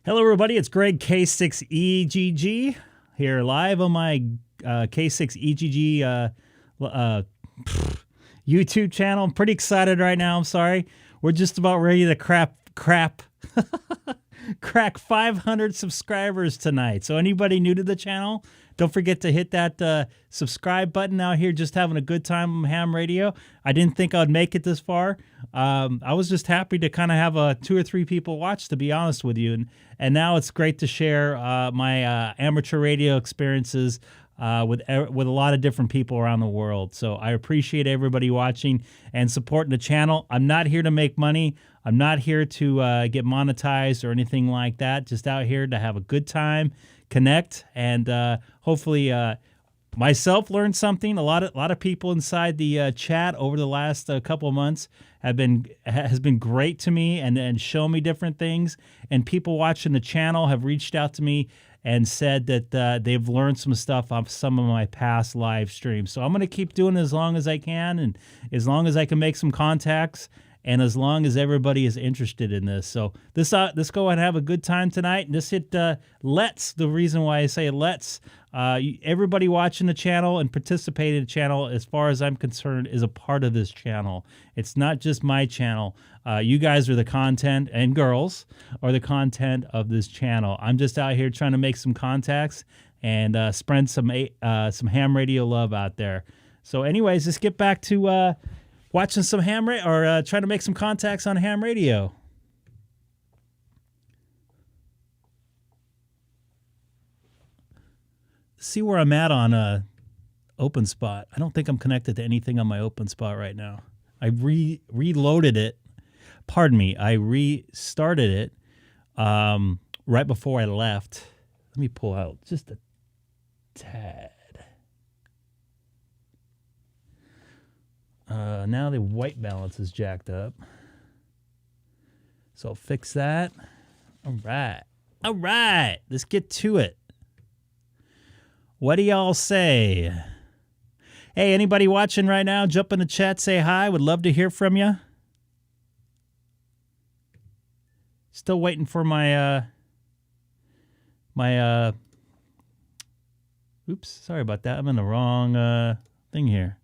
Hello, everybody. It's Greg K6EGG here live on my K6EGG YouTube channel. I'm pretty excited right now. I'm sorry. We're just about ready to crack 500 subscribers tonight. So anybody new to the channel, don't forget to hit that subscribe button out here. Just having a good time on ham radio. I didn't think I'd make it this far. I was just happy to kind of have 2 or 3 people watch, to be honest with you. And now it's great to share my amateur radio experiences with a lot of different people around the world. So I appreciate everybody watching and supporting the channel. I'm not here to make money. I'm not here to get monetized or anything like that. Just out here to have a good time, connect, and hopefully myself learn something. A lot of people inside the chat over the last couple of months has been great to me and show me different things. And people watching the channel have reached out to me and said that they've learned some stuff off some of my past live streams. So I'm going to keep doing it as long as I can, and as long as I can make some contacts, and as long as everybody is interested in this. So let's go and have a good time tonight. And just hit let's. The reason why I say let's, everybody watching the channel and participating in the channel, as far as I'm concerned, is a part of this channel. It's not just my channel. You guys are the content, and girls are the content of this channel. I'm just out here trying to make some contacts and spread some ham radio love out there. So anyways, let's get back to watching some ham radio, or trying to make some contacts on ham radio. See where I'm at on Open Spot. I don't think I'm connected to anything on my Open Spot right now. I reloaded it. Pardon me. I restarted it right before I left. Let me pull out just a tad. Now the white balance is jacked up. So I'll fix that. All right. All right. Let's get to it. What do y'all say? Hey, anybody watching right now, jump in the chat, say hi. Would love to hear from you. Still waiting for my oops, sorry about that. I'm in the wrong thing here.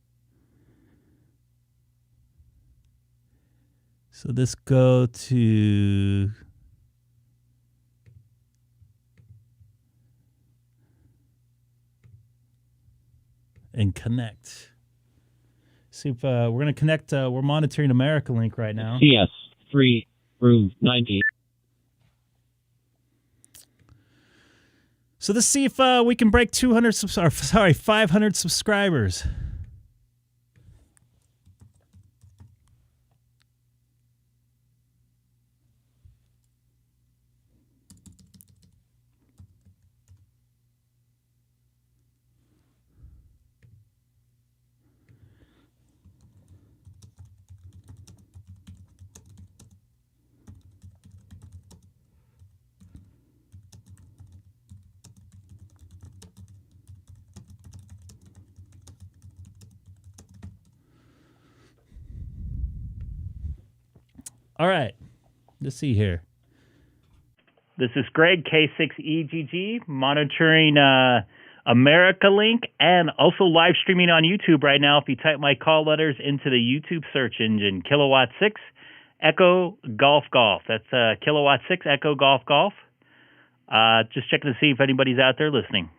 So let's go to and connect. See if we're going to connect. We're monitoring America Link right now. CS3 room 90. So let's see if we can break 500 subscribers. All right, let's see here. This is Greg, K6EGG, monitoring America Link and also live streaming on YouTube right now. If you type my call letters into the YouTube search engine, Kilowatt 6 Echo Golf Golf. That's Kilowatt 6 Echo Golf Golf. Just checking to see if anybody's out there listening.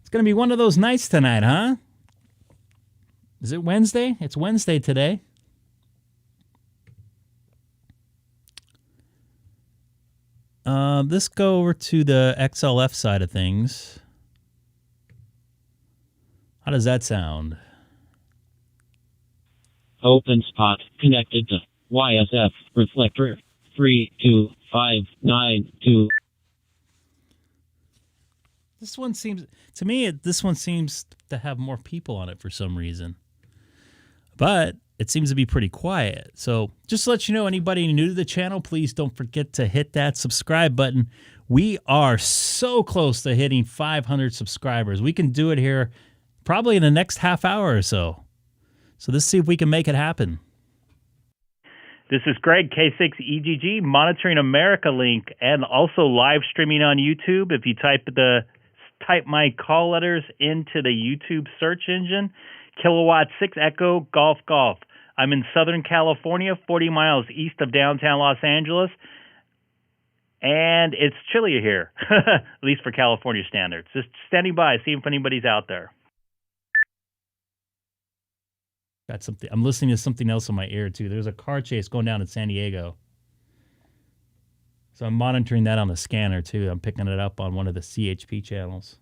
It's going to be one of those nights tonight, huh? Is it Wednesday? It's Wednesday today. Let's go over to the XLF side of things. How does that sound? Open Spot connected to YSF reflector 32592. This one seems, to me, this one seems to have more people on it for some reason. But it seems to be pretty quiet. So just to let you know, anybody new to the channel, please don't forget to hit that subscribe button. We are so close to hitting 500 subscribers. We can do it here probably in the next half hour or so. So let's see if we can make it happen. This is Greg, K6EGG, Monitoring America link, and also live streaming on YouTube. If you type my call letters into the YouTube search engine, Kilowatt 6 Echo Golf Golf. I'm in Southern California, 40 miles east of downtown Los Angeles, and it's chillier here, at least for California standards. Just standing by, seeing if anybody's out there. Got something. I'm listening to something else in my ear too. There's a car chase going down in San Diego. So I'm monitoring that on the scanner too. I'm picking it up on one of the CHP channels.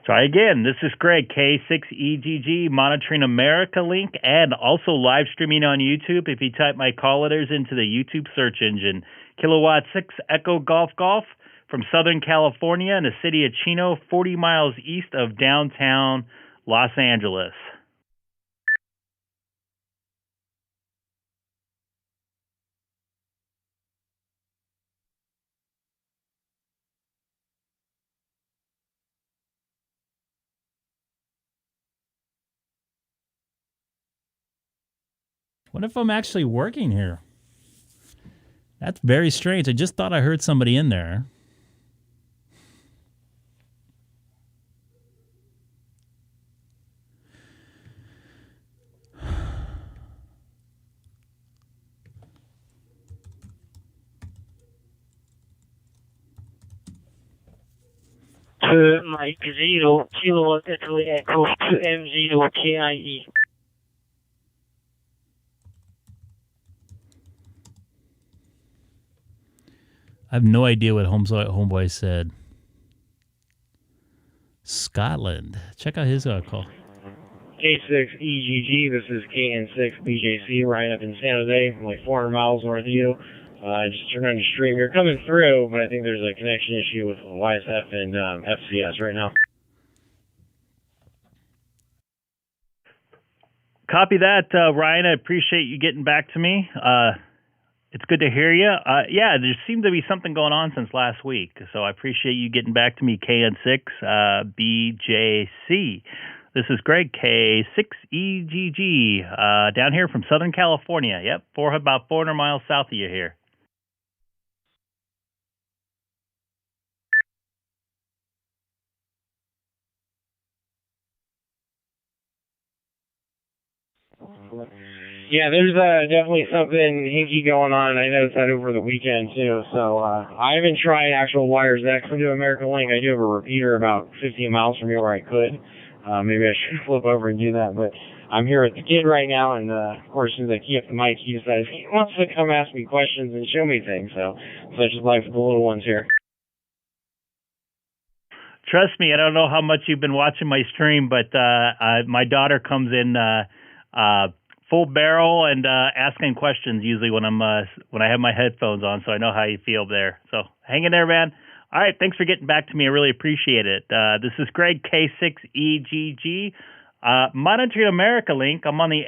Try again. This is Greg, K6EGG, Monitoring America link, and also live streaming on YouTube. If you type my call letters into the YouTube search engine, Kilowatt 6 Echo Golf Golf, from Southern California in the city of Chino, 40 miles east of downtown Los Angeles. What if I'm actually working here? That's very strange. I just thought I heard somebody in there. Mike 0 Kilo Italy Echo to M0 KIE. I have no idea what Homeboy said. Scotland. Check out his call. K6EGG, this is KN6BJC, right up in San Jose, like 400 miles north of you. Just turned on the stream. You're coming through, but I think there's a connection issue with YSF and FCS right now. Copy that, Ryan. I appreciate you getting back to me. It's good to hear you. Yeah, there seemed to be something going on since last week, so I appreciate you getting back to me, KN6BJC. This is Greg, K6EGG, down here from Southern California. Yep, about 400 miles south of you here. Yeah, there's definitely something hinky going on. I noticed that over the weekend, too. So I haven't tried actual wires next into American Link. I do have a repeater about 15 miles from here where I could. Maybe I should flip over and do that. But I'm here with the kid right now, and of course, since I key up the mic, he decided he wants to come ask me questions and show me things. So such is life with the little ones here. Trust me, I don't know how much you've been watching my stream, but my daughter comes in full barrel and asking questions usually when I have my headphones on, so I know how you feel there. So hang in there, man. All right, thanks for getting back to me. I really appreciate it. This is Greg, K6EGG, Monitoring America link. I'm on the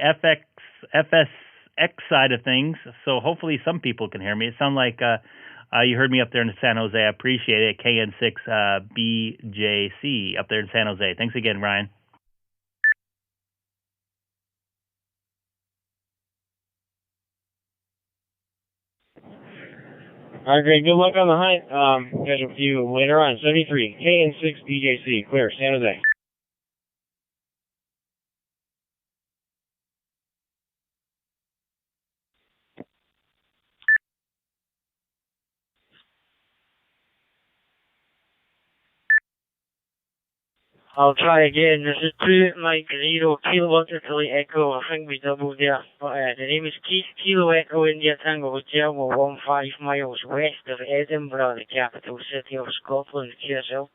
FSX side of things, so hopefully some people can hear me. It sounds like you heard me up there in San Jose. I appreciate it. KN6BJC up there in San Jose. Thanks again, Ryan. All right, great. Good luck on the hunt. Catch up with you later on. 73, KN6BJC, clear, San Jose. I'll try again. This is 2 Mike 0 Kilo Italy Echo. I think we doubled there. But the name is Keith Kilo Echo India Tango Hotel. We're 15 miles west of Edinburgh, the capital city of Scotland. QSL.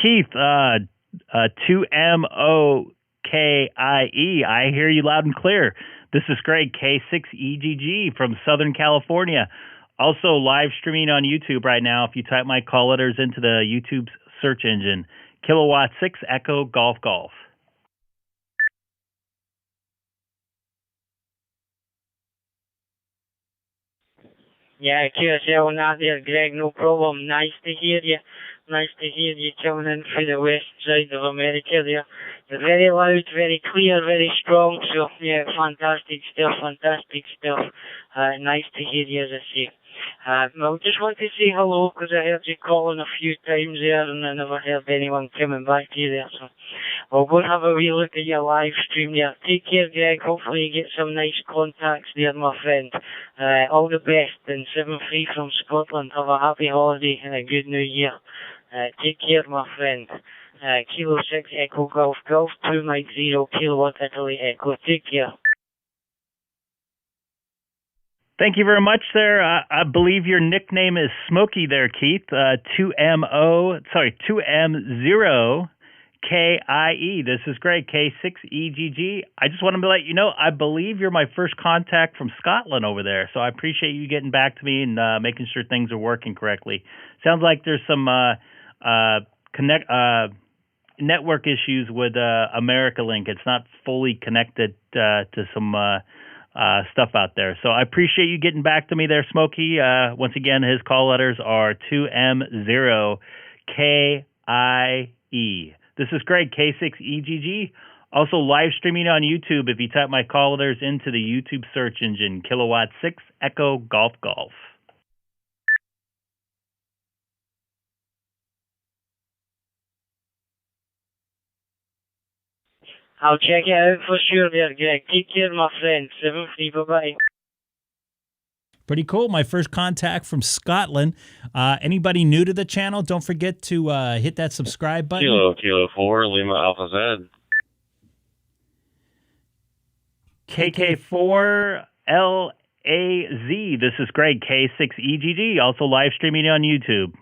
Keith, 2MOKIE. I hear you loud and clear. This is Greg, K6EGG from Southern California. Also live streaming on YouTube right now. If you type my call letters into the YouTube search engine, Kilowatt 6 Echo Golf Golf. Yeah, QSL and that there, Greg, no problem. Nice to hear you. Nice to hear you coming in from the west side of America there. You're very loud, very clear, very strong. So, yeah, fantastic stuff, fantastic stuff. Nice to hear you, as I say. I just want to say hello because I heard you calling a few times there and I never heard anyone coming back to you there. So we'll go and have a wee look at your live stream there. Take care, Greg. Hopefully you get some nice contacts there, my friend. All the best. And 7-3 from Scotland. Have a happy holiday and a good new year. Take care, my friend. Kilo 6 Echo Golf Golf 2 Mike 0 Kilowatt Italy Echo. Take care. Thank you very much there. I believe your nickname is Smokey there, Keith. 2M0KIE. This is Greg, K6EGG. I just wanted to let you know, I believe you're my first contact from Scotland over there. So I appreciate you getting back to me and making sure things are working correctly. Sounds like there's some network issues with America Link. It's not fully connected to some stuff out there. So I appreciate you getting back to me there, Smokey. Once again, his call letters are 2M0KIE. This is Greg, K6EGG. Also live streaming on YouTube. If you type my call letters into the YouTube search engine, Kilowatt 6 Echo Golf Golf. I'll check it out for sure there, Greg. Take care, my friend. 7-3, bye-bye. Pretty cool. My first contact from Scotland. Anybody new to the channel, don't forget to hit that subscribe button. Kilo 4, Lima Alpha Z. KK4LAZ. This is Greg, K6EGG. Also live streaming on YouTube.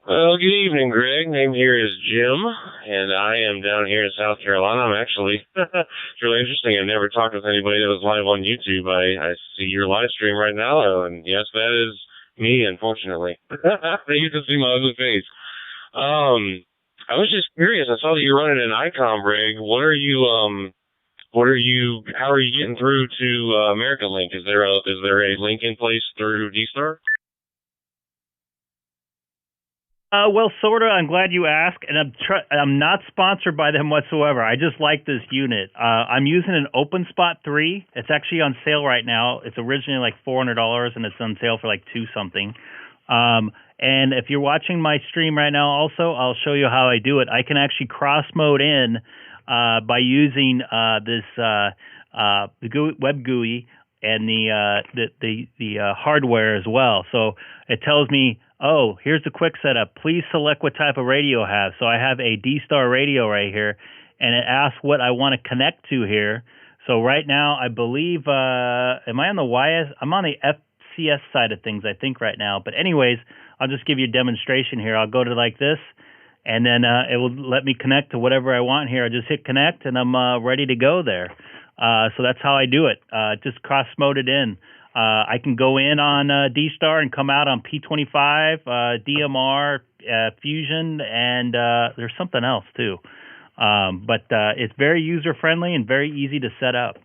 Well, good evening, Greg. Name here is Jim, and I am down here in South Carolina. I'm actually, it's really interesting. I've never talked with anybody that was live on YouTube. I see your live stream right now, and yes, that is me, unfortunately. You can see my ugly face. I was just curious. I saw that you're running an ICOM rig. How are you getting through to America Link? Is there a link in place through DStar? Well, sort of. I'm glad you asked, and I'm not sponsored by them whatsoever. I just like this unit. I'm using an OpenSpot 3. It's actually on sale right now. It's originally like $400, and it's on sale for like $2 something. And if you're watching my stream right now, also, I'll show you how I do it. I can actually cross mode in by using this the web GUI and the hardware as well. So it tells me, oh, here's the quick setup. Please select what type of radio I have. So I have a DStar radio right here, and it asks what I want to connect to here. So right now, I believe, am I on the YS? I'm on the FCS side of things, I think, right now. But anyways, I'll just give you a demonstration here. I'll go to like this, and then it will let me connect to whatever I want here. I just hit connect, and I'm ready to go there. So that's how I do it. Just cross-moded in. I can go in on DStar and come out on P25, DMR, Fusion, and there's something else too. But it's very user-friendly and very easy to set up.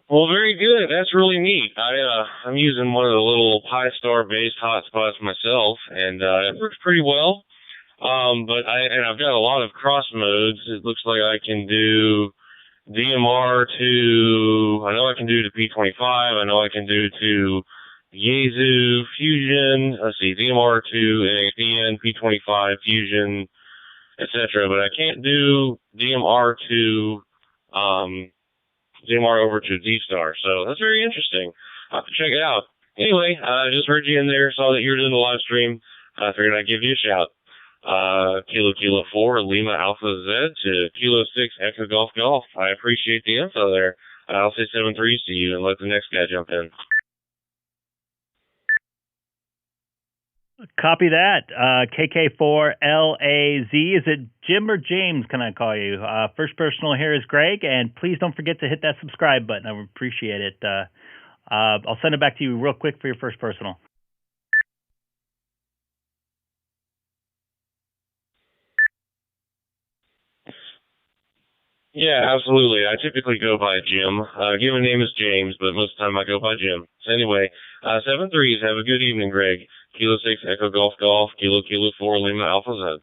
Well, very good. That's really neat. I'm using one of the little Pi-Star-based hotspots myself, and it works pretty well. But I've got a lot of cross modes. It looks like I can do DMR to, I know I can do to P25. I know I can do to Yaesu, Fusion, let's see, DMR2, NXDN, P25, Fusion, etc. But I can't do DMR DMR over to DStar. So that's very interesting. I'll have to check it out. Anyway, I just heard you in there, saw that you were doing the live stream. I figured I'd give you a shout. Kilo 4, Lima Alpha Z to Kilo 6, Echo Golf Golf. I appreciate the info there. I'll say 7-3 to you and let the next guy jump in. Copy that. KK4LAZ. Is it Jim or James, can I call you? First personal here is Greg, and please don't forget to hit that subscribe button. I would appreciate it. I'll send it back to you real quick for your first personal. Yeah, absolutely. I typically go by Jim. Given name is James, but most of the time I go by Jim. So anyway, 7-3s. Have a good evening, Greg. Kilo 6, Echo Golf Golf, Kilo 4, Lima Alpha Z.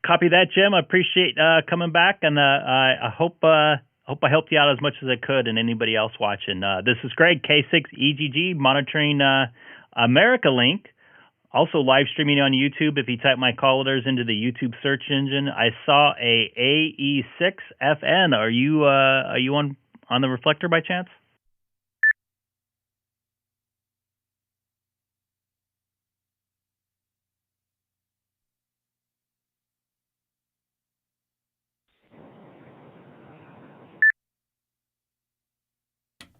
Copy that, Jim. I appreciate coming back, and I hope I helped you out as much as I could, and anybody else watching. This is Greg, K6EGG, monitoring America Link. Also live streaming on YouTube. If you type my call letters into the YouTube search engine, I saw a AE6FN. Are you on the reflector by chance?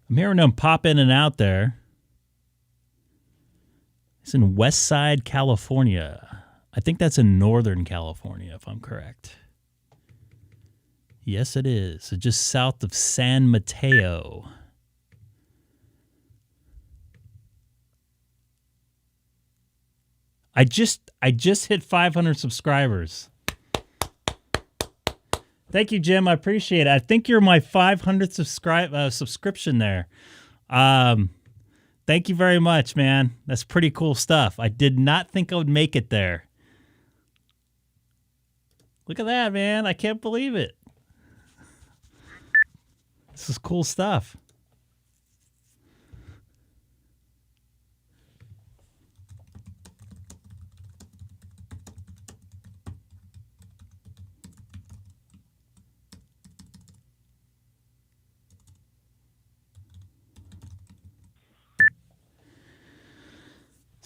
I'm hearing them pop in and out there. It's in West Side, California. I think that's in Northern California, if I'm correct. Yes, it is. So just south of San Mateo. I just hit 500 subscribers. Thank you, Jim. I appreciate it. I think you're my 500th subscription there. Thank you very much, man. That's pretty cool stuff. I did not think I would make it there. Look at that, man. I can't believe it. This is cool stuff.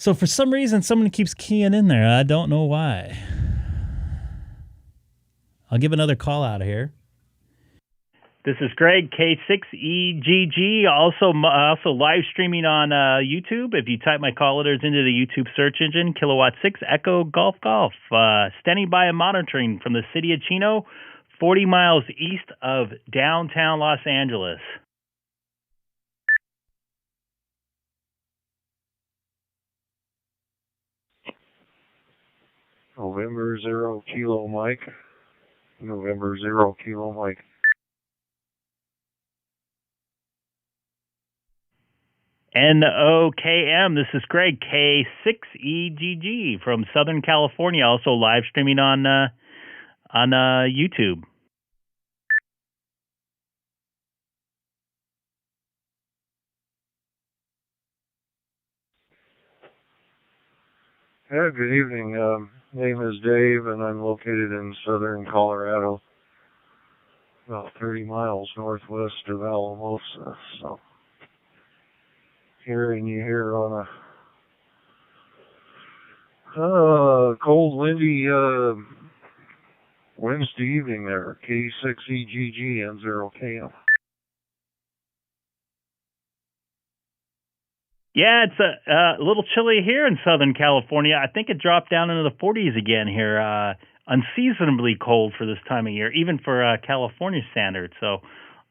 So for some reason, someone keeps keying in there. I don't know why. I'll give another call out of here. This is Greg, K6EGG, also live streaming on YouTube. If you type my call letters into the YouTube search engine, Kilowatt 6 Echo Golf Golf. Standing by and monitoring from the city of Chino, 40 miles east of downtown Los Angeles. November 0 Kilo Mike. November 0 Kilo Mike. NOKM, this is Greg, K6EGG from Southern California, also live streaming on YouTube. Yeah, good evening. Name is Dave, and I'm located in southern Colorado, about 30 miles northwest of Alamosa. So, hearing you here on a cold, windy Wednesday evening there, K6EGG N0KM. Yeah, it's a little chilly here in Southern California. I think it dropped down into the 40s again here. Unseasonably cold for this time of year, even for California standards. So,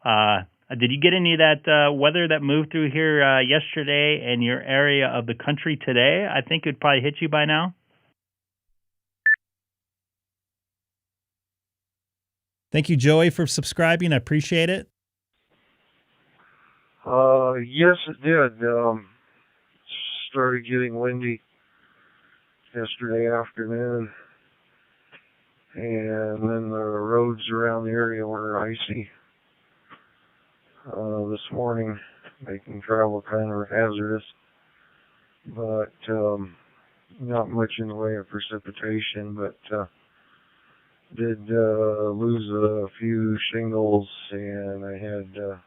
did you get any of that weather that moved through here yesterday in your area of the country today? I think it'd probably hit you by now. Thank you, Joey, for subscribing. I appreciate it. Yes, it did. Started getting windy yesterday afternoon, and then the roads around the area were icy. this morning, making travel kind of hazardous, but not much in the way of precipitation, but did lose a few shingles, and I had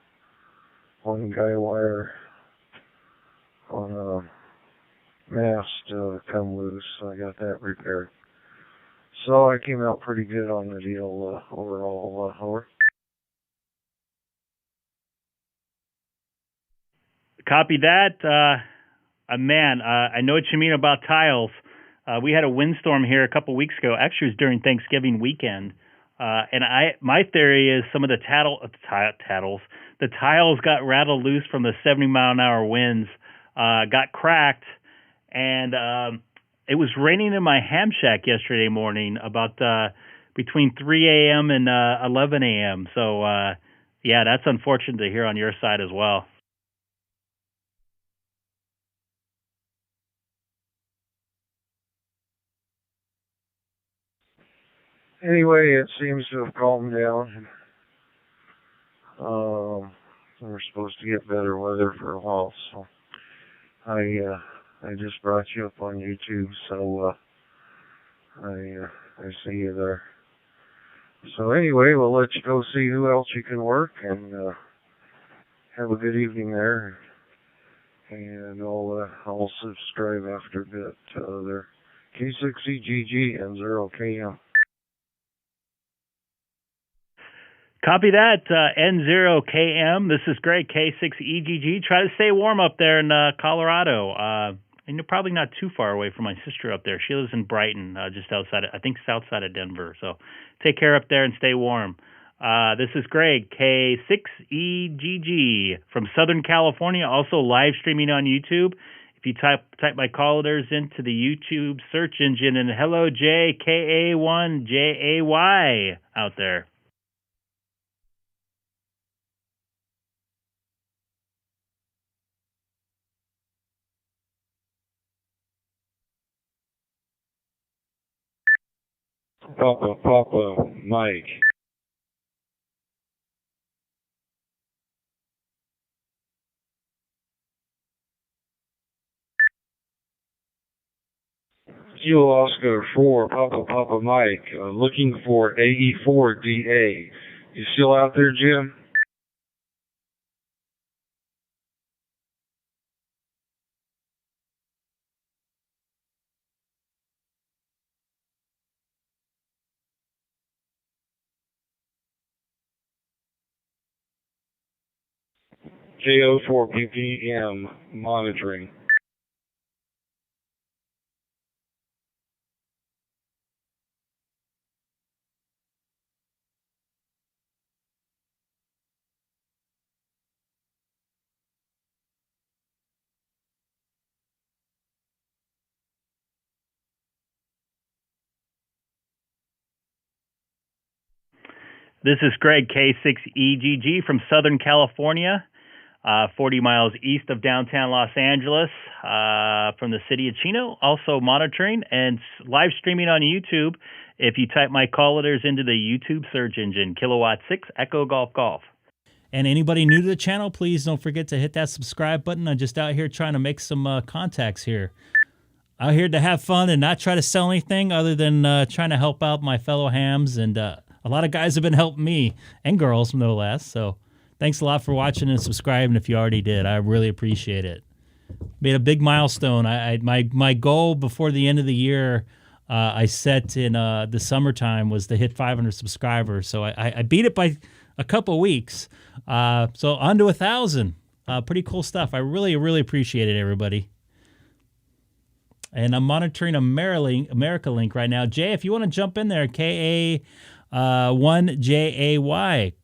one guy wire on a mast come loose, so I got that repaired. So I came out pretty good on the deal overall. Over. Copy that. Man, I know what you mean about tiles. We had a windstorm here a couple weeks ago. Actually, it was during Thanksgiving weekend. And my theory is some of the the tiles got rattled loose from the 70-mile-an-hour winds, got cracked, and it was raining in my ham shack yesterday morning about between 3 a.m. and 11 a.m. So, yeah, that's unfortunate to hear on your side as well. Anyway, it seems to have calmed down. We're supposed to get better weather for a while, so I just brought you up on YouTube, so I see you there. So anyway, we'll let you go see who else you can work, and have a good evening there. And I'll subscribe after a bit. There, K6EGG and 0KM. Copy that, N0KM. This is great, K6EGG. Try to stay warm up there in Colorado. And you're probably not too far away from my sister up there. She lives in Brighton, just outside, I think south side of Denver. So take care up there and stay warm. This is Greg, K6EGG from Southern California, also live streaming on YouTube. If you type my call letters into the YouTube search engine, and hello, JKA1JAY out there. Papa, Mike. Kilo Oscar 4, Papa Mike, looking for AE4DA. You still out there, Jim? KO4PPM monitoring. This is Greg, K6EGG from Southern California, 40 miles east of downtown Los Angeles, from the city of Chino, also monitoring and live streaming on YouTube. If you type my call letters into the YouTube search engine, Kilowatt 6 Echo Golf Golf. And anybody new to the channel, please don't forget to hit that subscribe button. I'm just out here trying to make some contacts here. Out here to have fun and not try to sell anything other than trying to help out my fellow hams. And a lot of guys have been helping me, and girls no less. So thanks a lot for watching and subscribing if you already did. I really appreciate it. Made a big milestone. My goal before the end of the year, I set in the summertime, was to hit 500 subscribers. So I beat it by a couple weeks. So on to 1,000. Pretty cool stuff. I really, really appreciate it, everybody. And I'm monitoring America Link right now. Jay, if you want to jump in there, KA1JAY,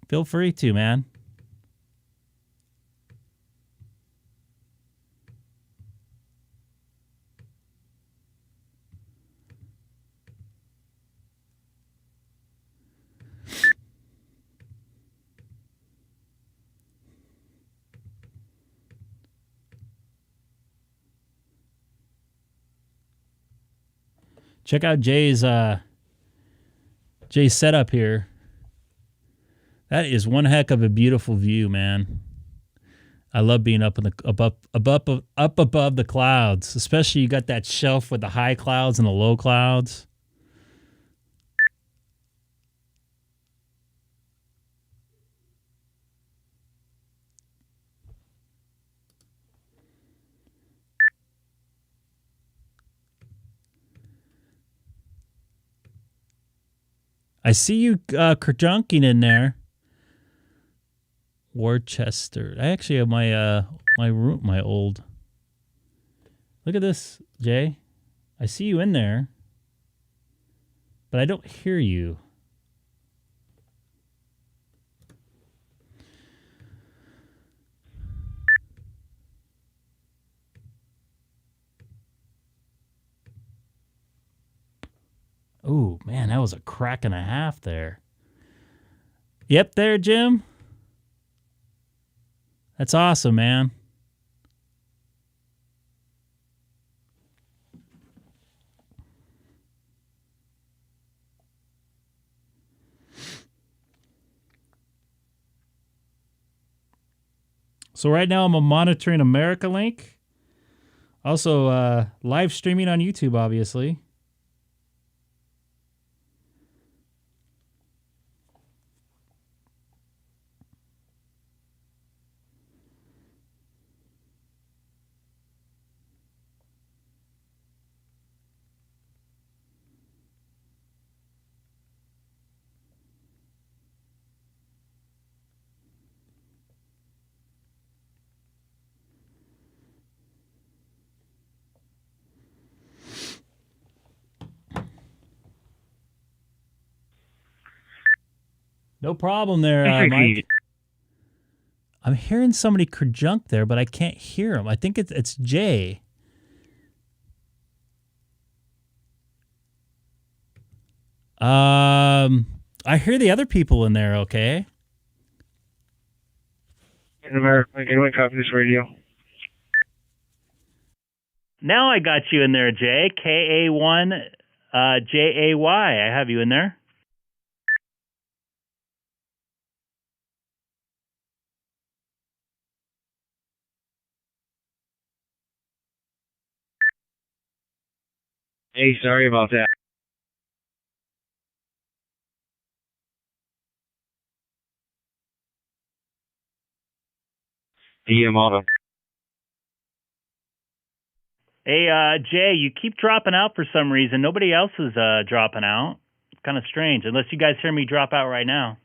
feel free to, man. Check out Jay's setup here. That is one heck of a beautiful view, man. I love being up in the up above the clouds, especially you got that shelf with the high clouds and the low clouds. I see you kerjunking in there. Worcester. I actually have my old. Look at this, Jay. I see you in there, but I don't hear you. Oh, man, that was a crack and a half there. Yep, there, Jim. That's awesome, man. So right now I'm monitoring America Link. Also live streaming on YouTube, obviously. No problem there, Mike. I'm hearing somebody kerjunk there, but I can't hear him. I think it's Jay. I hear the other people in there, okay? In America, can we copy this radio? Now I got you in there, Jay. KA1 JAY. I have you in there. Hey, sorry about that. PM auto. Hey, Jay, you keep dropping out for some reason. Nobody else is dropping out. It's kind of strange, unless you guys hear me drop out right now.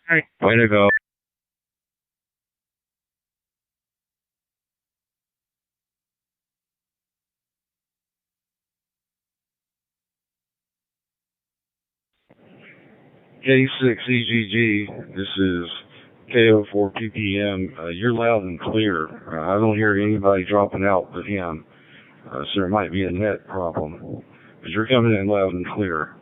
Hey, way to go. K6EGG, this is KO4PPM. You're loud and clear. I don't hear anybody dropping out but him. So there might be a net problem. But you're coming in loud and clear.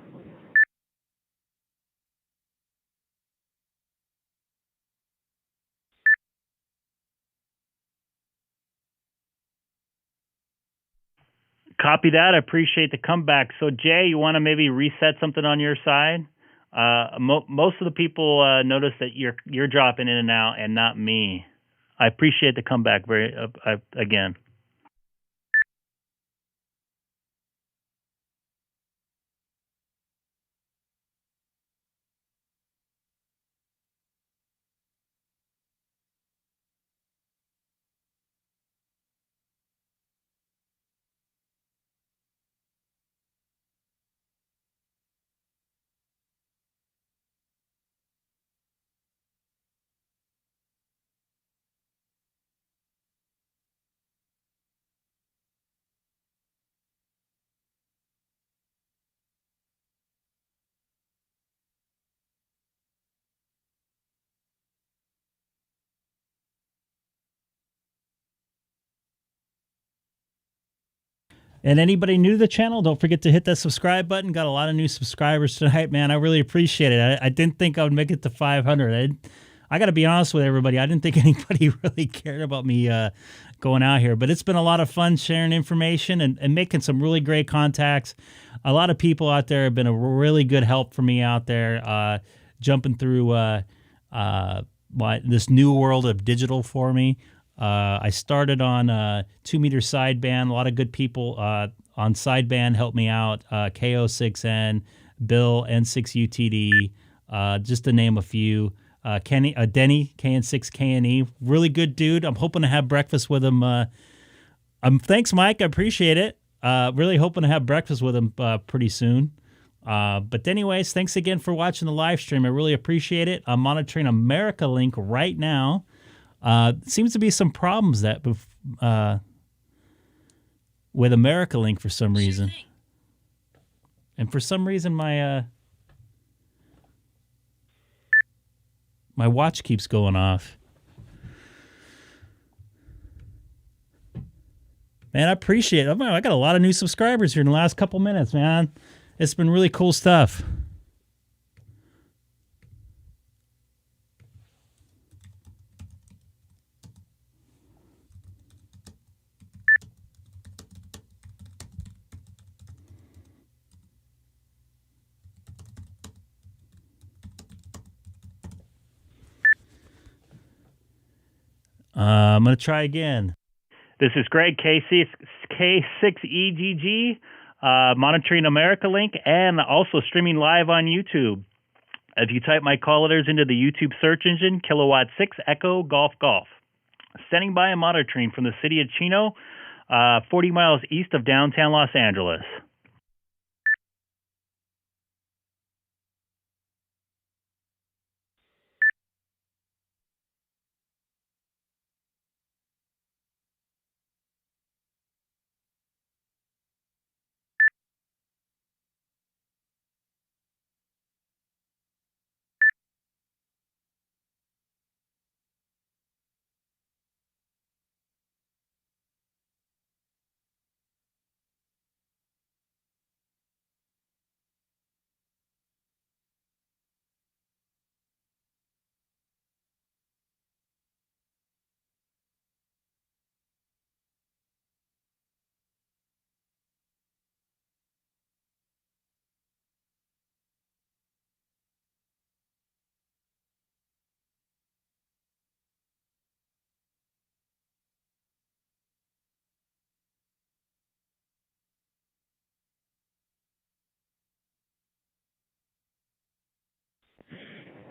Copy that. I appreciate the comeback. So, Jay, you want to maybe reset something on your side? Most of the people notice that you're dropping in and out, and not me. I appreciate the comeback again. And anybody new to the channel, don't forget to hit that subscribe button. Got a lot of new subscribers tonight, man. I really appreciate it. I didn't think I would make it to 500. I got to be honest with everybody. I didn't think anybody really cared about me going out here, but it's been a lot of fun sharing information and making some really great contacts. A lot of people out there have been a really good help for me out there, jumping through this new world of digital for me. I started on 2-meter sideband. A lot of good people on sideband helped me out. K6EGG, Bill, N6UTD, just to name a few. Denny, KN6KNE, really good dude. I'm hoping to have breakfast with him. Thanks, Mike. I appreciate it. Really hoping to have breakfast with him pretty soon. But anyways, thanks again for watching the live stream. I really appreciate it. I'm monitoring America Link right now. Seems to be some problems that with America Link for some reason. And for some reason, my watch keeps going off. Man, I appreciate it. I got a lot of new subscribers here in the last couple minutes, man. It's been really cool stuff. I'm going to try again. This is Greg, K6EGG, monitoring America Link and also streaming live on YouTube. If you type my call letters into the YouTube search engine, Kilowatt 6 Echo Golf Golf. Standing by and monitoring from the city of Chino, 40 miles east of downtown Los Angeles.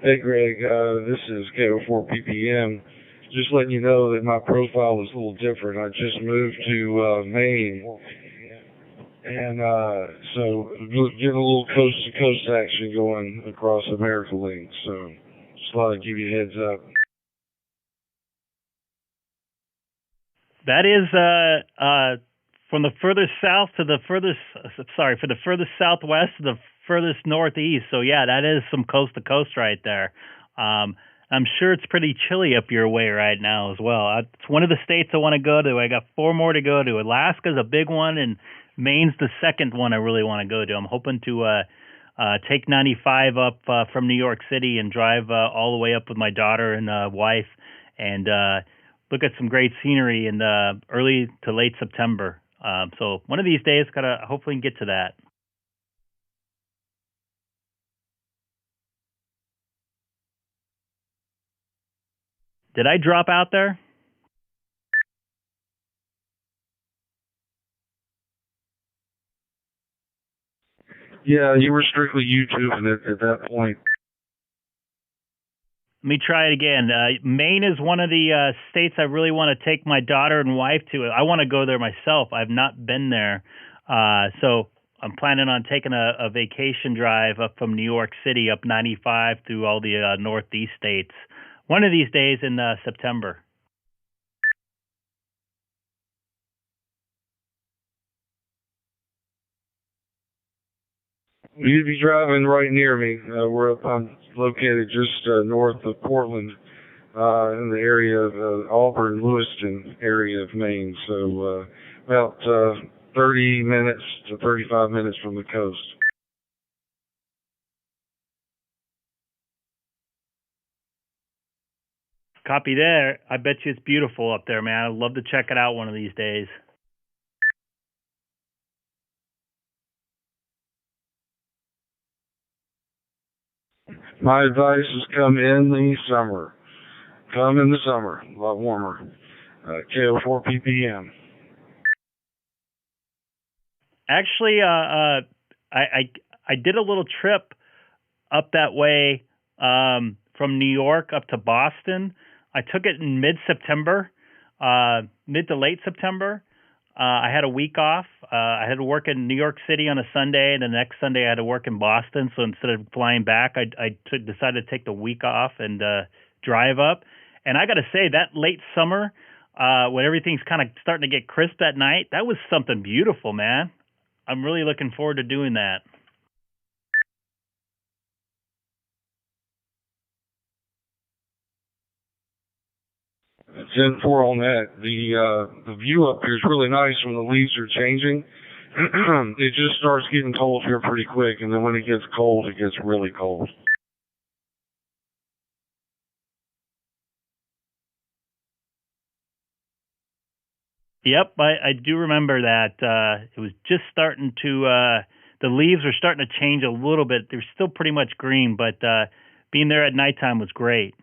Hey Greg, this is KO4PPM. Just letting you know that my profile is a little different. I just moved to Maine, and so getting a little coast to coast action going across America Link. So just thought I'd give you a heads up. That is from the furthest south to the furthest, for the furthest southwest to the furthest northeast. So yeah, that is some coast to coast right there. I'm sure it's pretty chilly up your way right now as well. It's one of the states I want to go to. I got 4 more to go to. Alaska's a big one, and Maine's the second one I really want to go to. I'm hoping to take 95 up from New York City and drive all the way up with my daughter and wife and look at some great scenery in early to late September. So one of these days, gotta hopefully get to that. Did I drop out there? Yeah, you were strictly YouTubing at that point. Let me try it again. Maine is one of the states I really want to take my daughter and wife to. I want to go there myself. I've not been there. So I'm planning on taking a vacation drive up from New York City, up 95 through all the northeast states. One of these days in September. You'd be driving right near me. I'm located just north of Portland, in the area of Auburn, Lewiston area of Maine. So about 30 minutes to 35 minutes from the coast. Copy there. I bet you it's beautiful up there, man. I'd love to check it out one of these days. My advice is come in the summer. Come in the summer, a lot warmer. KO4 ppm. Actually, I did a little trip up that way from New York up to Boston. I took it in mid-September, mid to late September. I had a week off. I had to work in New York City on a Sunday, and the next Sunday I had to work in Boston. So instead of flying back, I decided to take the week off and drive up. And I got to say, that late summer, when everything's kind of starting to get crisp at night, that was something beautiful, man. I'm really looking forward to doing that. It's in 4 on that. The view up here is really nice when the leaves are changing. It just starts getting cold here pretty quick, and then when it gets cold, it gets really cold. Yep, I do remember that. It was just starting to, the leaves were starting to change a little bit. They're still pretty much green, but being there at nighttime was great.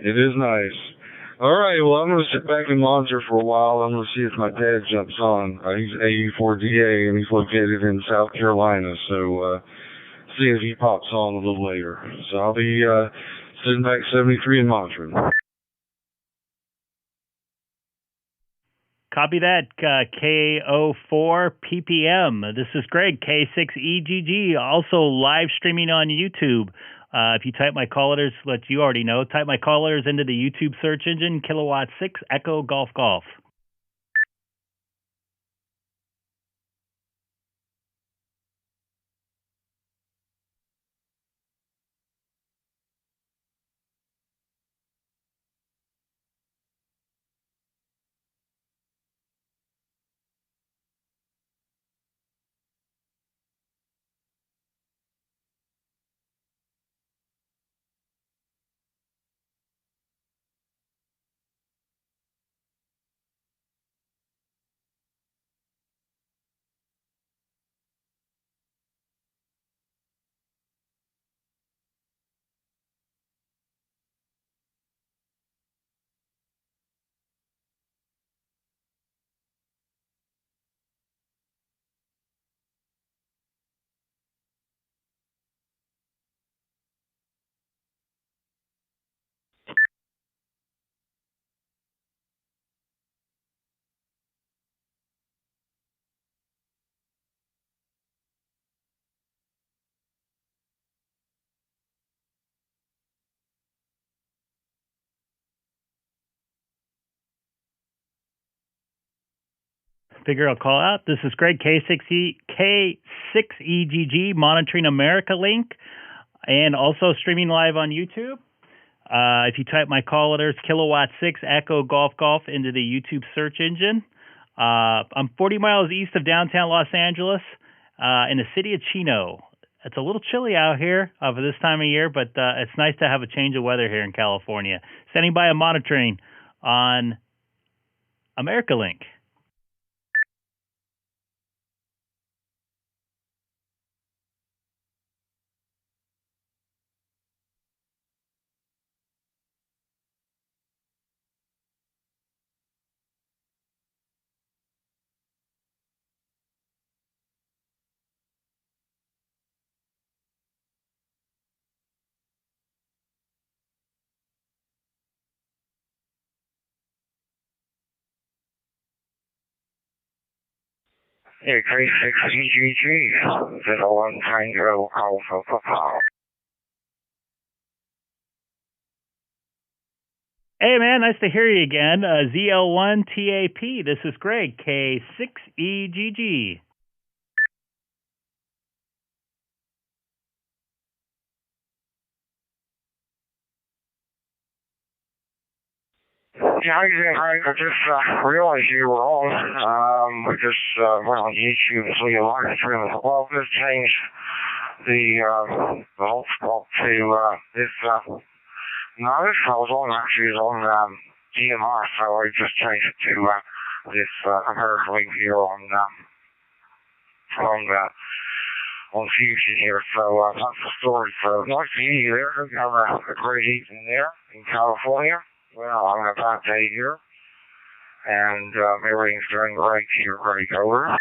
It is nice. All right, well, I'm going to sit back and monitor for a while. I'm going to see if my dad jumps on. He's AU4DA, and he's located in South Carolina, so see if he pops on a little later. So I'll be sitting back 73 and monitoring. Copy that, KO4 ppm. This is Greg, K6EGG, also live streaming on YouTube. If you type my call letters, let you already know, type my call letters into the YouTube search engine, Kilowatt 6 Echo Golf Golf. Figure I'll call out. This is Greg, K6EGG, monitoring America link, and also streaming live on YouTube. If you type my call letters, Kilowatt 6 Echo Golf Golf, into the YouTube search engine. I'm 40 miles east of downtown Los Angeles, in the city of Chino. It's a little chilly out here for this time of year, but it's nice to have a change of weather here in California. Standing by and monitoring on America Link. Hey, K6EGG. Is it a long time ago? Hey, man, nice to hear you again. ZL1TAP, this is Greg, K6EGG. Yeah, how you doing, Frank? I just realized you were on. We just went on YouTube to see a live stream. Well, just changed the hotspot to this. No, this calls on actually is on DMR, so I just changed it to this American link here on Fusion here. So that's the story. So nice to meet you there. Hope you have a great evening there in California. Well, I'm a bad day here, and everything's doing great here. Great, over.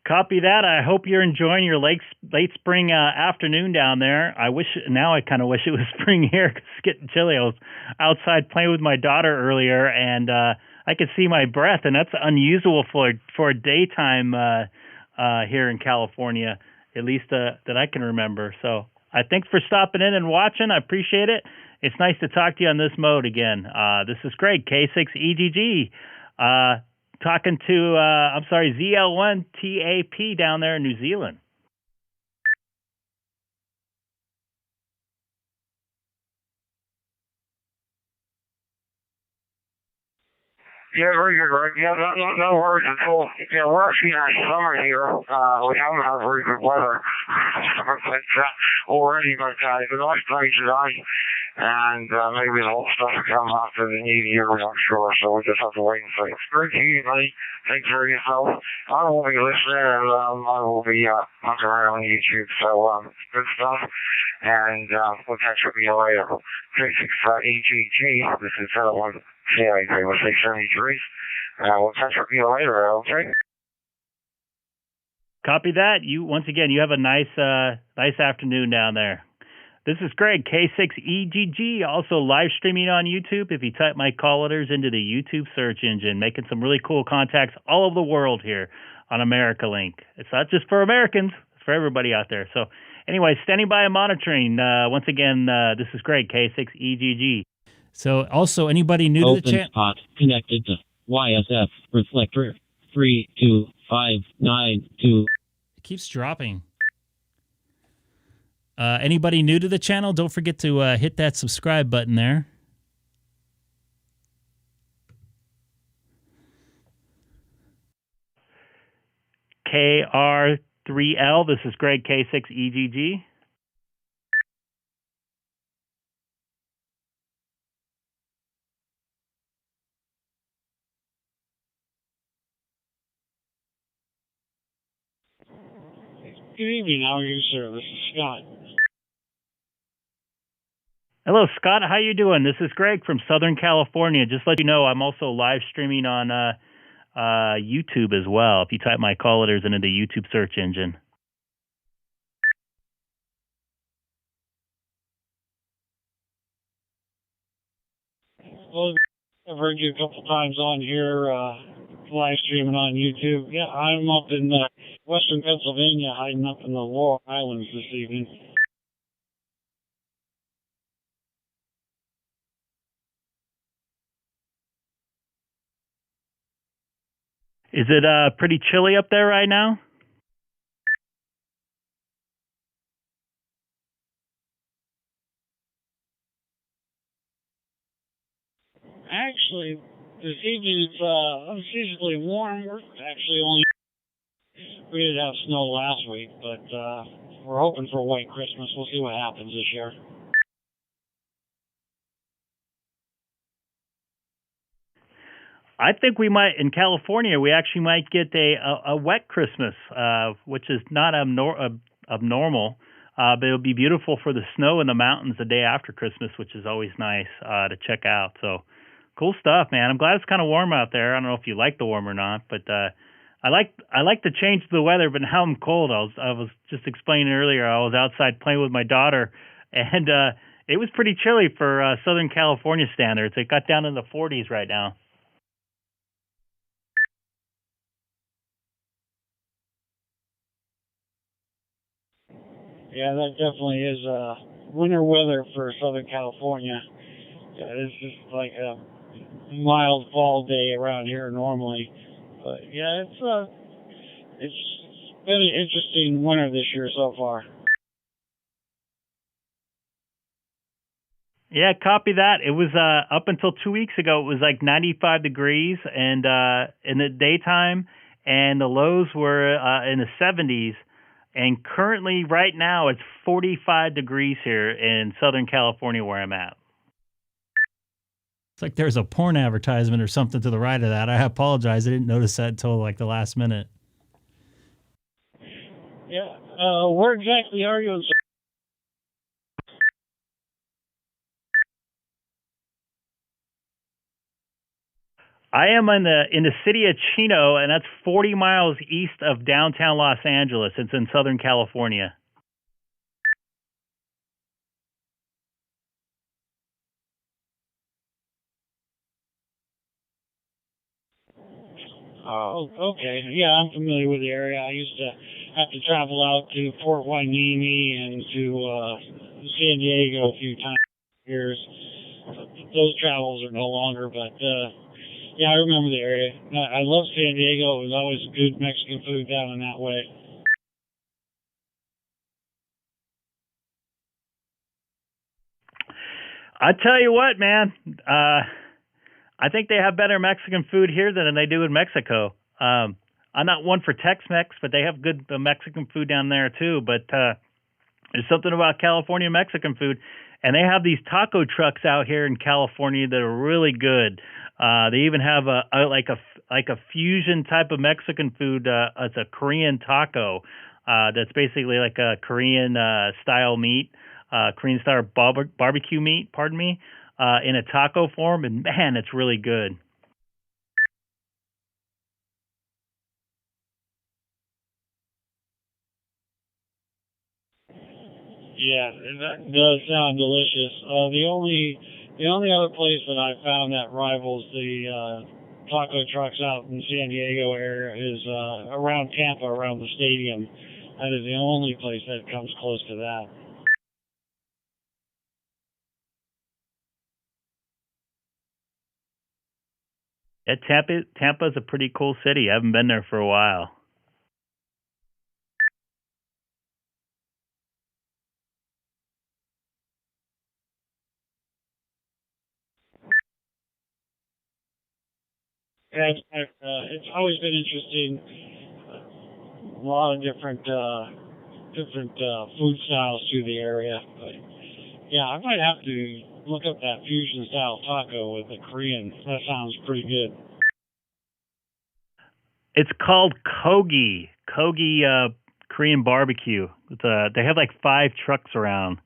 Copy that. I hope you're enjoying your late spring afternoon down there. I kind of wish it was spring here because it's getting chilly. I was outside playing with my daughter earlier, and I could see my breath, and that's unusual for a daytime here in California, at least that I can remember. So I thanks for stopping in and watching. I appreciate it. It's nice to talk to you on this mode again. This is Greg, K6EGG. Talking to, ZL1TAP down there in New Zealand. Yeah, very good, right? Yeah, no worries at all. Yeah, we're actually in summer here. We haven't had very good weather already, but it's a nice day today. And maybe the whole stuff will come after the new year, we're not sure, so we'll just have to wait and see. It's great to you, buddy. Take care of yourself. I will be listening, and I will be hunting around on YouTube, so good stuff. And we'll catch up with you later. K6EGG, this is one. Yeah, I agree with 673. We'll catch up with you later, okay? Copy that. Once again, you have a nice afternoon down there. This is Greg, K6EGG, also live streaming on YouTube. If you type my call letters into the YouTube search engine, making some really cool contacts all over the world here on America Link. It's not just for Americans, it's for everybody out there. So anyway, standing by and monitoring. Once again, this is Greg, K6EGG. So also, anybody new to the channel? Spot connected to YSF reflector 32592. It keeps dropping. Anybody new to the channel? Don't forget to hit that subscribe button there. KR3L. This is Greg, K6EGG. Good evening. How are you, sir? This is Scott. Hello, Scott. How you doing? This is Greg from Southern California. Just let you know, I'm also live streaming on YouTube as well. If you type my call letters into the YouTube search engine. Well, I've heard you a couple times on here, live streaming on YouTube. Yeah, I'm up in western Pennsylvania, hiding up in the Laurel Islands this evening. Is it pretty chilly up there right now? Actually, this evening it's unseasonably warm. We're actually we did have snow last week, but we're hoping for a white Christmas. We'll see what happens this year. I think we might, in California, we actually might get a wet Christmas, which is not abnormal, but it'll be beautiful for the snow in the mountains the day after Christmas, which is always nice to check out. So cool stuff, man. I'm glad it's kind of warm out there. I don't know if you like the warm or not, but I like to change the weather, but now I'm cold. I was just explaining earlier, I was outside playing with my daughter, and it was pretty chilly for Southern California standards. It got down in the 40s right now. Yeah, that definitely is winter weather for Southern California. Yeah, it's just like a mild fall day around here normally. But yeah, it's been an interesting winter this year so far. Yeah, copy that. It was up until 2 weeks ago. It was like 95 degrees, and in the daytime, and the lows were in the 70s. And currently, right now, it's 45 degrees here in Southern California, where I'm at. It's like there's a porn advertisement or something to the right of that. I apologize. I didn't notice that until like the last minute. Yeah. Where exactly are you? I am in the city of Chino, and that's 40 miles east of downtown Los Angeles. It's in Southern California. Oh, okay. Yeah, I'm familiar with the area. I used to have to travel out to Fort Hueneme and to San Diego a few times. Years. Those travels are no longer, but yeah, I remember the area. I love San Diego. It was always good Mexican food down in that way. I tell you what, man. I think they have better Mexican food here than they do in Mexico. I'm not one for Tex-Mex, but they have good Mexican food down there too. But there's something about California Mexican food, and they have these taco trucks out here in California that are really good. They even have a fusion type of Mexican food. It's a Korean taco that's basically like a Korean style meat, Korean style barbecue meat. Pardon me. In a taco form, and man, it's really good. Yeah, that does sound delicious. The only other place that I found that rivals the taco trucks out in San Diego area is around Tampa, around the stadium. That is the only place that comes close to that. Tampa's a pretty cool city. I haven't been there for a while. And it's always been interesting. A lot of different food styles to the area. But yeah, I might have to look up that fusion style taco with the Korean. That sounds pretty good. It's called Kogi Korean barbecue. They have like 5 trucks around.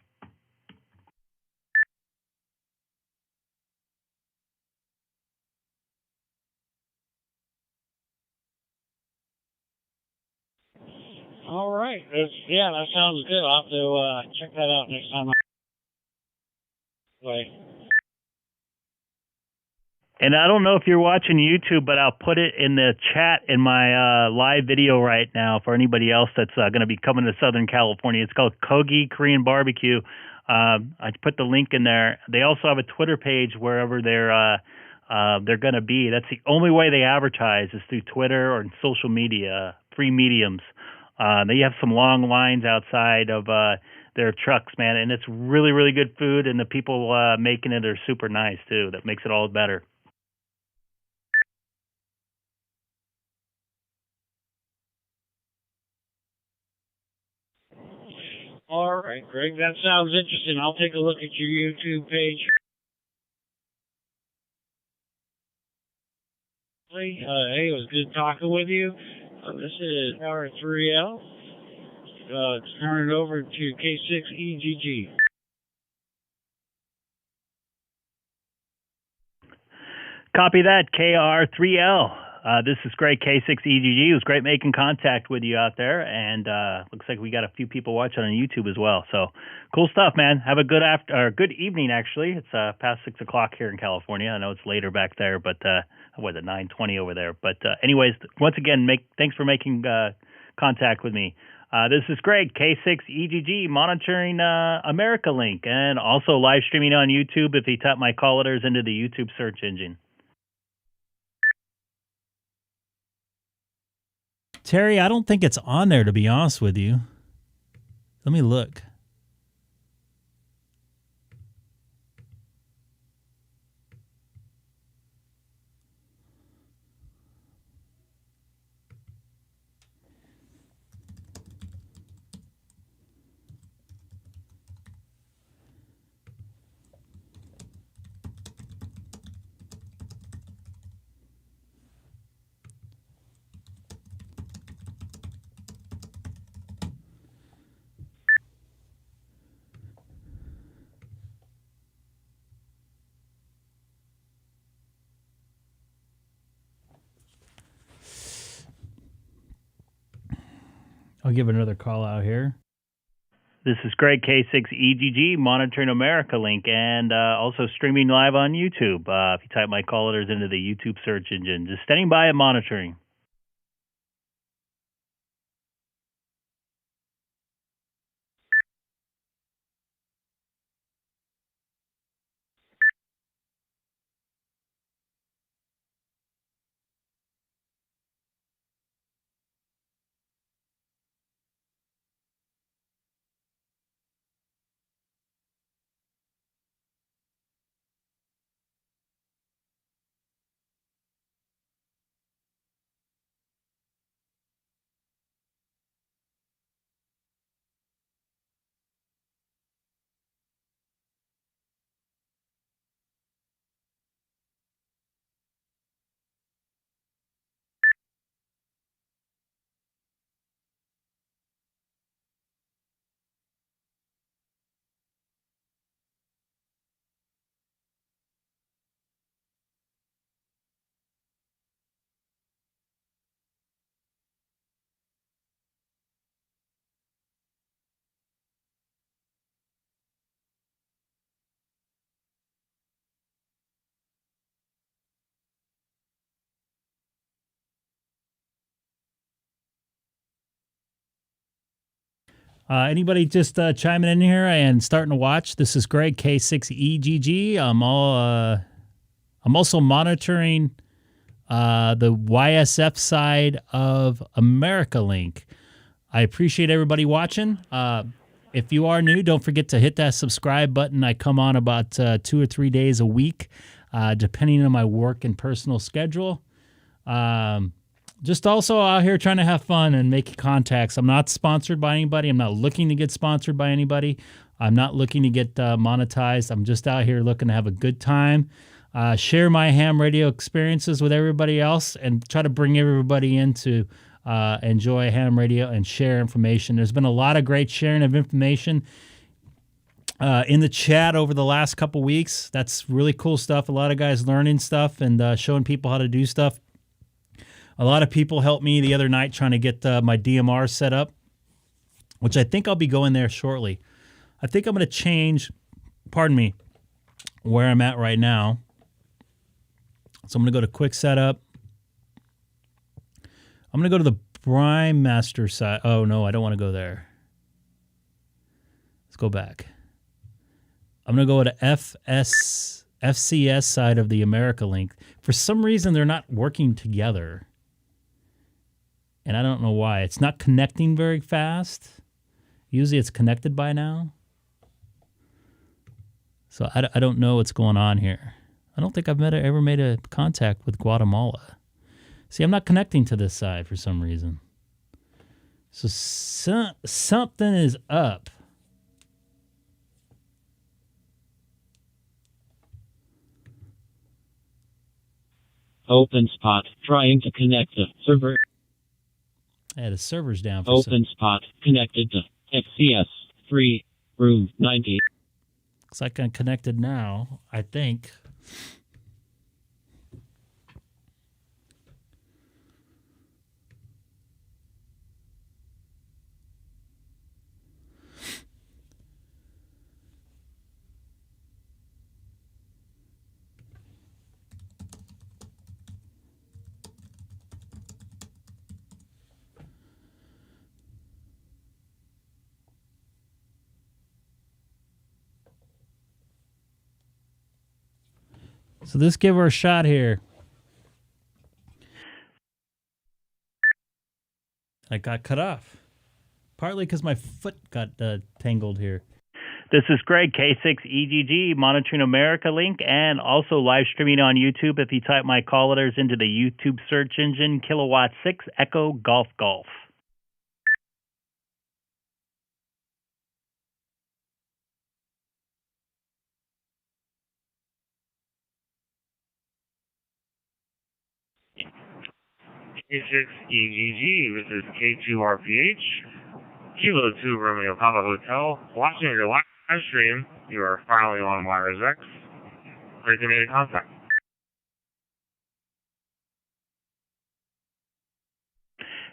All right. Yeah, that sounds good. I'll have to check that out next time. And I don't know if you're watching YouTube, but I'll put it in the chat in my live video right now for anybody else that's going to be coming to Southern California. It's called Kogi Korean Barbecue. I put the link in there. They also have a Twitter page wherever they're going to be. That's the only way they advertise is through Twitter or social media, free mediums. They have some long lines outside of their trucks, man, and it's really, really good food, and the people making it are super nice, too. That makes it all better. All right, Greg, that sounds interesting. I'll take a look at your YouTube page. Hey, it was good talking with you. This is Power 3L. Turn it over to K6EGG. Copy that, KR3L. This is great, K6EGG. It was great making contact with you out there, and looks like we got a few people watching on YouTube as well. So cool stuff, man. Have a good evening. Actually, it's past 6 o'clock here in California. I know it's later back there, but what is it, 9:20 over there? But anyways, once again, thanks for making contact with me. This is Greg, K6EGG, monitoring America Link, and also live streaming on YouTube if you type my call letters into the YouTube search engine. Terry, I don't think it's on there, to be honest with you. Let me look. I'll give another call out here. This is Greg, K6EGG, monitoring America Link, and also streaming live on YouTube. If you type my call letters into the YouTube search engine, just standing by and monitoring. Anybody just chiming in here and starting to watch? This is Greg, K6EGG. I'm also monitoring the YSF side of America Link. I appreciate everybody watching. If you are new, don't forget to hit that subscribe button. I come on about 2 or 3 days a week, depending on my work and personal schedule. Just also out here trying to have fun and make contacts. I'm not sponsored by anybody. I'm not looking to get sponsored by anybody. I'm not looking to get monetized. I'm just out here looking to have a good time, share my ham radio experiences with everybody else, and try to bring everybody in to enjoy ham radio and share information. There's been a lot of great sharing of information in the chat over the last couple weeks. That's really cool stuff. A lot of guys learning stuff and showing people how to do stuff. A lot of people helped me the other night trying to get my DMR set up, which I think I'll be going there shortly. I think I'm going to change, pardon me, where I'm at right now. So I'm going to go to Quick Setup. I'm going to go to the Prime Master side. Oh, no, I don't want to go there. Let's go back. I'm going to go to FCS side of the America Link. For some reason, they're not working together. And I don't know why. It's not connecting very fast. Usually it's connected by now. So I don't know what's going on here. I don't think I've ever made a contact with Guatemala. See, I'm not connecting to this side for some reason. So something is up. OpenSpot trying to connect the server. Yeah, the server's down for OpenSpot connected to FCS 3 room 90. Looks like I'm connected now, I think. So let's give her a shot here. I got cut off. Partly because my foot got tangled here. This is Greg, K6EGG, monitoring America Link, and also live streaming on YouTube. If you type my call letters into the YouTube search engine, Kilowatt 6 Echo Golf Golf. K6EGG, this is K2RPH, Kilo 2 Romeo Papa Hotel. Watching your live stream, you are finally on Wires X. Great to make contact.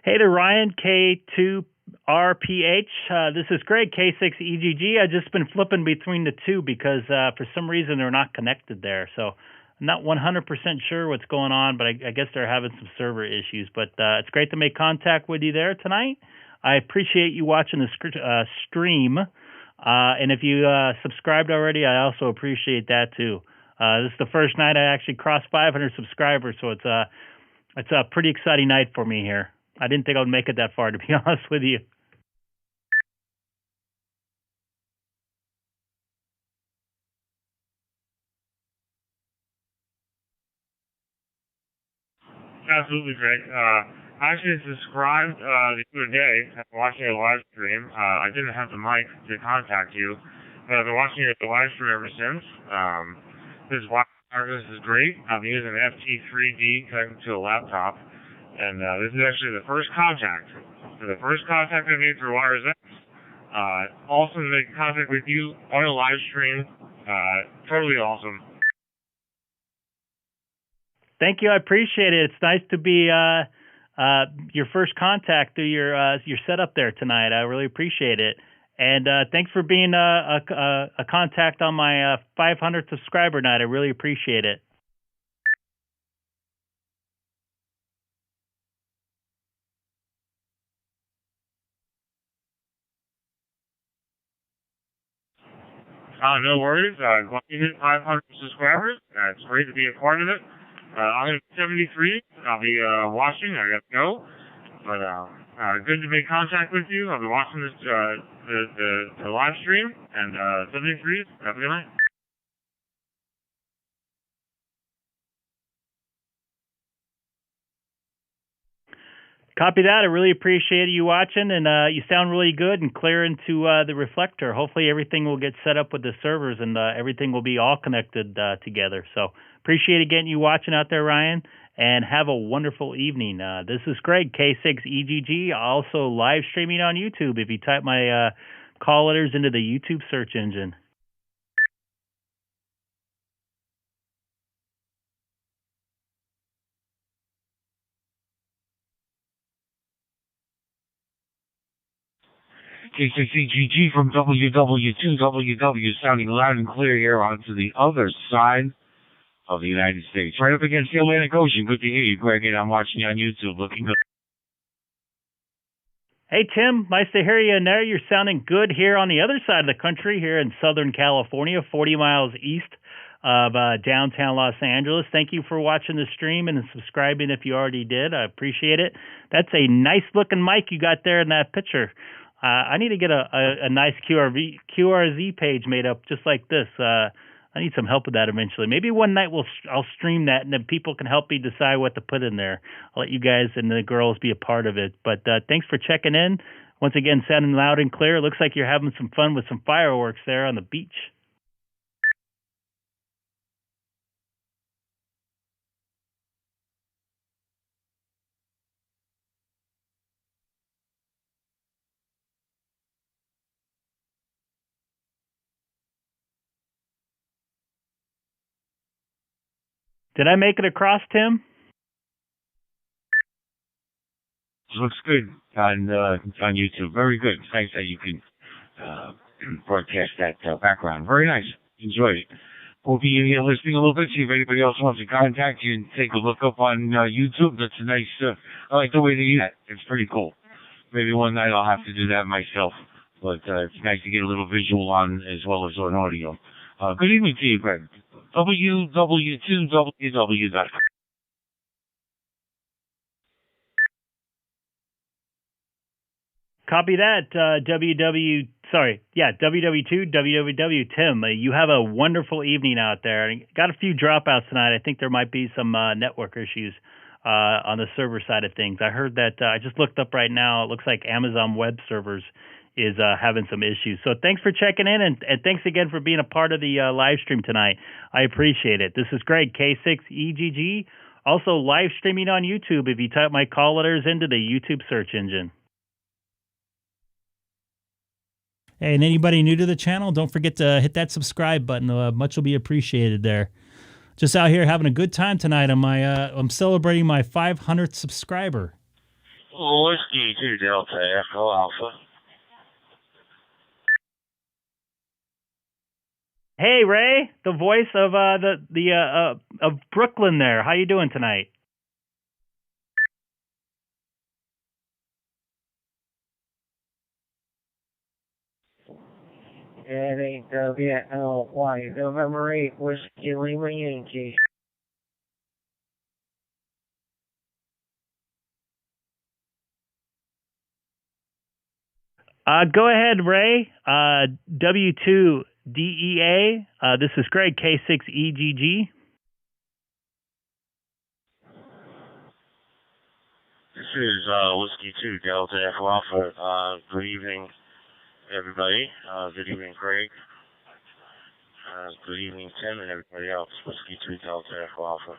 Hey there, Ryan, K2 RPH. This is Greg, K6EGG. I've just been flipping between the two because for some reason they're not connected there. So I'm not 100% sure what's going on, but I guess they're having some server issues. But it's great to make contact with you there tonight. I appreciate you watching the stream. And if you subscribed already, I also appreciate that too. This is the first night I actually crossed 500 subscribers, so it's a pretty exciting night for me here. I didn't think I would make it that far, to be honest with you. Absolutely, Greg. I actually subscribed the other day after watching a live stream. I didn't have the mic to contact you, but I've been watching the live stream ever since. This wireless is great. I'm using an FT3D connected to a laptop, and this is actually the first contact. So the first contact I made through WireX. Awesome to make contact with you on a live stream. Totally awesome. Thank you. I appreciate it. It's nice to be your first contact through your setup there tonight. I really appreciate it. And thanks for being a contact on my 500 subscriber night. I really appreciate it. No worries. Glad you hit 500 subscribers. It's great to be a part of it. I'm going to be 73. I'll be watching. I got to go. But good to make contact with you. I'll be watching this the live stream. And 73. Have a good night. Copy that. I really appreciate you watching, and you sound really good and clear into the reflector. Hopefully everything will get set up with the servers and everything will be all connected together. So appreciate getting you watching out there, Ryan, and have a wonderful evening. This is Greg, K6EGG, also live streaming on YouTube if you type my call letters into the YouTube search engine. K6EGG from WW2WW, sounding loud and clear here onto the other side of the United States. Right up against the Atlantic Ocean. Good to hear you, Greg, and I'm watching you on YouTube. Looking good. Hey, Tim. Nice to hear you in there. You're sounding good here on the other side of the country, here in Southern California, 40 miles east of downtown Los Angeles. Thank you for watching the stream and subscribing if you already did. I appreciate it. That's a nice-looking mic you got there in that picture. I need to get a nice QRZ page made up just like this. I need some help with that eventually. Maybe one night I'll stream that, and then people can help me decide what to put in there. I'll let you guys and the girls be a part of it. But thanks for checking in. Once again, sounding loud and clear. It looks like you're having some fun with some fireworks there on the beach. Did I make it across, Tim? Looks good on YouTube. Very good. It's nice that you can broadcast that background. Very nice. Enjoyed it. We'll be in here listening a little bit, see if anybody else wants to contact you and take a look up on YouTube. That's a nice, I like the way they use that. It's pretty cool. Maybe one night I'll have to do that myself. But it's nice to get a little visual on as well as on audio. Good evening to you, Greg. WW2WW.com. Copy that, WW2WWW. Tim, you have a wonderful evening out there. Got a few dropouts tonight. I think there might be some network issues on the server side of things. I heard that, I just looked up right now, it looks like Amazon Web Servers is having some issues. So thanks for checking in, and thanks again for being a part of the live stream tonight. I appreciate it. This is Greg, K6EGG, also live streaming on YouTube if you type my call letters into the YouTube search engine. Hey, and anybody new to the channel, don't forget to hit that subscribe button. Much will be appreciated there. Just out here having a good time tonight. I'm celebrating my 500th subscriber. Whiskey 2 Delta Echo Alpha. Hey, Ray, the voice of of Brooklyn there. How you doing tonight? NAWLY, November 8, Whiskey Lima Yankee. Go ahead, Ray. W2DEA. This is Greg, K6EGG. This is Whiskey 2 Delta Echo Alpha. Good evening, everybody. Good evening, Craig. Good evening, Tim, and everybody else. Whiskey 2 Delta Echo Alpha.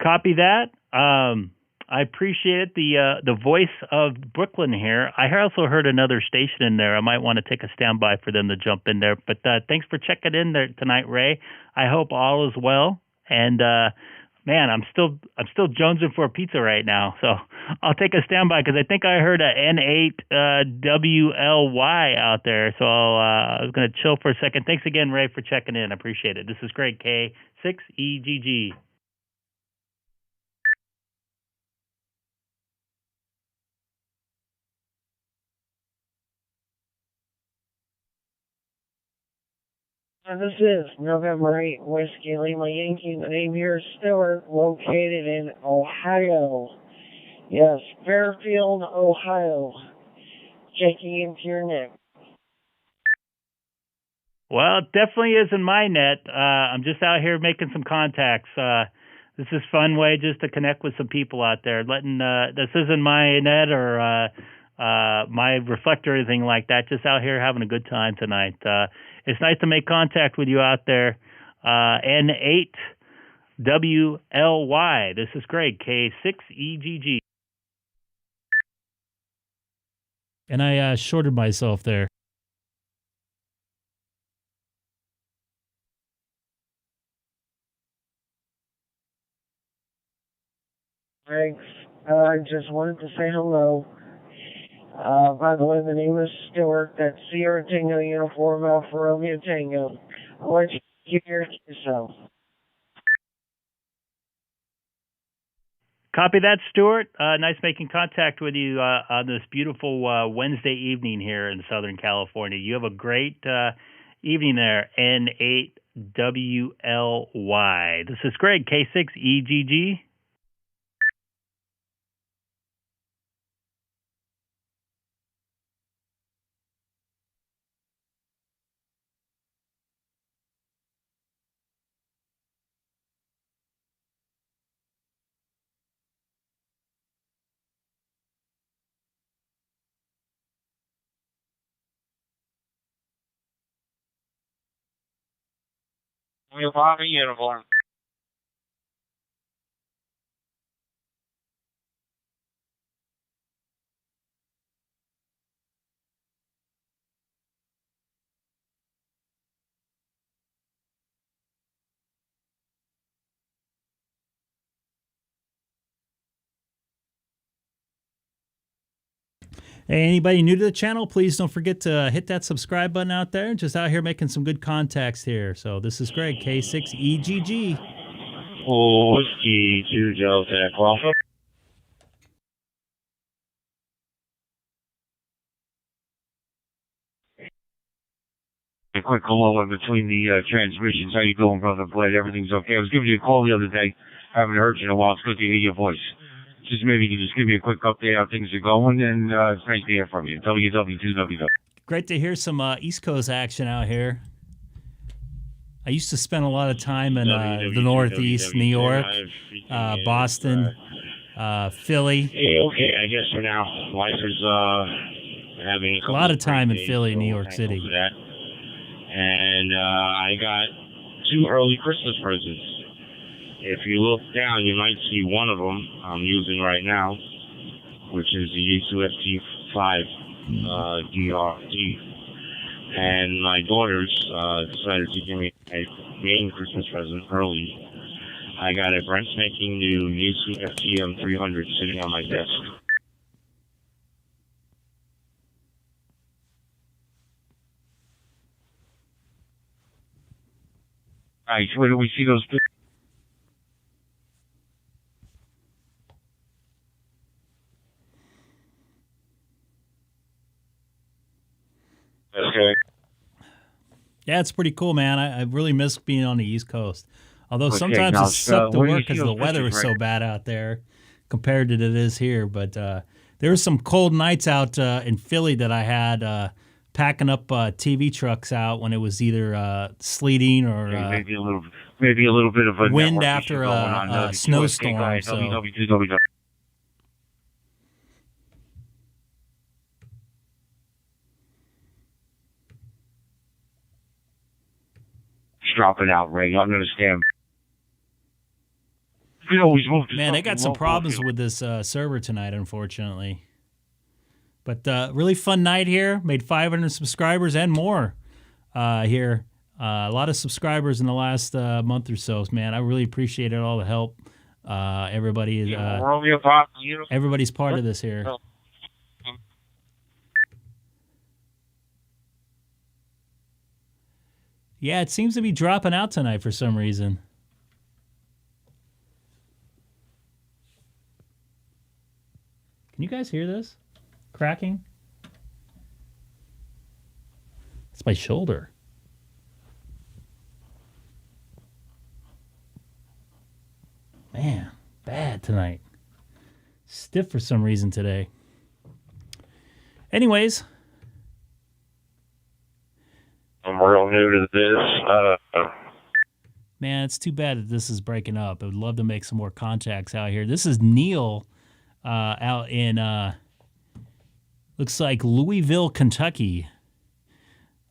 Copy that. I appreciate the voice of Brooklyn here. I also heard another station in there. I might want to take a standby for them to jump in there. But thanks for checking in there tonight, Ray. I hope all is well. And man, I'm still jonesing for a pizza right now. So I'll take a standby because I think I heard a N8WLY out there. So I was going to chill for a second. Thanks again, Ray, for checking in. I appreciate it. This is Greg, K6EGG. This is November 8, Whiskey Lima Yankee. The name here is Stewart, located in Ohio. Yes, Fairfield, Ohio. Checking into your net. Well, it definitely isn't my net. I'm just out here making some contacts. This is a fun way just to connect with some people out there. This isn't my net or my reflector or anything like that. Just out here having a good time tonight. It's nice to make contact with you out there. N8WLY. This is Greg, K6EGG. And I shorted myself there. Thanks. I just wanted to say hello. By the way, the name is Stewart. That's Sierra Tango Uniform Alpha Romeo Tango. I'll let you hear it yourself. Copy that, Stuart. Nice making contact with you on this beautiful Wednesday evening here in Southern California. You have a great evening there, N8WLY. This is Greg, K6EGG. New Papa Uniform. Hey, anybody new to the channel, please don't forget to hit that subscribe button out there. Just out here making some good contacts here. So this is Greg, K6EGG. Whiskey 2 Delta Echo Alpha. A quick hello in between the transmissions. How you doing, Brother Blade? Everything's okay. I was giving you a call the other day. I haven't heard you in a while. It's good to hear your voice. Just maybe you can just give me a quick update how things are going, and it's nice to hear from you. WW2WW. Great to hear some East Coast action out here. I used to spend a lot of time in the Northeast, New York, Boston, Philly. Hey, okay, I guess for now, life is having a lot of time in Philly, New York City. And I got 2 early Christmas presents. If you look down, you might see one of them I'm using right now, which is the Yaesu FT5 DRD. And my daughters decided to give me a main Christmas present early I got a brand spanking new Yaesu FTM 300 sitting on my desk. Alright, where do we see those pictures? Okay. Yeah, it's pretty cool, man. I really miss being on the East Coast. Although Okay, sometimes now, it sucked to where do you work see because the those weather pictures is so right bad out there compared to it is here. But there were some cold nights out in Philly that I had packing up TV trucks out when it was either sleeting or maybe a little bit of a wind network after issue going on. a snowstorm. So. www. Drop it out, Ray. You understand? We always move to Man, they got something some local. problems with this server tonight, unfortunately. But really fun night here. Made 500 subscribers and more here. A lot of subscribers in the last month or so, man. I really appreciated all the help. Everybody is everybody's part of this here. Yeah, it seems to be dropping out tonight for some reason. Can you guys hear this? Cracking? It's my shoulder. Man, bad tonight. Stiff for some reason today. Anyways. I'm real new to this. Man, it's too bad that this is breaking up. I would love to make some more contacts out here. This is Neil out in, looks like Louisville, Kentucky.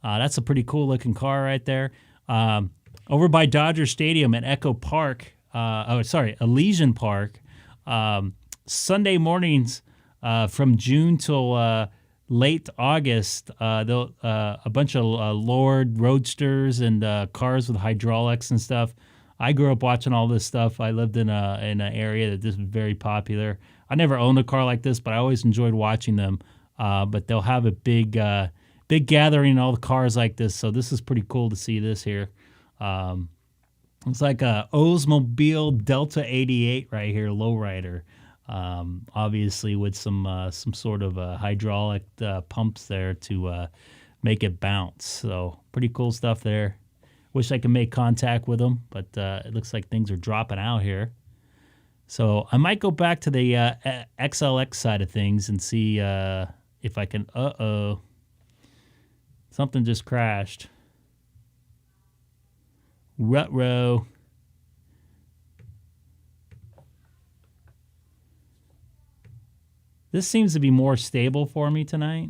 That's a pretty cool looking car right there. Over by Dodger Stadium at Echo Park, Elysian Park. Sunday mornings from June till late August, a bunch of Lord Roadsters and cars with hydraulics and stuff. I grew up watching all this stuff. I lived in an area that this was very popular. I never owned a car like this, but I always enjoyed watching them. But they'll have a big gathering, all the cars like this. So this is pretty cool to see this here. It's like a Oldsmobile Delta 88 right here, lowrider. Obviously with some sort of hydraulic pumps there to make it bounce. So pretty cool stuff there. Wish I could make contact with them, but it looks like things are dropping out here. So I might go back to the XLX side of things and see if I can. Something just crashed. Ruh-roh. This seems to be more stable for me tonight.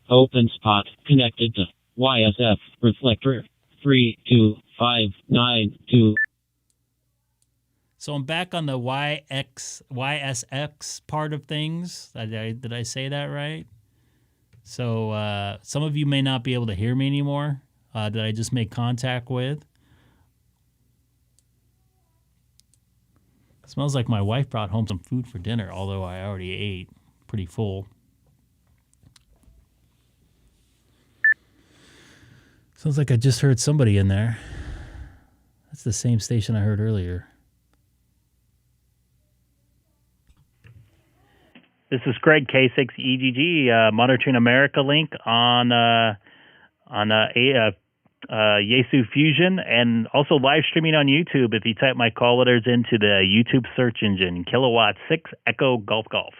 Open spot connected to YSF reflector 32592. So I'm back on the YSX part of things. Did I say that right? So some of you may not be able to hear me anymore that I just made contact with. It smells like my wife brought home some food for dinner, although I already ate. Pretty full. Sounds like I just heard somebody in there. That's the same station I heard earlier. This is Greg, K6EGG, monitoring America link on Yaesu Fusion, and also live streaming on YouTube if you type my call letters into the YouTube search engine, Kilowatt 6 Echo Golf Golf.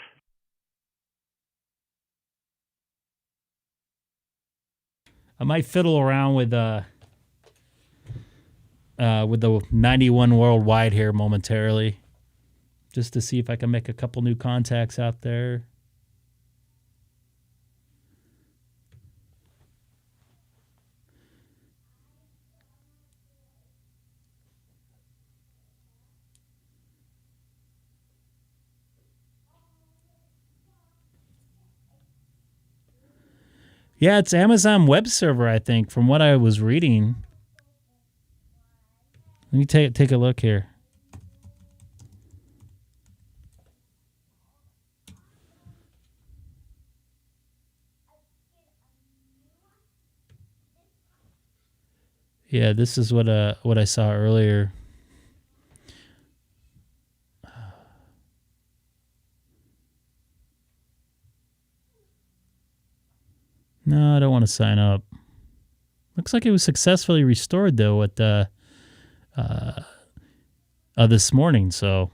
I might fiddle around with the 91 worldwide here momentarily, just to see if I can make a couple new contacts out there. Yeah, it's Amazon web server, I think, from what I was reading. Let me take a look here. Yeah, this is what I saw earlier. No, I don't want to sign up. Looks like it was successfully restored though at this morning, so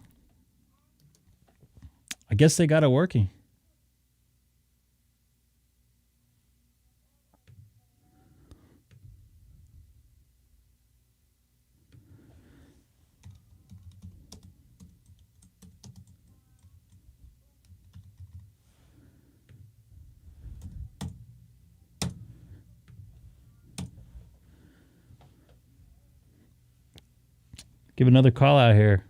I guess they got it working. Give another call out here.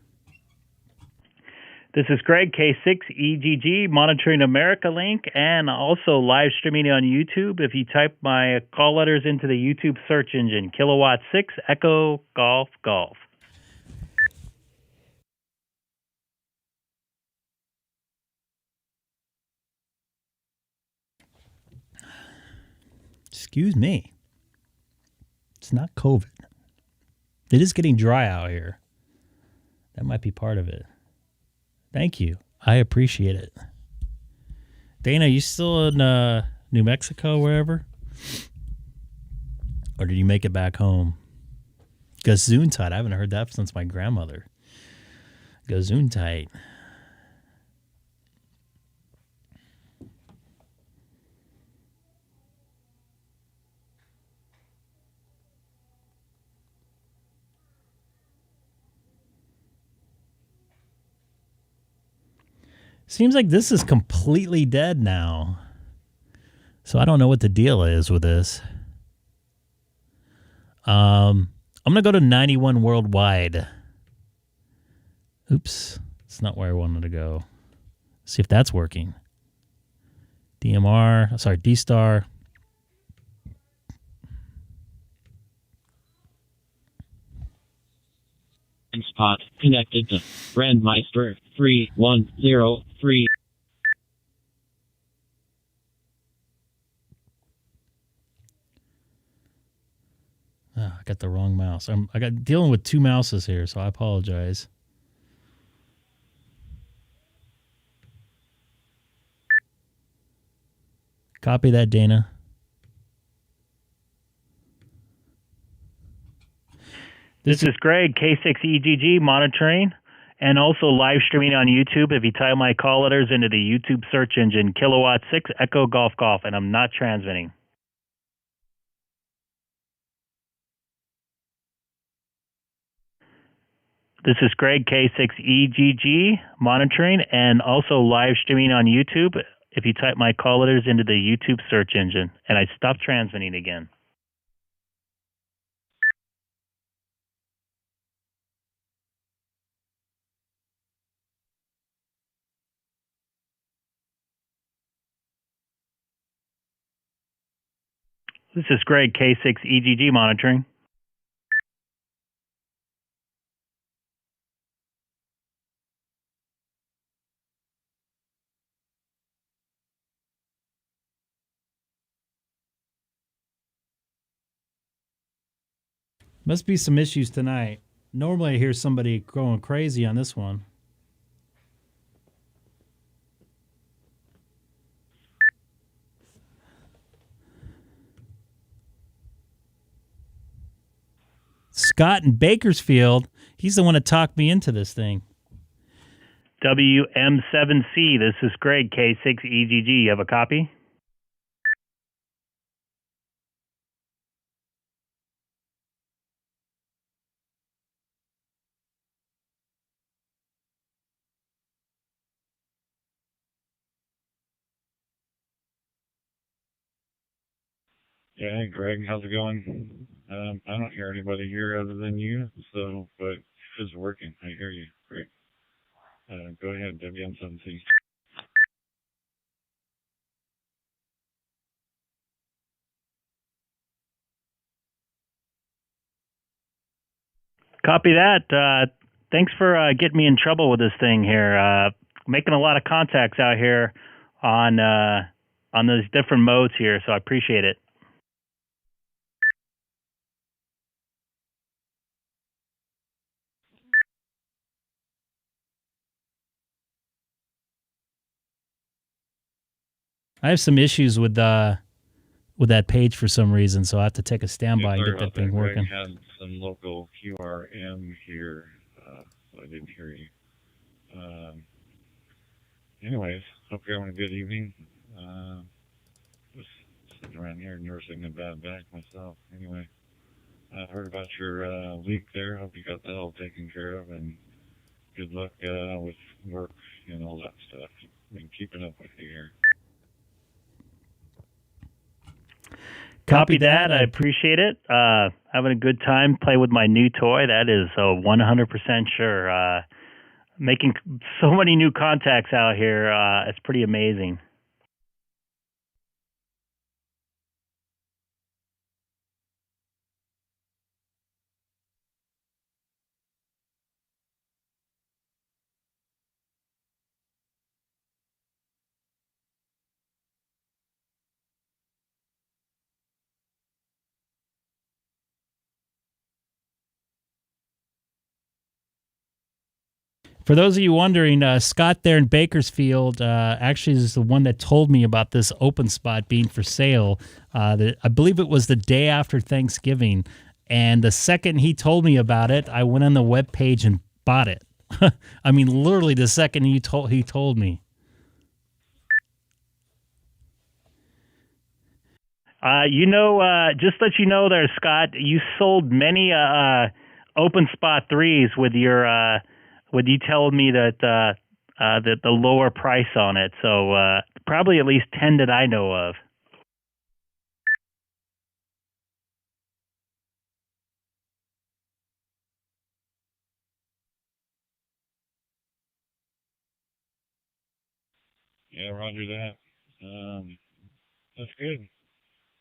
This is Greg, K6EGG, monitoring America Link, and also live streaming on YouTube. If you type my call letters into the YouTube search engine, Kilowatt 6 Echo Golf Golf. Excuse me. It's not COVID. It is getting dry out here. That might be part of it. Thank you. I appreciate it. Dana, you still in New Mexico, wherever? Or did you make it back home? Gesundheit. I haven't heard that since my grandmother. Gesundheit. Seems like this is completely dead now. So I don't know what the deal is with this. I'm going to go to 91 worldwide. Oops. It's not where I wanted to go. See if that's working. DStar. Spot connected to Brandmeister 3103. Oh, I got the wrong mouse. I got dealing with two mouses here, so I apologize. Copy that, Dana. This is Greg, K6EGG, monitoring, and also live streaming on YouTube. If you type my call letters into the YouTube search engine, Kilowatt 6 Echo Golf Golf, and I'm not transmitting. This is Greg, K6EGG, monitoring, and also live streaming on YouTube. If you type my call letters into the YouTube search engine, and I stopped transmitting again. This is Greg, K6EGG, monitoring. Must be some issues tonight. Normally I hear somebody going crazy on this one. Scott in Bakersfield, he's the one that talked me into this thing. WM7C, this is Greg, K6EGG. You have a copy? Yeah, hey Greg, how's it going? I don't hear anybody here other than you, so, but it's working. I hear you. Great. Go ahead, WM7C. Copy that. Thanks for getting me in trouble with this thing here. Making a lot of contacts out here on those different modes here, so I appreciate it. I have some issues with that page for some reason, so I have to take a standby and get that thing working. I had some local QRM here, so I didn't hear you. Anyways, hope you're having a good evening. Just sitting around here nursing a bad back myself. Anyway, I heard about your leak there. Hope you got that all taken care of, and good luck with work and all that stuff. Been keeping up with you here. Copy that. I appreciate it. Having a good time playing with my new toy. That is 100% sure. Making so many new contacts out here. It's pretty amazing. For those of you wondering, Scott there in Bakersfield actually is the one that told me about this open spot being for sale. I believe it was the day after Thanksgiving. And the second he told me about it, I went on the webpage and bought it. I mean, literally the second he told me. Just let you know there, Scott, you sold many open spot 3s with your with you telling me that the lower price on it. So probably at least 10 that I know of. Yeah, roger that. That's good.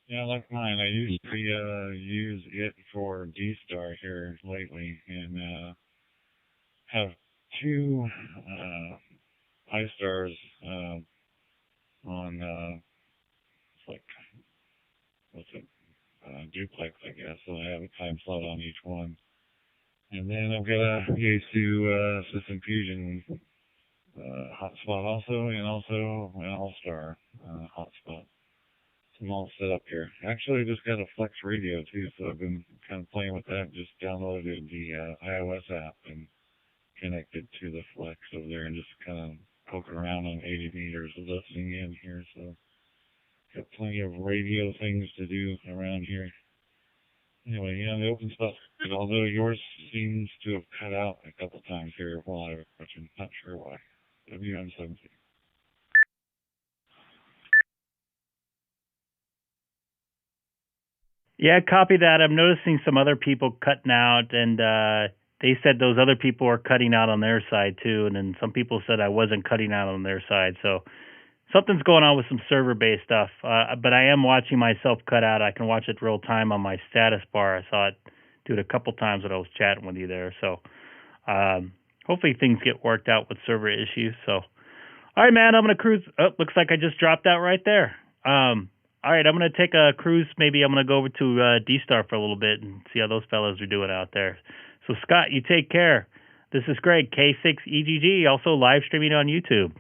Yeah, like mine. I usually use it for DStar here lately, and have 2 iStars on like what's it duplex, I guess. So I have a time slot on each one, and then I've got a Yaesu System Fusion hotspot also, and also an All-Star hotspot. So I'm all set up here. Actually, I just got a Flex radio too, so I've been kind of playing with that. Just downloaded the iOS app and connected to the Flex over there, and just kind of poking around on 80 meters listening in here. So got plenty of radio things to do around here. Anyway, yeah, the open spot, although yours seems to have cut out a couple times here while I was watching. Not sure why. WM17. Yeah, copy that. I'm noticing some other people cutting out, and they said those other people are cutting out on their side too, and then some people said I wasn't cutting out on their side. So something's going on with some server-based stuff. But I am watching myself cut out. I can watch it real time on my status bar. I saw it do it a couple times when I was chatting with you there. So hopefully things get worked out with server issues. So, all right, man, I'm going to cruise. Oh, looks like I just dropped out right there. All right, I'm going to take a cruise. Maybe I'm going to go over to DStar for a little bit and see how those fellows are doing out there. So, Scott, you take care. This is Greg, K6EGG, also live streaming on YouTube.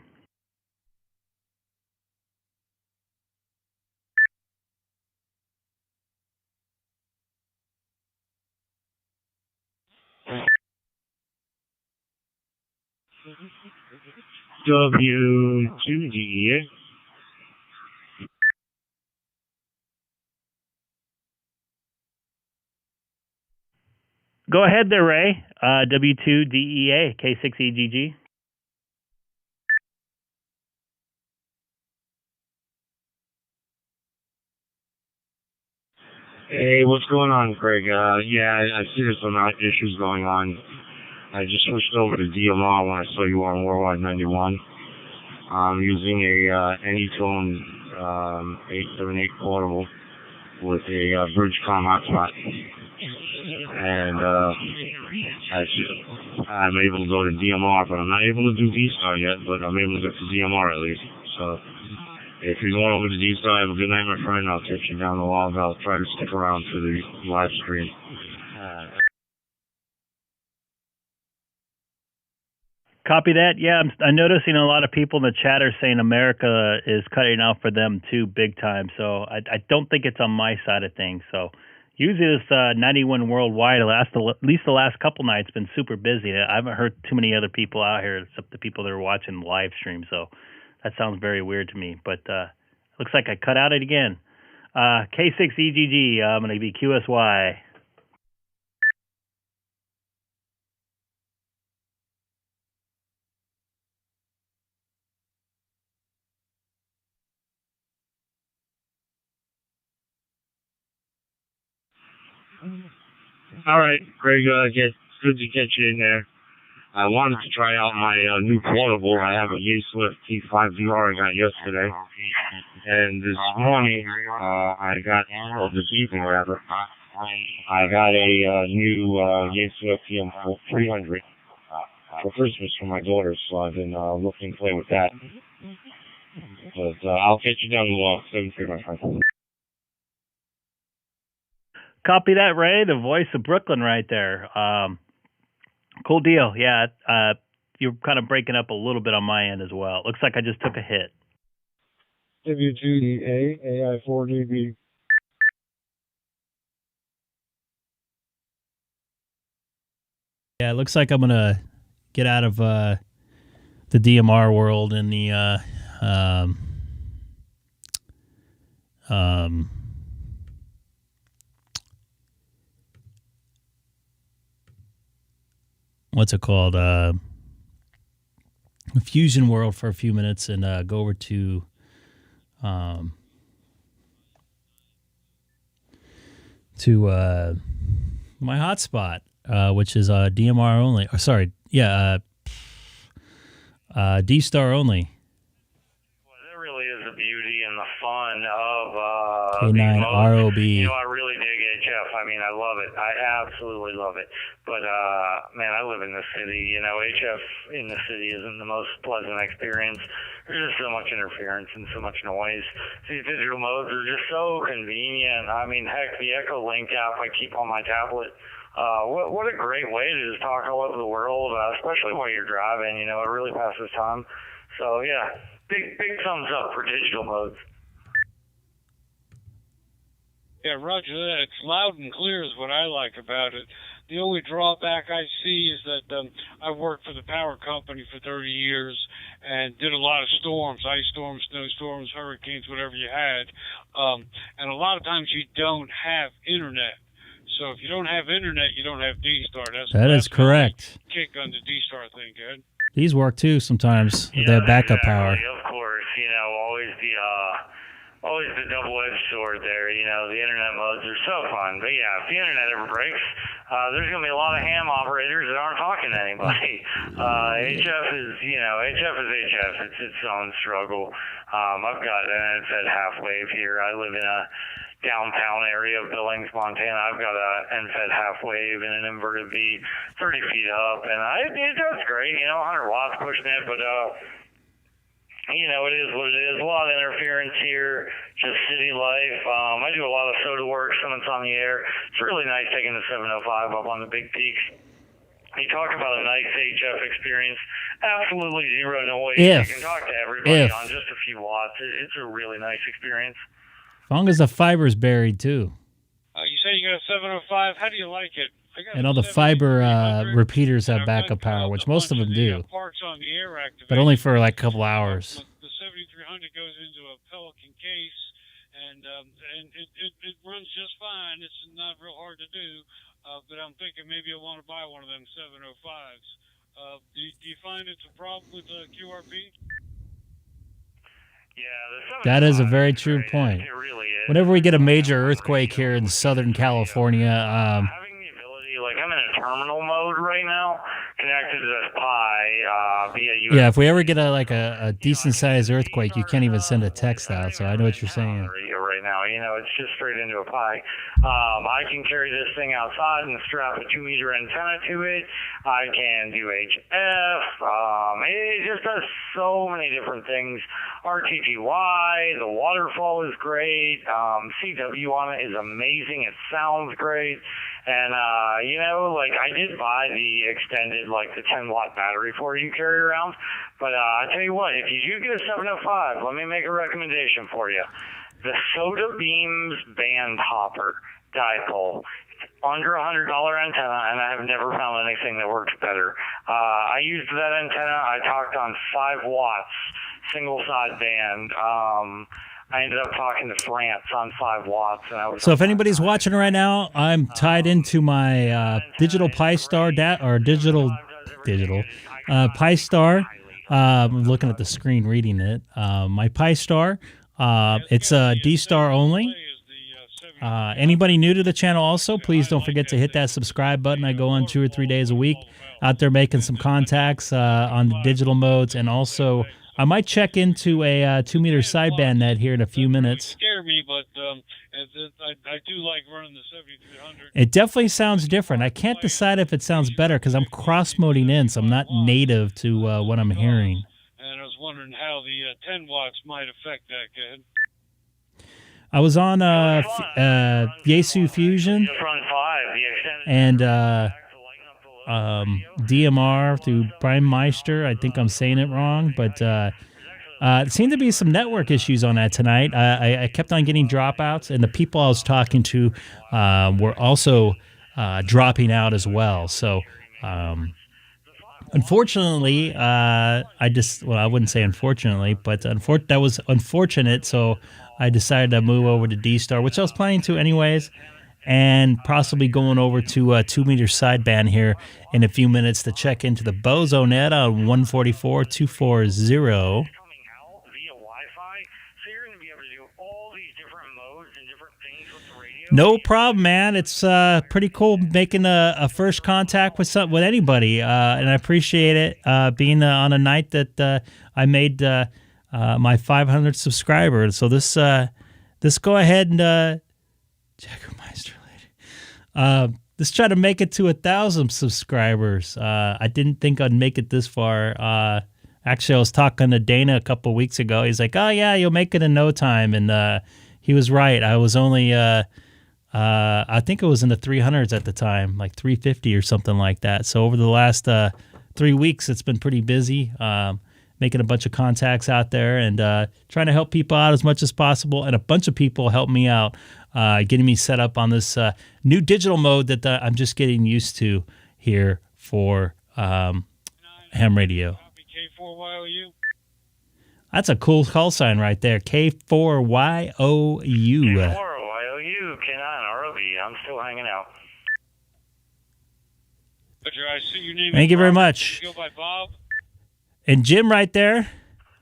W2DEA. Go ahead there, Ray. W2DEA, K6EGG. Hey, what's going on, Craig? Yeah, I see there's some issues going on. I just switched over to DMR when I saw you on Worldwide 91. I'm using a Anytone 878 portable with a Bridgecom hotspot. And I'm able to go to DMR, but I'm not able to do DStar yet, but I'm able to get to DMR at least. So if you're going over to DStar, have a good night, my friend. I'll catch you down the log. I'll try to stick around for the live stream. Copy that. Yeah, I'm noticing a lot of people in the chat are saying America is cutting out for them too, big time. So I don't think it's on my side of things. So usually this 91 worldwide, at least the last couple nights, been super busy. I haven't heard too many other people out here except the people that are watching the live stream. So that sounds very weird to me. But looks like I cut out it again. K6EGG, I'm going to be QSY. All right, Greg, it's good to get you in there. I wanted to try out my new portable. I have a Swift T5VR I got yesterday. And this morning, I got, this evening rather, I got a new Swift TM300 for Christmas for my daughter, so I've been looking to play with that. But I'll catch you down the walk. 7-3, my friend. Copy that, Ray. The voice of Brooklyn right there. Cool deal. Yeah, you're kind of breaking up a little bit on my end as well. Looks like I just took a hit. W2DA, AI4DB. Yeah, it looks like I'm going to get out of the DMR world and the what's it called? Fusion world for a few minutes and go over to my hotspot, which is DMR only. Or sorry, yeah, DStar only. There really is the beauty and the fun of K9 ROB. You know, I really dig HF. I mean, I love it. I absolutely love it. But, man, I live in the city. You know, HF in the city isn't the most pleasant experience. There's just so much interference and so much noise. These digital modes are just so convenient. I mean, heck, the Echo Link app I keep on my tablet. What a great way to just talk all over the world, especially while you're driving. You know, it really passes time. So, yeah, big thumbs up for digital modes. Yeah, roger that. It's loud and clear is what I like about it. The only drawback I see is that I worked for the power company for 30 years and did a lot of storms, ice storms, snowstorms, hurricanes, whatever you had. And a lot of times you don't have internet. So if you don't have internet, you don't have DStar. That is correct. Kick on the DStar thing, good. These work too sometimes with that backup power. Of course, you know, always the double-edged sword there. You know, the internet modes are so fun. But yeah, if the internet ever breaks, there's going to be a lot of ham operators that aren't talking to anybody. HF is HF. It's its own struggle. I've got an NFED half-wave here. I live in a downtown area of Billings, Montana. I've got an NFED half-wave and an inverted V 30 feet up. And it does great, you know, 100 watts pushing it, but you know, it is what it is. A lot of interference here, just city life. I do a lot of soda work, some it's on the air. It's really nice taking the 705 up on the big peaks. You talk about a nice HF experience. Absolutely zero noise. You can talk to everybody on just a few watts. It's a really nice experience. As long as the fiber's buried, too. You say you got a 705. How do you like it? And all the fiber repeaters have backup power, which most of them do. But only for like a couple hours. The 7300 goes into a Pelican case, and it runs just fine. It's not real hard to do, but I'm thinking maybe I want to buy one of them 705s. Do you find it's a problem with QRP? Yeah, that is a very true point. It really is. Whenever we get a major earthquake here in Southern California, having the ability, like I'm in a terminal mode right now, connected to this Pi via USB. Yeah, if we ever get a decent sized earthquake, you can't even send a text out. So I know what you're saying. Right right now. You know, it's just straight into a pie. I can carry this thing outside and strap a 2-meter antenna to it. I can do HF. It just does so many different things. RTGY, the waterfall is great. CW on it is amazing. It sounds great. And, you know, like, I did buy the extended, like, the 10-watt battery for you carry around. But I tell you what, if you do get a 705, let me make a recommendation for you. The Soda Beams Band Hopper dipole. It's under $100 antenna, and I have never found anything that works better. I used that antenna. I talked on 5 watts, single-side band. I ended up talking to France on 5 watts. And I was So if anybody's watching right now, I'm tied into my digital Pi-Star digital Pi-Star. I'm looking at the screen reading it. My Pi-Star, it's a DStar only. Anybody new to the channel also, please don't forget to hit that subscribe button. I go on 2 or 3 days a week out there making some contacts on the digital modes, and also I might check into a 2-meter sideband net here in a few minutes. Scare me, but I do like running the 7300. It definitely sounds different. I can't decide if it sounds better because I'm cross-moding in, so I'm not native to what I'm hearing. And I was wondering how the 10 watts might affect that, kid. I was on Yaesu Fusion and DMR through Prime Meister. I think I'm saying it wrong, but it seemed to be some network issues on that tonight. I kept on getting dropouts, and the people I was talking to were also dropping out as well. So unfortunately, I wouldn't say unfortunately, but that was unfortunate. So I decided to move over to DStar, which I was planning to anyways, and possibly going over to a 2-meter sideband here in a few minutes to check into the Bozo net on 144.240. No problem, man. It's pretty cool making a first contact with anybody, and I appreciate it being on a night that I made my 500th subscriber. So this go ahead and Jackermeister lady. Let's try to make it to 1,000 subscribers. I didn't think I'd make it this far. Actually, I was talking to Dana a couple weeks ago. He's like, "Oh yeah, you'll make it in no time," and he was right. I was only I think it was in the 300s at the time, like 350 or something like that. So over the last 3 weeks, it's been pretty busy. Making a bunch of contacts out there and trying to help people out as much as possible. And a bunch of people helped me out, getting me set up on this new digital mode that I'm just getting used to here for ham radio. K4YOU. That's a cool call sign right there. K4YOU. K4YOU, K9ROB. I'm still hanging out. I see your name. Thank you very much. You go by Bob? And Jim right there,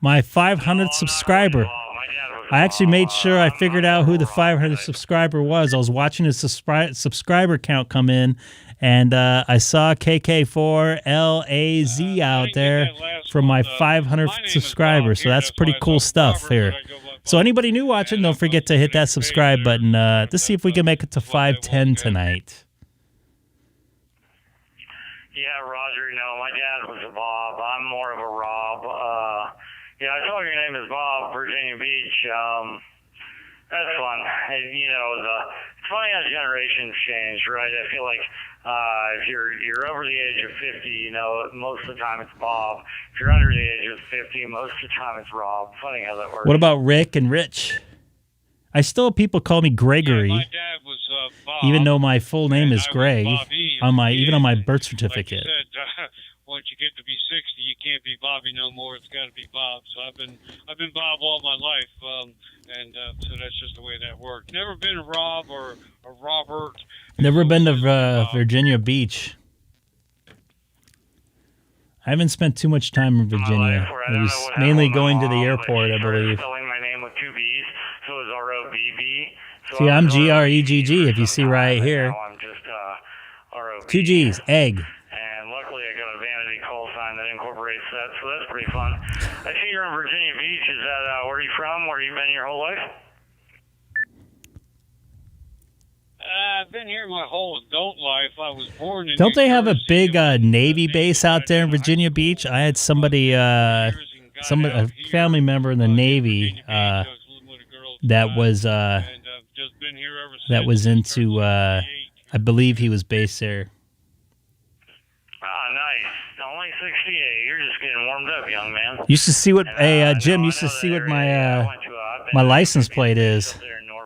my 500th subscriber. I actually made sure I figured out who the 500th subscriber was. I was watching his subscriber count come in, and I saw KK4LAZ out there from my 500th subscriber. So that's pretty cool stuff here. So anybody new watching, don't forget to hit that subscribe button. Let's see if we can make it to 510 tonight. Yeah, Roger, my dad was a Bob. I'm more of a Rob. Yeah, I saw your name is Bob, Virginia Beach. That's fun. And, it's funny how generations change, right? I feel like if you're over the age of 50, most of the time it's Bob. If you're under the age of 50, most of the time it's Rob. Funny how that works. What about Rick and Rich? I still have people call me Gregory, my dad was Bob, even though my full name is Greg Bobby, even on my birth certificate. Like you said, once you get to be 60, you can't be Bobby no more. It's got to be Bob. So I've been Bob all my life, and so that's just the way that worked. Never been a Rob or a Robert. Never been to Virginia Beach. I haven't spent too much time in Virginia. It was mainly going to the airport, I believe. Spelling my name with 2 B's, so it's ROBB. See, I'm GREGG, if you see right here. I'm just ROB. 2 G's, egg. And luckily I got a vanity call sign that incorporates that, so that's pretty fun. I see you're in Virginia Beach. Is that where you from? Where you been your whole life? I've been here my whole adult life. I was born in Don't New they have a Jersey. big Navy Navy base out there in Virginia Beach? I had somebody, a family member in the Navy that was into. I believe he was based there. Ah, nice. Only 68. You're just getting warmed up, young man. Used to see what Jim used to see what my my license plate is.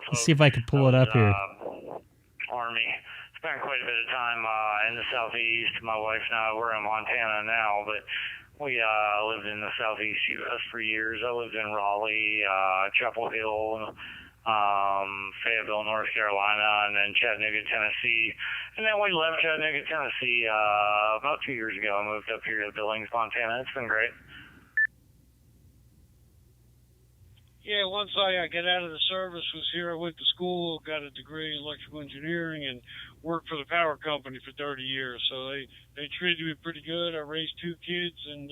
Let's see if I could pull it up here. Army. Spent quite a bit of time in the southeast. My wife and I, we're in Montana now, but we lived in the southeast U.S. for years. I lived in Raleigh, Chapel Hill, Fayetteville, North Carolina, and then Chattanooga, Tennessee. And then we left Chattanooga, Tennessee about 2 years ago. I moved up here to Billings, Montana. It's been great. Yeah, once I got out of the service, was here. I went to school, got a degree in electrical engineering, and worked for the power company for 30 years. So they treated me pretty good. I raised 2 kids, and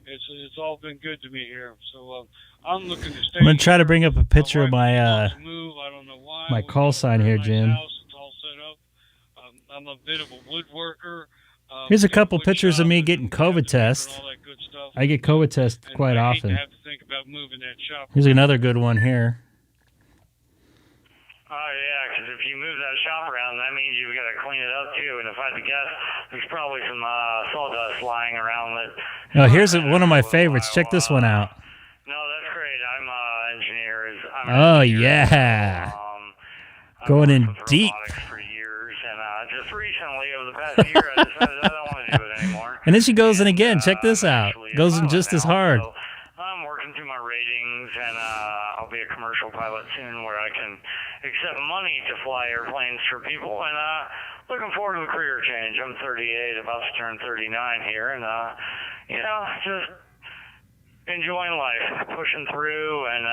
it's all been good to me here. So I'm looking to stay. I'm gonna try to bring up a picture of my I don't know why. my call sign here, Jim. It's all set up. I'm a bit of a woodworker. Here's a couple pictures of me getting COVID test. I get COVID test quite often. Here's another good one here. Oh, yeah, because if you move that shop around, that means you've got to clean it up, too. And if I had to guess, there's probably some sawdust lying around that. Oh, here's one of my favorites. Check this one out. No, that's great. I'm an engineer. Oh, yeah. Going in deep. For years, and just recently, over the past year, I decided I don't want to do it anymore. And then she goes in again. Check this out. Goes in just as hard. So I'm working through my ratings, and I'll be a commercial pilot soon where I can accept money to fly airplanes for people, and looking forward to a career change. I'm 38, about to turn 39 here, and, just enjoying life, pushing through, and,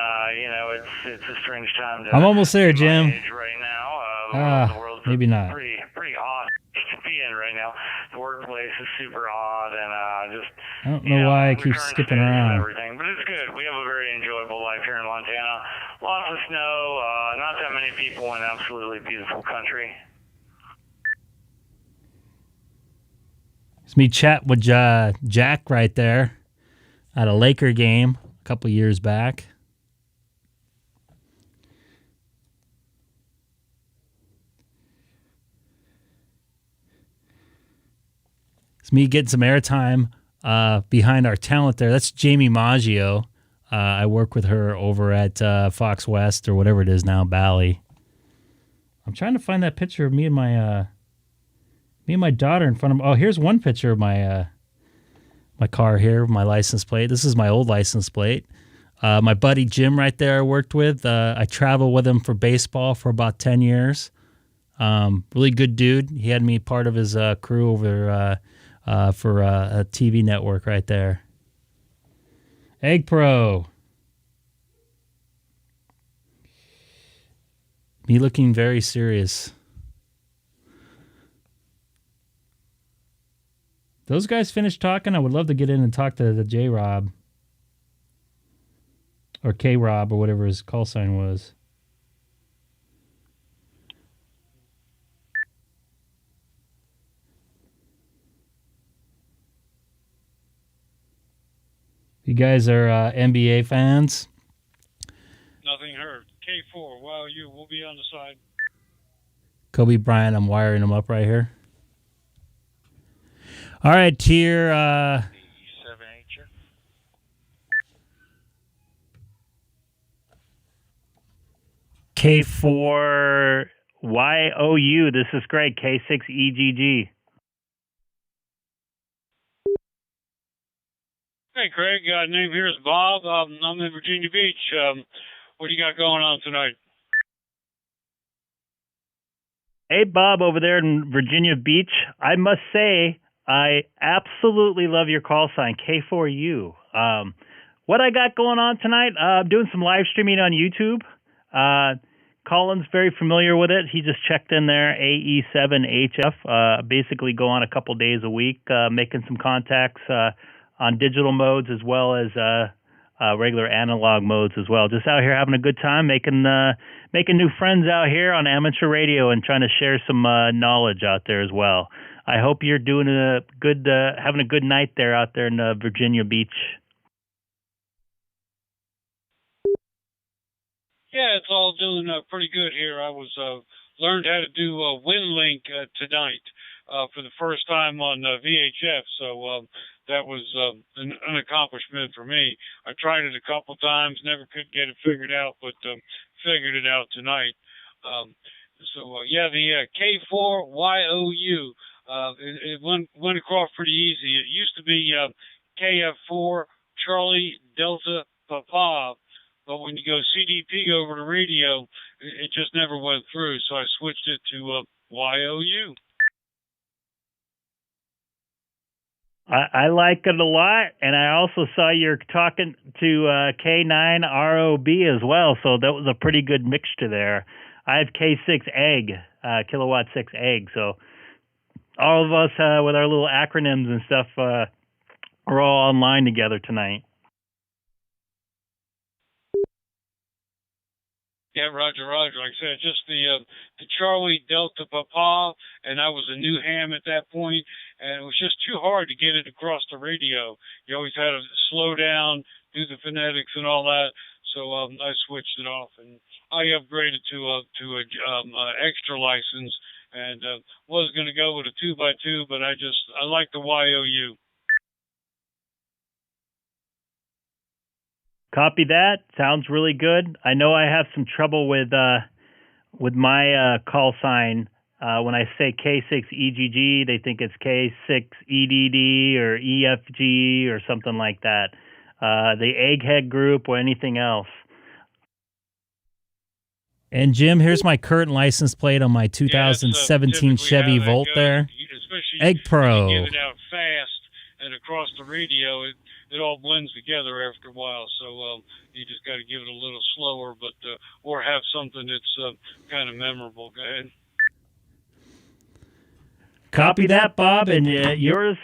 it's a strange time to I'm almost there, Jim. Right now. The world's maybe not. Pretty odd to be in right now. The workplace is super odd, and I don't know why I keep skipping around. Everything, but it's good. We have a very enjoyable life here in Montana. Lots of snow, not that many people, and absolutely beautiful country. It's me chat with Jack right there at a Laker game a couple years back. It's me getting some airtime behind our talent there. That's Jamie Maggio. I work with her over at Fox West or whatever it is now, Bally. I'm trying to find that picture of me and my daughter in front of. Oh, here's one picture of my car here, my license plate. This is my old license plate. My buddy Jim right there I worked with. I traveled with him for baseball for about 10 years. Really good dude. He had me part of his crew over for a TV network right there. Egg Pro. Me looking very serious. Those guys finished talking. I would love to get in and talk to the J-Rob. Or K-Rob or whatever his call sign was. You guys are NBA fans? Nothing heard. K4, wow, we'll be on the side. Kobe Bryant, I'm wiring him up right here. All right, tier 7H. K4YOU. This is Greg, K6EGG. Hey, Craig. Name here is Bob. I'm in Virginia Beach. What do you got going on tonight? Hey, Bob, over there in Virginia Beach. I must say, I absolutely love your call sign, K4U. What I got going on tonight, I'm doing some live streaming on YouTube. Colin's very familiar with it. He just checked in there, AE7HF. Basically go on a couple days a week, making some contacts on digital modes as well as regular analog modes as well. Just out here having a good time, making new friends out here on amateur radio and trying to share some knowledge out there as well. I hope you're doing having a good night there out there in Virginia Beach. Yeah, it's all doing pretty good here. I was learned how to do WinLink tonight for the first time on VHF, so that was an accomplishment for me. I tried it a couple times, never could get it figured out, but figured it out tonight. Yeah, the K4YOU, it went across pretty easy. It used to be KF4 Charlie Delta Papa, but when you go CDP over the radio, it just never went through, so I switched it to YOU. I like it a lot, and I also saw you're talking to K9ROB as well, so that was a pretty good mixture there. I have K6EGG, kilowatt 6 egg, so all of us with our little acronyms and stuff are all online together tonight. Yeah, Roger. Like I said, just the Charlie Delta Papa, and I was a new ham at that point, and it was just too hard to get it across the radio. You always had to slow down, do the phonetics and all that. So I switched it off, and I upgraded to a extra license, and was going to go with a 2x2, but I like the YOU. Copy that. Sounds really good. I know I have some trouble with my call sign. When I say K6EGG, they think it's K6EDD or EFG or something like that. The Egghead group or anything else. And Jim, here's my current license plate on my 2017 Chevy Volt there. Egg Pro. You get it out fast and across the radio, it all blends together after a while. So you just got to give it a little slower, but or have something that's kind of memorable. Go ahead. Copy that, Bob. And yours.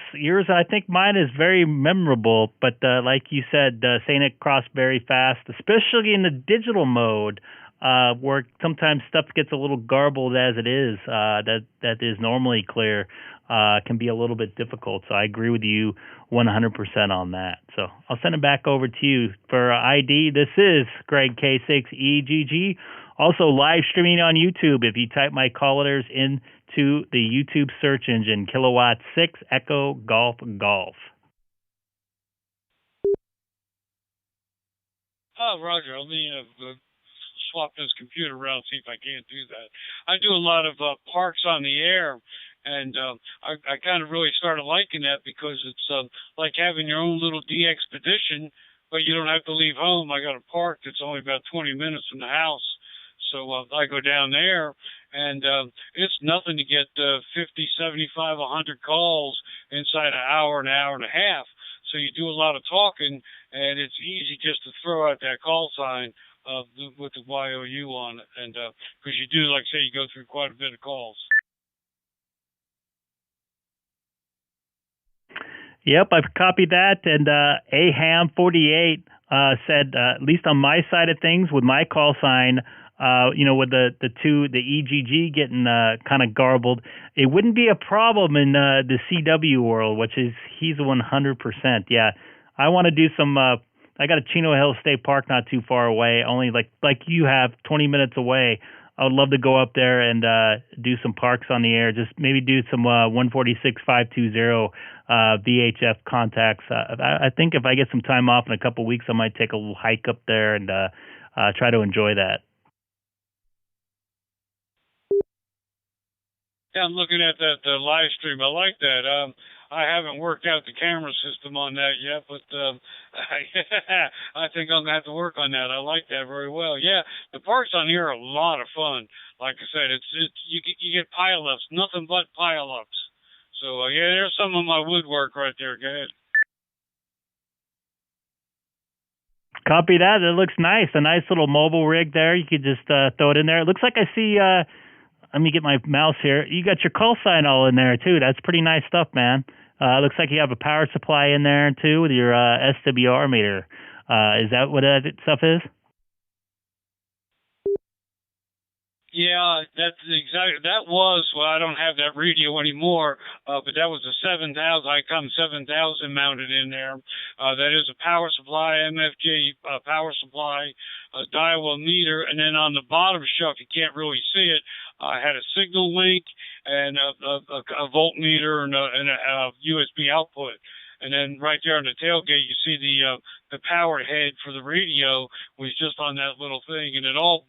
I think mine is very memorable. But like you said, saying it across very fast, especially in the digital mode, where sometimes stuff gets a little garbled as it is. That is normally clear. Can be a little bit difficult. So I agree with you 100% on that. So I'll send it back over to you for ID. This is Greg K6EGG. Also live streaming on YouTube. If you type my call letters into the YouTube search engine, kilowatt 6 Echo Golf Golf. Oh, Roger. Let me swap this computer around, see if I can't do that. I do a lot of parks on the air. And I kind of really started liking that because it's like having your own little DXpedition, but you don't have to leave home. I got a park that's only about 20 minutes from the house. So I go down there, and it's nothing to get 50, 75, 100 calls inside an hour and a half. So you do a lot of talking, and it's easy just to throw out that call sign with the YOU on it. And because you do, like I say, you go through quite a bit of calls. Yep, I've copied that, and Aham48 said, at least on my side of things, with my call sign, with the EGG getting kind of garbled, it wouldn't be a problem in the CW world, which is he's 100%. Yeah, I want to do some. I got a Chino Hill State Park not too far away, only like you have, 20 minutes away. I would love to go up there and do some parks on the air. Just maybe do some 146.520 VHF contacts. I think if I get some time off in a couple weeks, I might take a little hike up there and try to enjoy that. Yeah, I'm looking at that live stream. I like that. I haven't worked out the camera system on that yet, but I think I'm going to have to work on that. I like that very well. Yeah, the parks on here are a lot of fun. Like I said, you get pile-ups, nothing but pile-ups. So, yeah, there's some of my woodwork right there. Go ahead. Copy that. It looks nice. A nice little mobile rig there. You could just throw it in there. It looks like I see, let me get my mouse here. You got your call sign all in there, too. That's pretty nice stuff, man. Looks like you have a power supply in there, too, with your SWR meter. Is that what that stuff is? Yeah, that was, well, I don't have that radio anymore, but that was a 7000, Icom 7000 mounted in there. That is a power supply, MFJ power supply, a dial meter, and then on the bottom shelf, you can't really see it, I had a signal link and a voltmeter and a USB output. And then right there on the tailgate, you see the power head for the radio was just on that little thing, and it all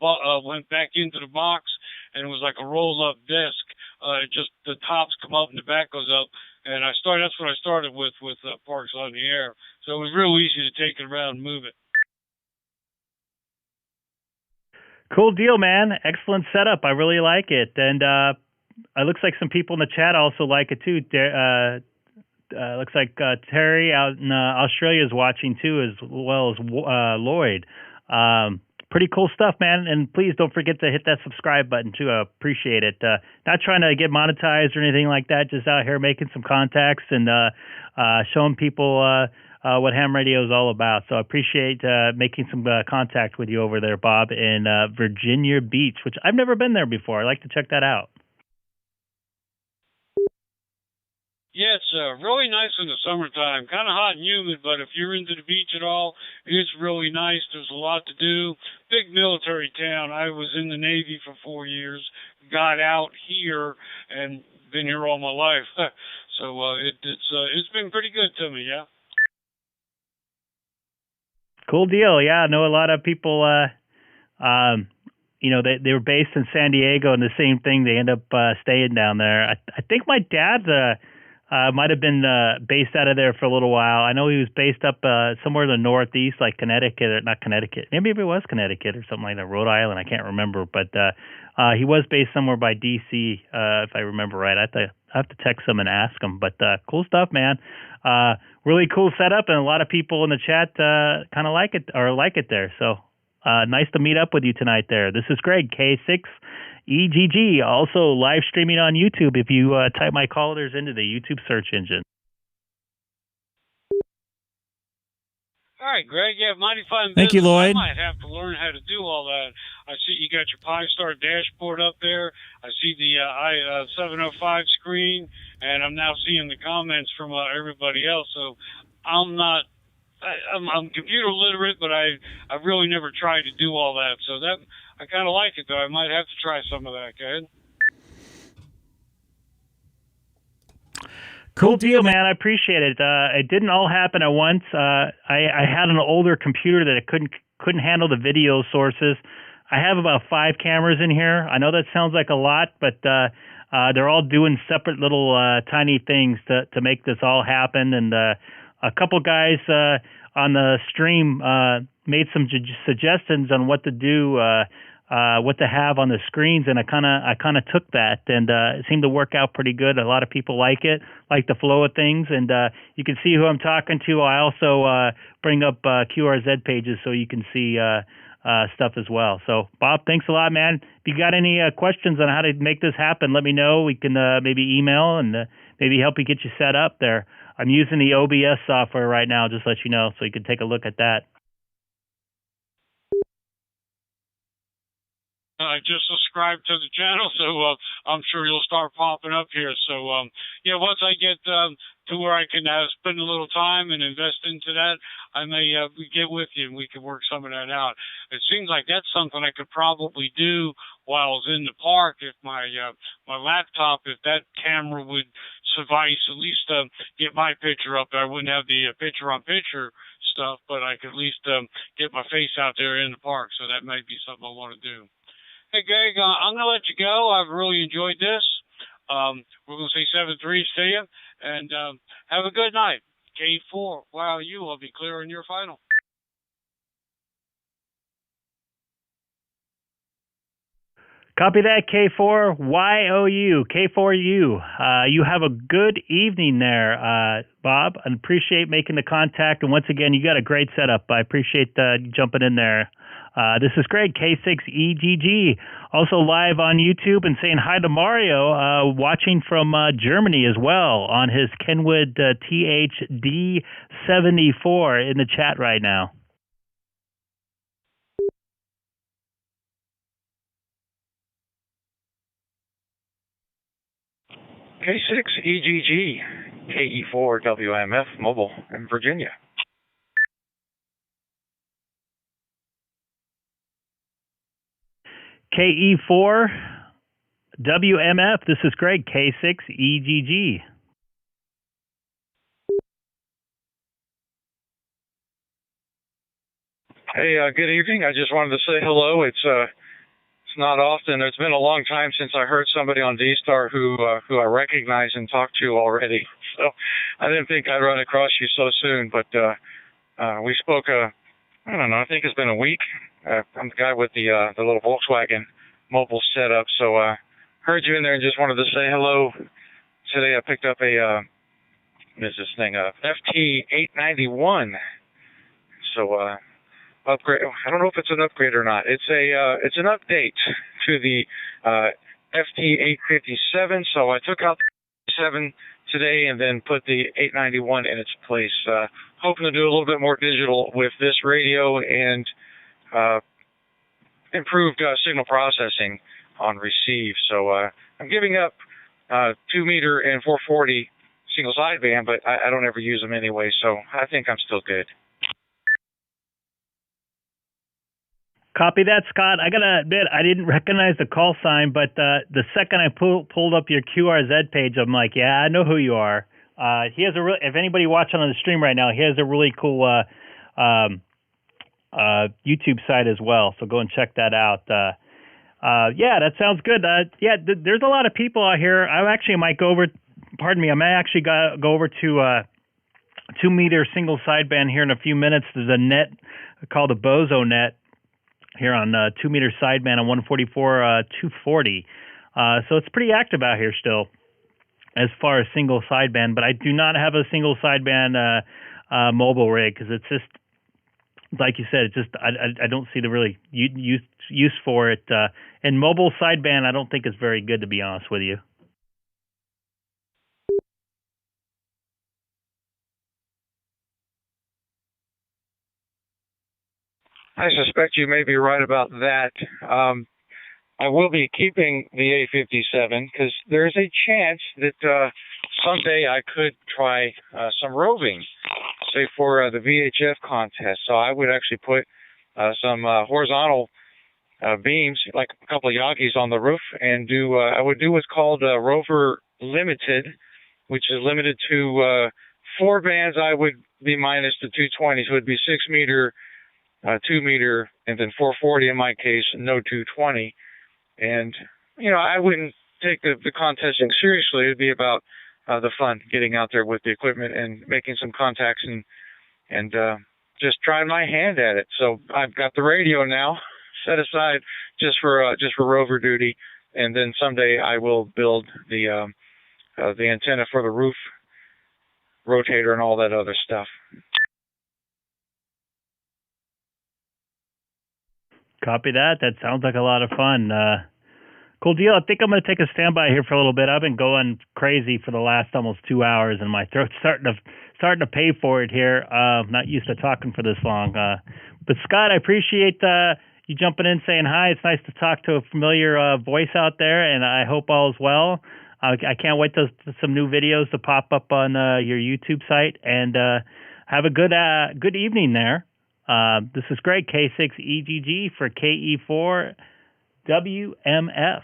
went back into the box, and it was like a roll-up disc. Just the tops come up and the back goes up, and that's what I started with Parks on the Air. So it was real easy to take it around and move it. Cool deal, man. Excellent setup. I really like it, and it looks like some people in the chat also like it too. Looks like Terry out in Australia is watching too, as well as Lloyd. Pretty cool stuff, man. And please don't forget to hit that subscribe button too. I appreciate it. Not trying to get monetized or anything like that. Just out here making some contacts and showing people what ham radio is all about. So I appreciate making some contact with you over there, Bob, in Virginia Beach, which I've never been there before. I'd like to check that out. Yeah, it's really nice in the summertime. Kind of hot and humid, but if you're into the beach at all, it's really nice. There's a lot to do. Big military town. I was in the Navy for 4 years, got out here, and been here all my life. So it's been pretty good to me, yeah. Cool deal. Yeah, I know a lot of people. You know, they were based in San Diego, and the same thing. They end up staying down there. I think my dad might have been based out of there for a little while. I know he was based up somewhere in the Northeast, like Connecticut, or not Connecticut. Maybe it was Connecticut or something like that, Rhode Island. I can't remember. But he was based somewhere by D.C., if I remember right. I have to text him and ask him. But cool stuff, man. Really cool setup, and a lot of people in the chat kind of like it or like it there. So nice to meet up with you tonight there. This is Greg, K6EGG, also live streaming on YouTube if you type my callers into the YouTube search engine. All right, Greg. Yeah, mighty fun. Thank you, Lloyd. I might have to learn how to do all that. I see you got your Pi-Star dashboard up there. I see the i705 screen, and I'm now seeing the comments from everybody else. So I'm computer literate, but I've really never tried to do all that. So that I kind of like it, though. I might have to try some of that, Ed. Cool deal, man. I appreciate it. It didn't all happen at once. I had an older computer that it couldn't handle the video sources. I have about 5 cameras in here. I know that sounds like a lot, but they're all doing separate little tiny things to make this all happen. And a couple guys on the stream made some suggestions on what to do, what to have on the screens, and I kind of took that, and it seemed to work out pretty good. A lot of people like it, like the flow of things, and you can see who I'm talking to. I also bring up QRZ pages so you can see stuff as well. So, Bob, thanks a lot, man. If you got any questions on how to make this happen, let me know. We can maybe email and maybe help you get you set up there. I'm using the OBS software right now, just to let you know, so you can take a look at that. I just subscribed to the channel, so I'm sure you'll start popping up here. So, yeah, once I get to where I can spend a little time and invest into that, I may get with you and we can work some of that out. It seems like that's something I could probably do while I was in the park if my laptop, if that camera would suffice, at least get my picture up there. I wouldn't have the picture-on-picture stuff, but I could at least get my face out there in the park, so that might be something I want to do. Hey, Greg, I'm going to let you go. I've really enjoyed this. We're going to say 7-3 to you, and have a good night. K4, wow, you will be clear in your final. Copy that, K4YOU, K4U. You have a good evening there, Bob. I appreciate making the contact. And once again, you got a great setup. I appreciate jumping in there. This is Greg, K6EGG, also live on YouTube, and saying hi to Mario, watching from Germany as well on his Kenwood THD74 in the chat right now. K6EGG, KE4WMF Mobile in Virginia. KE4 WMF, this is Greg, K6EGG. Hey, good evening. I just wanted to say hello. It's not often. It's been a long time since I heard somebody on DStar who I recognize and talked to already. So I didn't think I'd run across you so soon. But we spoke. I don't know. I think it's been a week. I'm the guy with the little Volkswagen mobile setup. So heard you in there and just wanted to say hello. Today I picked up a FT891. So upgrade. I don't know if it's an upgrade or not. It's an update to the FT857. So I took out the 7 today and then put the 891 in its place. Hoping to do a little bit more digital with this radio and improved signal processing on receive. So I'm giving up 2 meter and 440 single sideband, but I don't ever use them anyway. So I think I'm still good. Copy that, Scott. I gotta admit, I didn't recognize the call sign, but the second I pulled up your QRZ page, I'm like, yeah, I know who you are. He has if anybody watching on the stream right now, he has a really cool YouTube site as well. So go and check that out. Yeah, that sounds good. There's a lot of people out here. I actually might go over. Pardon me. I may actually go over to 2 meter single sideband here in a few minutes. There's a net called a Bozo net here on 2 meter sideband on 144 240. So it's pretty active out here still as far as single sideband, but I do not have a single sideband mobile rig because it's just, like you said, it's just I don't see the really use for it. And mobile sideband I don't think is very good, to be honest with you. I suspect you may be right about that. I will be keeping the A57 because there's a chance that someday I could try some roving, say for the VHF contest. So I would actually put some horizontal beams, like a couple of Yagis on the roof, and I would do what's called Rover Limited, which is limited to 4 bands. I would be minus the 220, so it would be 6 meter, 2 meter, and then 440 in my case, no 220. And, I wouldn't take the contesting seriously. It would be about the fun, getting out there with the equipment and making some contacts and just trying my hand at it. So I've got the radio now set aside just for rover duty. And then someday I will build the antenna for the roof rotator and all that other stuff. Copy that. That sounds like a lot of fun. Cool deal. I think I'm going to take a standby here for a little bit. I've been going crazy for the last almost 2 hours, and my throat's starting to pay for it here. Not used to talking for this long. But Scott, I appreciate you jumping in, saying hi. It's nice to talk to a familiar voice out there, and I hope all is well. I can't wait to some new videos to pop up on your YouTube site. And have a good evening there. This is Greg, K6EGG for KE4 WMF.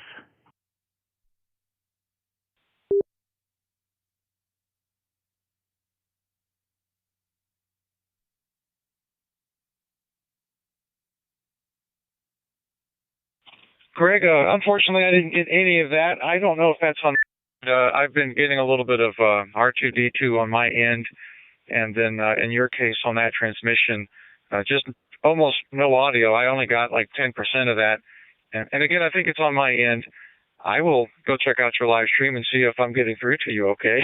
Greg, unfortunately, I didn't get any of that. I don't know if that's on. I've been getting a little bit of R2D2 on my end, and then in your case on that transmission, just almost no audio. I only got like 10% of that. And again, I think it's on my end. I will go check out your live stream and see if I'm getting through to you, okay?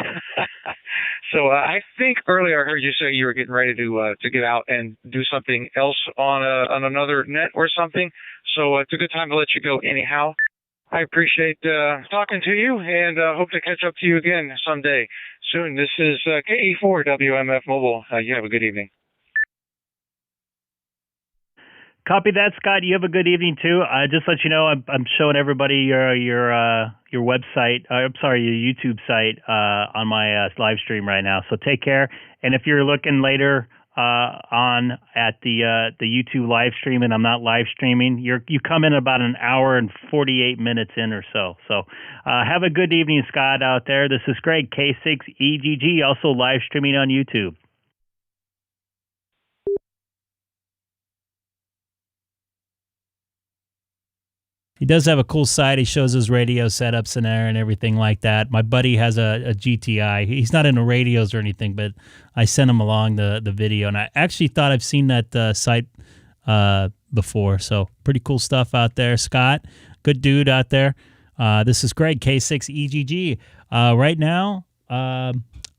So I think earlier I heard you say you were getting ready to get out and do something else on another net or something. So it's a good time to let you go anyhow. I appreciate talking to you and hope to catch up to you again someday soon. This is KE4 WMF Mobile. You have a good evening. Copy that, Scott. You have a good evening too. Just let you know, I'm showing everybody your website. I'm sorry, your YouTube site on my live stream right now. So take care. And if you're looking later on at the YouTube live stream, and I'm not live streaming, you come in about an hour and 48 minutes in or so. So have a good evening, Scott, out there. This is Greg, K6EGG, also live streaming on YouTube. He does have a cool site. He shows his radio setups in there and everything like that. My buddy has a GTI. He's not into radios or anything, but I sent him along the video, and I actually thought I've seen that site before. So pretty cool stuff out there. Scott, good dude out there. This is Greg, K6EGG. Right now, I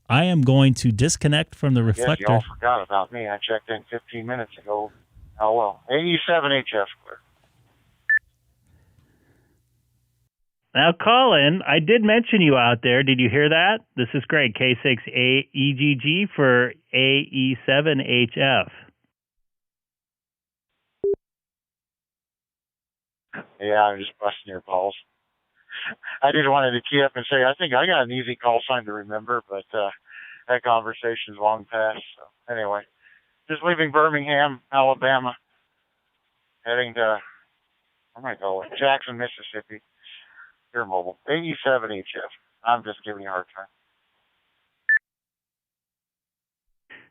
am going to disconnect from the reflector. Yes, y'all forgot about me. I checked in 15 minutes ago. Oh, well. 87HF square. Now, Colin, I did mention you out there. Did you hear that? This is Greg, K6EGG for AE7HF. Yeah, I'm just busting your balls. I just wanted to key up and say, I think I got an easy call sign to remember, but that conversation's long past. So anyway, just leaving Birmingham, Alabama, heading to, where am I going? Jackson, Mississippi. Your mobile. 87HF. I'm just giving you a hard time.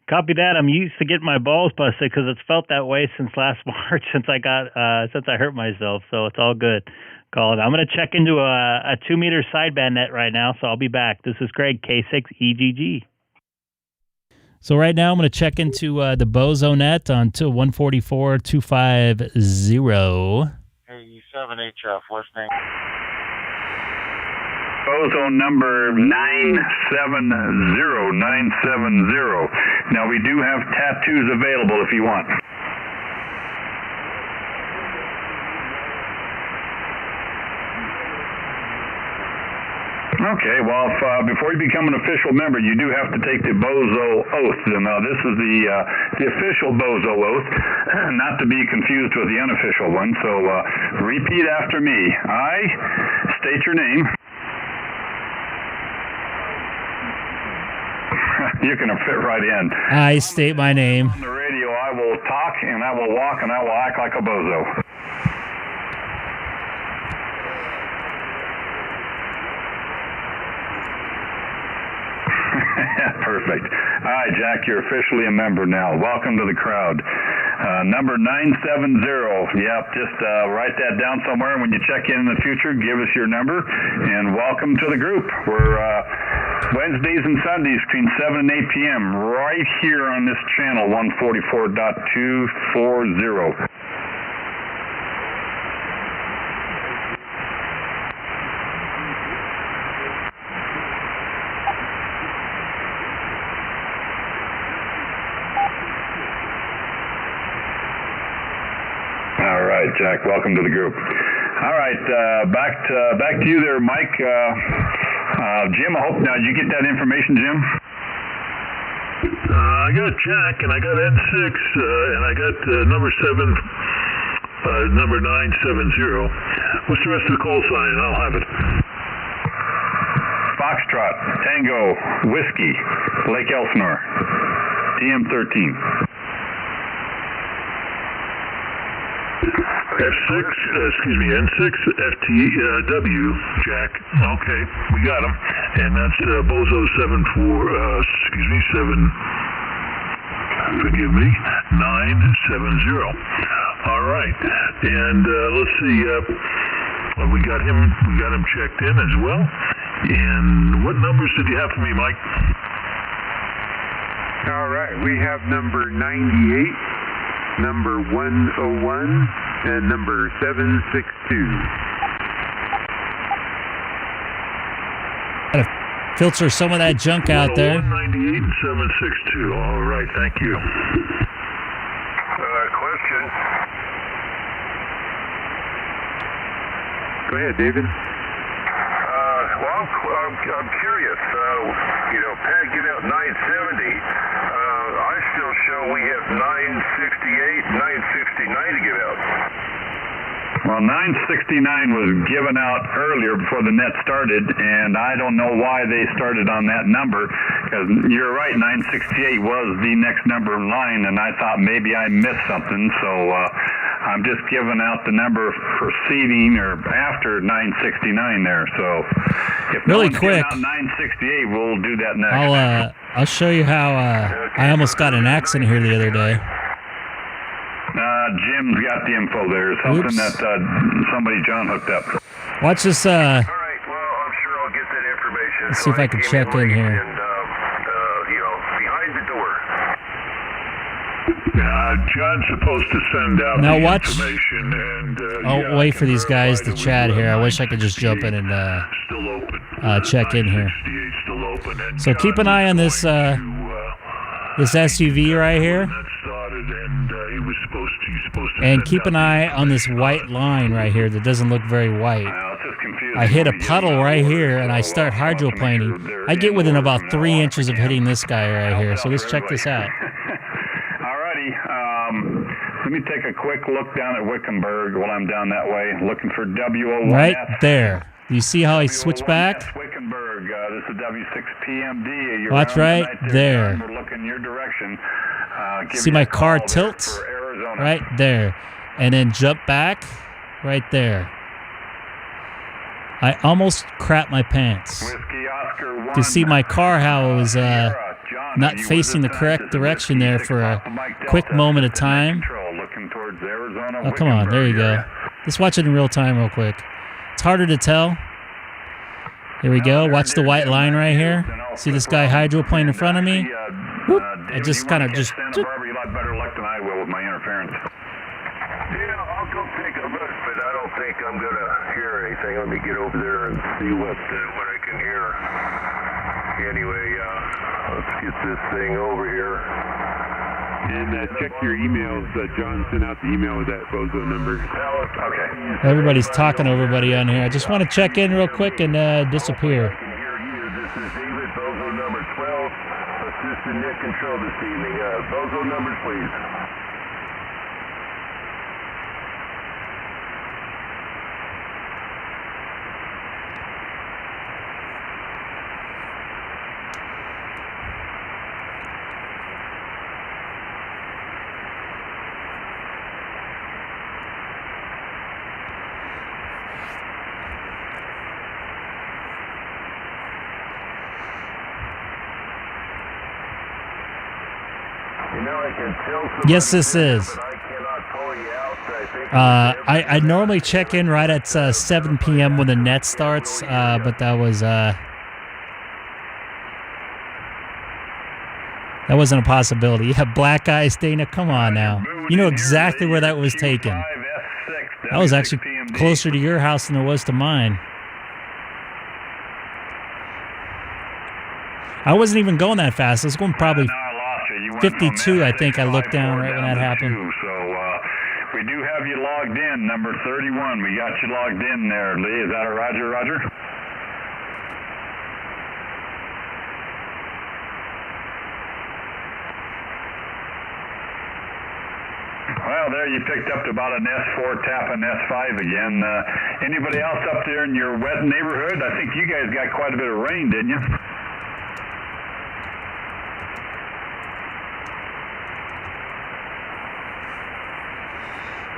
Copy that. I'm used to getting my balls busted because it's felt that way since last March, since I hurt myself. So it's all good. Colin, I'm going to check into a 2-meter sideband net right now, so I'll be back. This is Greg, K6EGG. So right now I'm going to check into the Bozo net on 144.250. 87HF listening. Bozo number 970970. Now we do have tattoos available if you want. Okay, well, before you become an official member, you do have to take the Bozo oath. Now, this is the official Bozo oath, not to be confused with the unofficial one. So, repeat after me. I state your name. You're going to fit right in. I state my name. On the radio, I will talk, and I will walk, and I will act like a bozo. Perfect. All right, Jack, you're officially a member now. Welcome to the crowd. Number 970. Yep, just write that down somewhere. When you check in the future, give us your number, and welcome to the group. We're Wednesdays and Sundays between 7 and 8 p.m. right here on this channel, 144.240. Jack, welcome to the group. All right, back to you there, Mike. Jim, I hope now, did you get that information, Jim? I got Jack, and I got N6, and I got number 970. What's the rest of the call sign? And I'll have it. Foxtrot, Tango, Whiskey, Lake Elsinore, TM13. N6, FTW, Jack. Okay, we got him. And that's Bozo 970. All right. And let's see, we got him checked in as well. And what numbers did you have for me, Mike? All right, we have number 98, number 101, and number 762. Gotta filter some of that junk out there. 198 and 762. All right, thank you. Question. Go ahead, David. I'm curious. Pat gave out 970. I still show we have 968, 969 to give out. Well, 969 was given out earlier before the net started, and I don't know why they started on that number, because you're right, 968 was the next number in line, and I thought maybe I missed something, so I'm just giving out the number preceding or after 969 there. So if really no one's quick, giving out 968, we'll do that next. I'll show you how I almost got an accident here the other day. Jim's got the info there. Something that John hooked up. Watch this. All right, well, I'm sure I'll get that information. Let's see if I can check in here. And, behind the door. John's supposed to send out now the watch. information. And, I'll wait for these guys to chat here. I wish I could just jump in and check in here. So keep an eye on this this SUV right here. And keep an eye on this white line right here that doesn't look very white. I hit a puddle right here and I start hydroplaning. I get within about 3 inches of hitting this guy right here. So let's check this out. Alrighty. Let me take a quick look down at Wickenburg while I'm down that way, looking for W01. Right there. You see how I switch back? Wickenburg. This is W6PMD. Watch right there. We're looking your direction. See my car tilt? Right there. And then jump back right there. I almost crapped my pants. To see my car how it was not facing the correct direction there for a quick moment of time. Oh, come on. There you go. Let's watch it in real time real quick. It's harder to tell. Here we go. Watch the white line right here. See this guy hydroplane in front of me? Whoop. I just kind of just... better luck than I will with my interference. Yeah, I'll go take a look, but I don't think I'm going to hear anything. Let me get over there and see what I can hear. Anyway, let's get this thing over here. And check your emails. John sent out the email with that bozo number. Okay. Everybody's talking to everybody on here. I just want to check in real quick and disappear. This is David, bozo number 12, assistant net control this evening. Bozo numbers, please. Yes, this is. I normally check in right at 7 p.m. when the net starts, but that wasn't a possibility. You have black eyes, Dana. Come on now. You know exactly where that was taken. That was actually closer to your house than it was to mine. I wasn't even going that fast. I was going probably 52, I think. I looked down right when that happened. So we do have you logged in, number 31. We got you logged in there, Lee. Is that a roger, roger? Well, there you picked up about an S4 tap an S5 again. Anybody else up there in your wet neighborhood? I think you guys got quite a bit of rain, didn't you?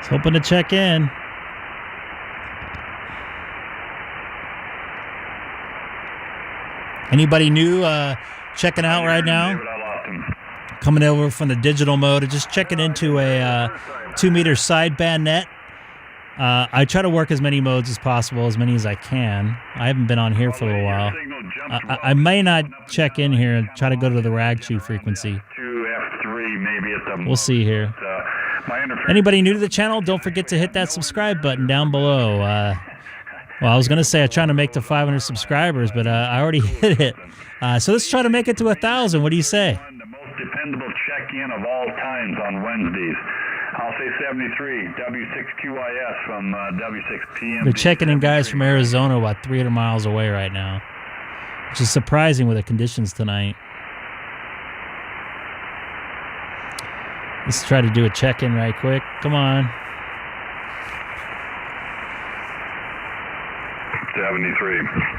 Hoping to check in. Anybody new checking out right now? Coming over from the digital mode, just checking into a 2-meter sideband net. I try to work as many modes as possible, as many as I can. I haven't been on here for a while. I may not check in here and try to go to the rag chew frequency. We'll see here. Anybody new to the channel, don't forget to hit that subscribe button down below. Well, I was going to say I'm trying to make to 500 subscribers, but I already hit it. So let's try to make it to 1,000. What do you say? The most dependable check-in of all times on Wednesdays. I'll say 73, W6QIS from W6PM. They're checking in guys from Arizona about 300 miles away right now, which is surprising with the conditions tonight. Let's try to do a check-in right quick. Come on.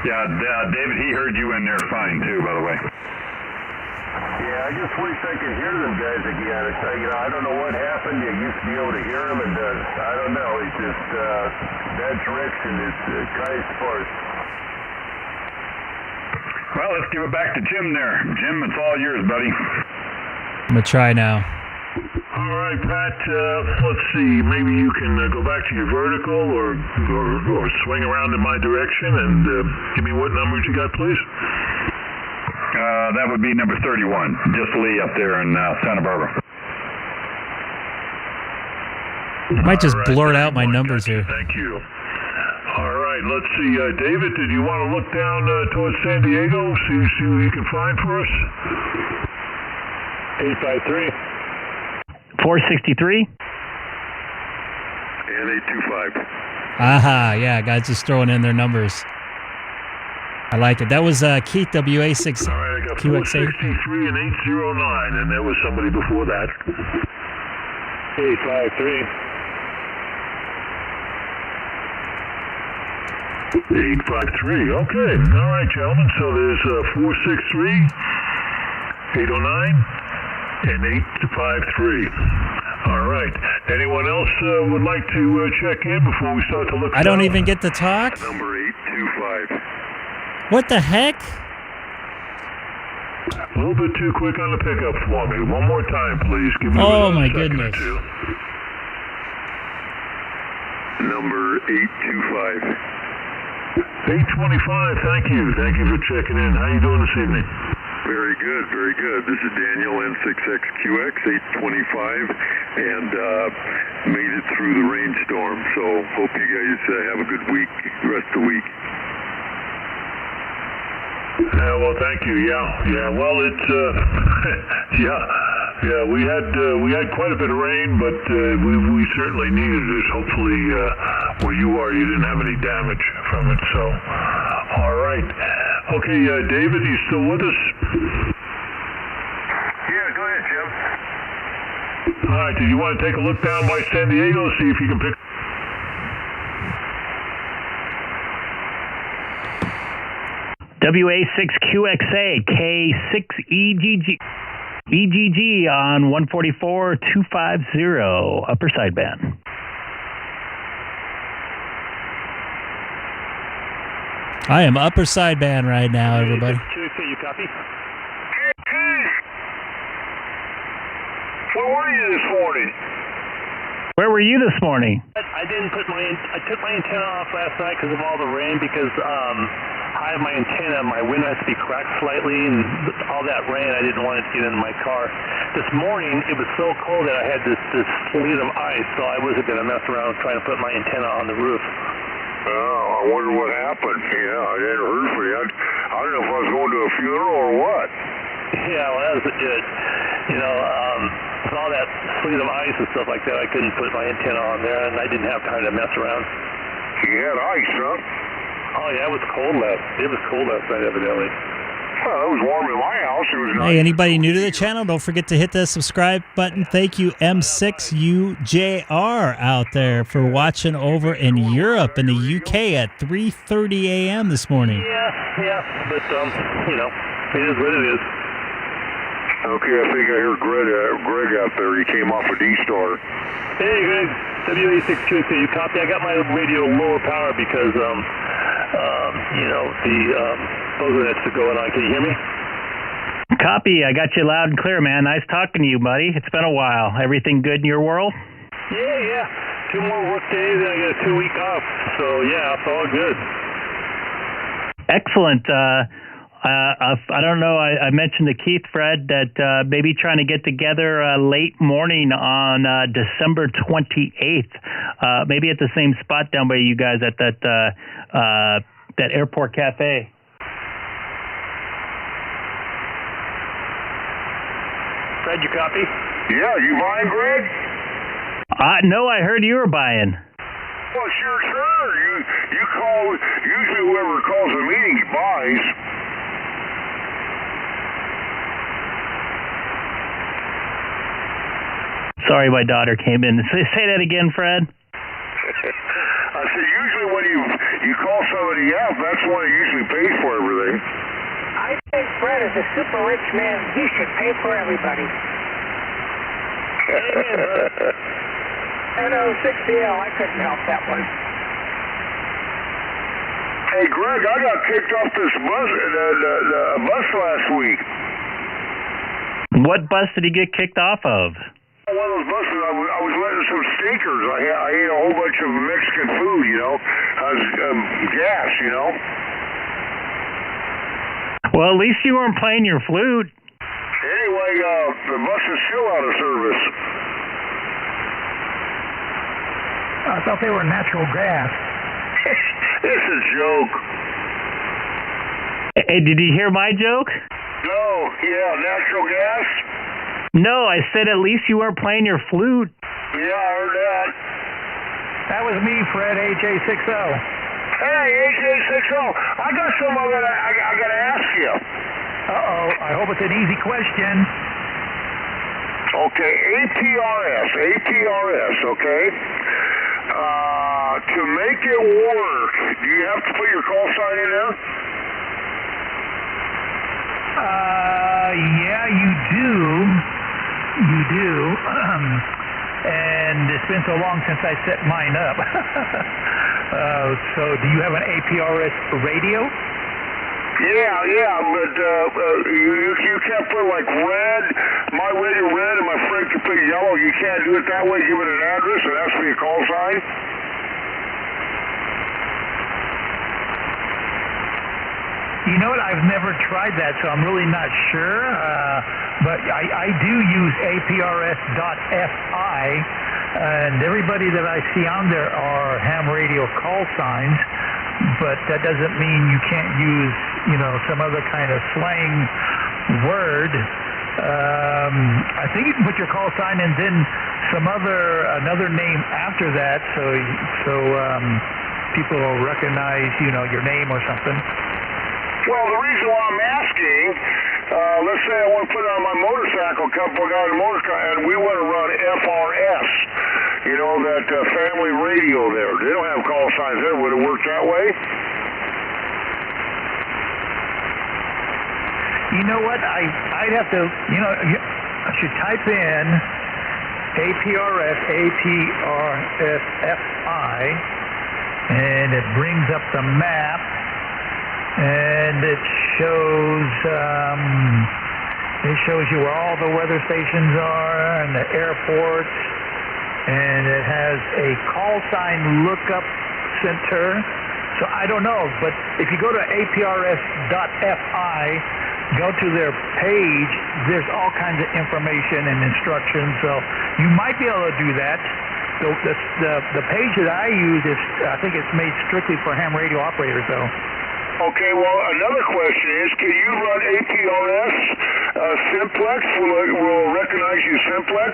Yeah, David, he heard you in there fine, too, by the way. Yeah, I just wish I could hear them guys again. I don't know what happened. You used to be able to hear them, and I don't know. It's just that direction is kind of sparse. Well, let's give it back to Jim there. Jim, it's all yours, buddy. I'm going to try now. All right, Pat, let's see. Maybe you can go back to your vertical or swing around in my direction and give me what numbers you got, please. That would be number 31, just Lee up there in Santa Barbara. Might just blurt out my numbers here. Thank you. All right, let's see. David, did you want to look down towards San Diego, see what you can find for us? 853. 463. And 825. Aha, yeah, guys just throwing in their numbers. I like it. That was Keith, WA6QXA. All right, I got 463 and 809, and there was somebody before that. 853. 853, okay. All right, gentlemen, so there's 463, 809, and 853. All right. Anyone else would like to check in before we start to look? I don't even get to talk? Number 825. What the heck? A little bit too quick on the pickup for me. One more time, please. Give me oh, my second goodness. or two. Number 825. 825, thank you. Thank you for checking in. How you doing this evening? Very good, very good. This is Daniel, N6XQX, 825, and made it through the rainstorm, so hope you guys have a good week, rest of the week. Well, thank you. Yeah. Well, it's we had quite a bit of rain, but we certainly needed it. Hopefully, where you are, you didn't have any damage from it. So, all right. Okay, David, you still with us? Yeah, go ahead, Jim. All right. Did you want to take a look down by San Diego, see if you can pick? WA6QXA, K6EGG, EGG on 144.250, upper sideband. I am upper sideband right now, everybody. You copy? Where were you this morning? Where were you this morning? I took my antenna off last night because of all the rain, because I have my antenna, my window has to be cracked slightly, and all that rain, I didn't want it to get into my car. This morning, it was so cold that I had this sleet of ice, so I wasn't going to mess around trying to put my antenna on the roof. Oh, I wonder what happened. Yeah, I hadn't heard from you. I don't know if I was going to a funeral or what. Yeah, well, that was it. You know, with all that sleet of ice and stuff like that, I couldn't put my antenna on there, and I didn't have time to mess around. You had ice, huh? Oh, yeah, it was cold last night, evidently. Well, it was warm in my house. It was nice. Hey, anybody new to the channel, don't forget to hit the subscribe button. Thank you, M6UJR out there, for watching over in Europe and the UK at 3:30 a.m. this morning. Yeah, but, you know, it is what it is. Okay, I think I heard Greg out there. He came off of DStar. Hey, Greg, WA6QXA, you copy? I got my radio lower power because, you know, the Bogernets are going on. Can you hear me? Copy. I got you loud and clear, man. Nice talking to you, buddy. It's been a while. Everything good in your world? Yeah. 2 more work days, and I get a 2-week off. So, yeah, it's all good. Excellent. I don't know. I mentioned to Keith, Fred, that maybe trying to get together late morning on December 28th, maybe at the same spot down by you guys at that airport cafe. Fred, you copy? Yeah, you buying, Greg? No, I heard you were buying. Well, sure. You call. Usually whoever calls a meeting buys. Sorry, my daughter came in. Say that again, Fred. I said usually when You call somebody else, that's the one that usually pays for everything. I think Fred is a super rich man. He should pay for everybody. I know, 6DL, I couldn't help that one. Hey, Greg, I got kicked off this bus, the bus last week. What bus did he get kicked off of? One of those buses, I was letting some stinkers. I ate a whole bunch of Mexican food, you know. Gas, you know. Well, at least you weren't playing your flute. Anyway, the bus is still out of service. I thought they were natural gas. It's a joke. Hey, did you hear my joke? No, yeah, natural gas? No, I said at least you weren't playing your flute. Yeah, I heard that. That was me, Fred, AJ60. Hey, AJ60, I got something that I got to ask you. Uh-oh, I hope it's an easy question. Okay, APRS, okay? To make it work, do you have to put your call sign in there? Yeah, you do. You do. And it's been so long since I set mine up. So do you have an APRS radio? Yeah, but you can't put like red, my radio red, and my friend can put yellow. You can't do it that way. Give it an address. It has to be a call sign. You know what? I've never tried that, so I'm really not sure. But I do use APRS.FI, and everybody that I see on there are ham radio call signs. But that doesn't mean you can't use, you know, some other kind of slang word. I think you can put your call sign and then another name after that, so people will recognize, you know, your name or something. Well, the reason why I'm asking, let's say I want to put it on my motorcycle, a couple of guys on motorcycle, and we want to run FRS, you know, that family radio there. They don't have call signs there. Would it work that way? You know what? I'd have to, you know, I should type in APRS.FI, and it brings up the map. And it shows you where all the weather stations are and the airports, and it has a call sign lookup center. So I don't know, but if you go to APRS.FI, go to their page, there's all kinds of information and instructions. So you might be able to do that. So the page that I use is, I think it's made strictly for ham radio operators, though. Okay, well, another question is, can you run APRS simplex? Will it recognize you simplex?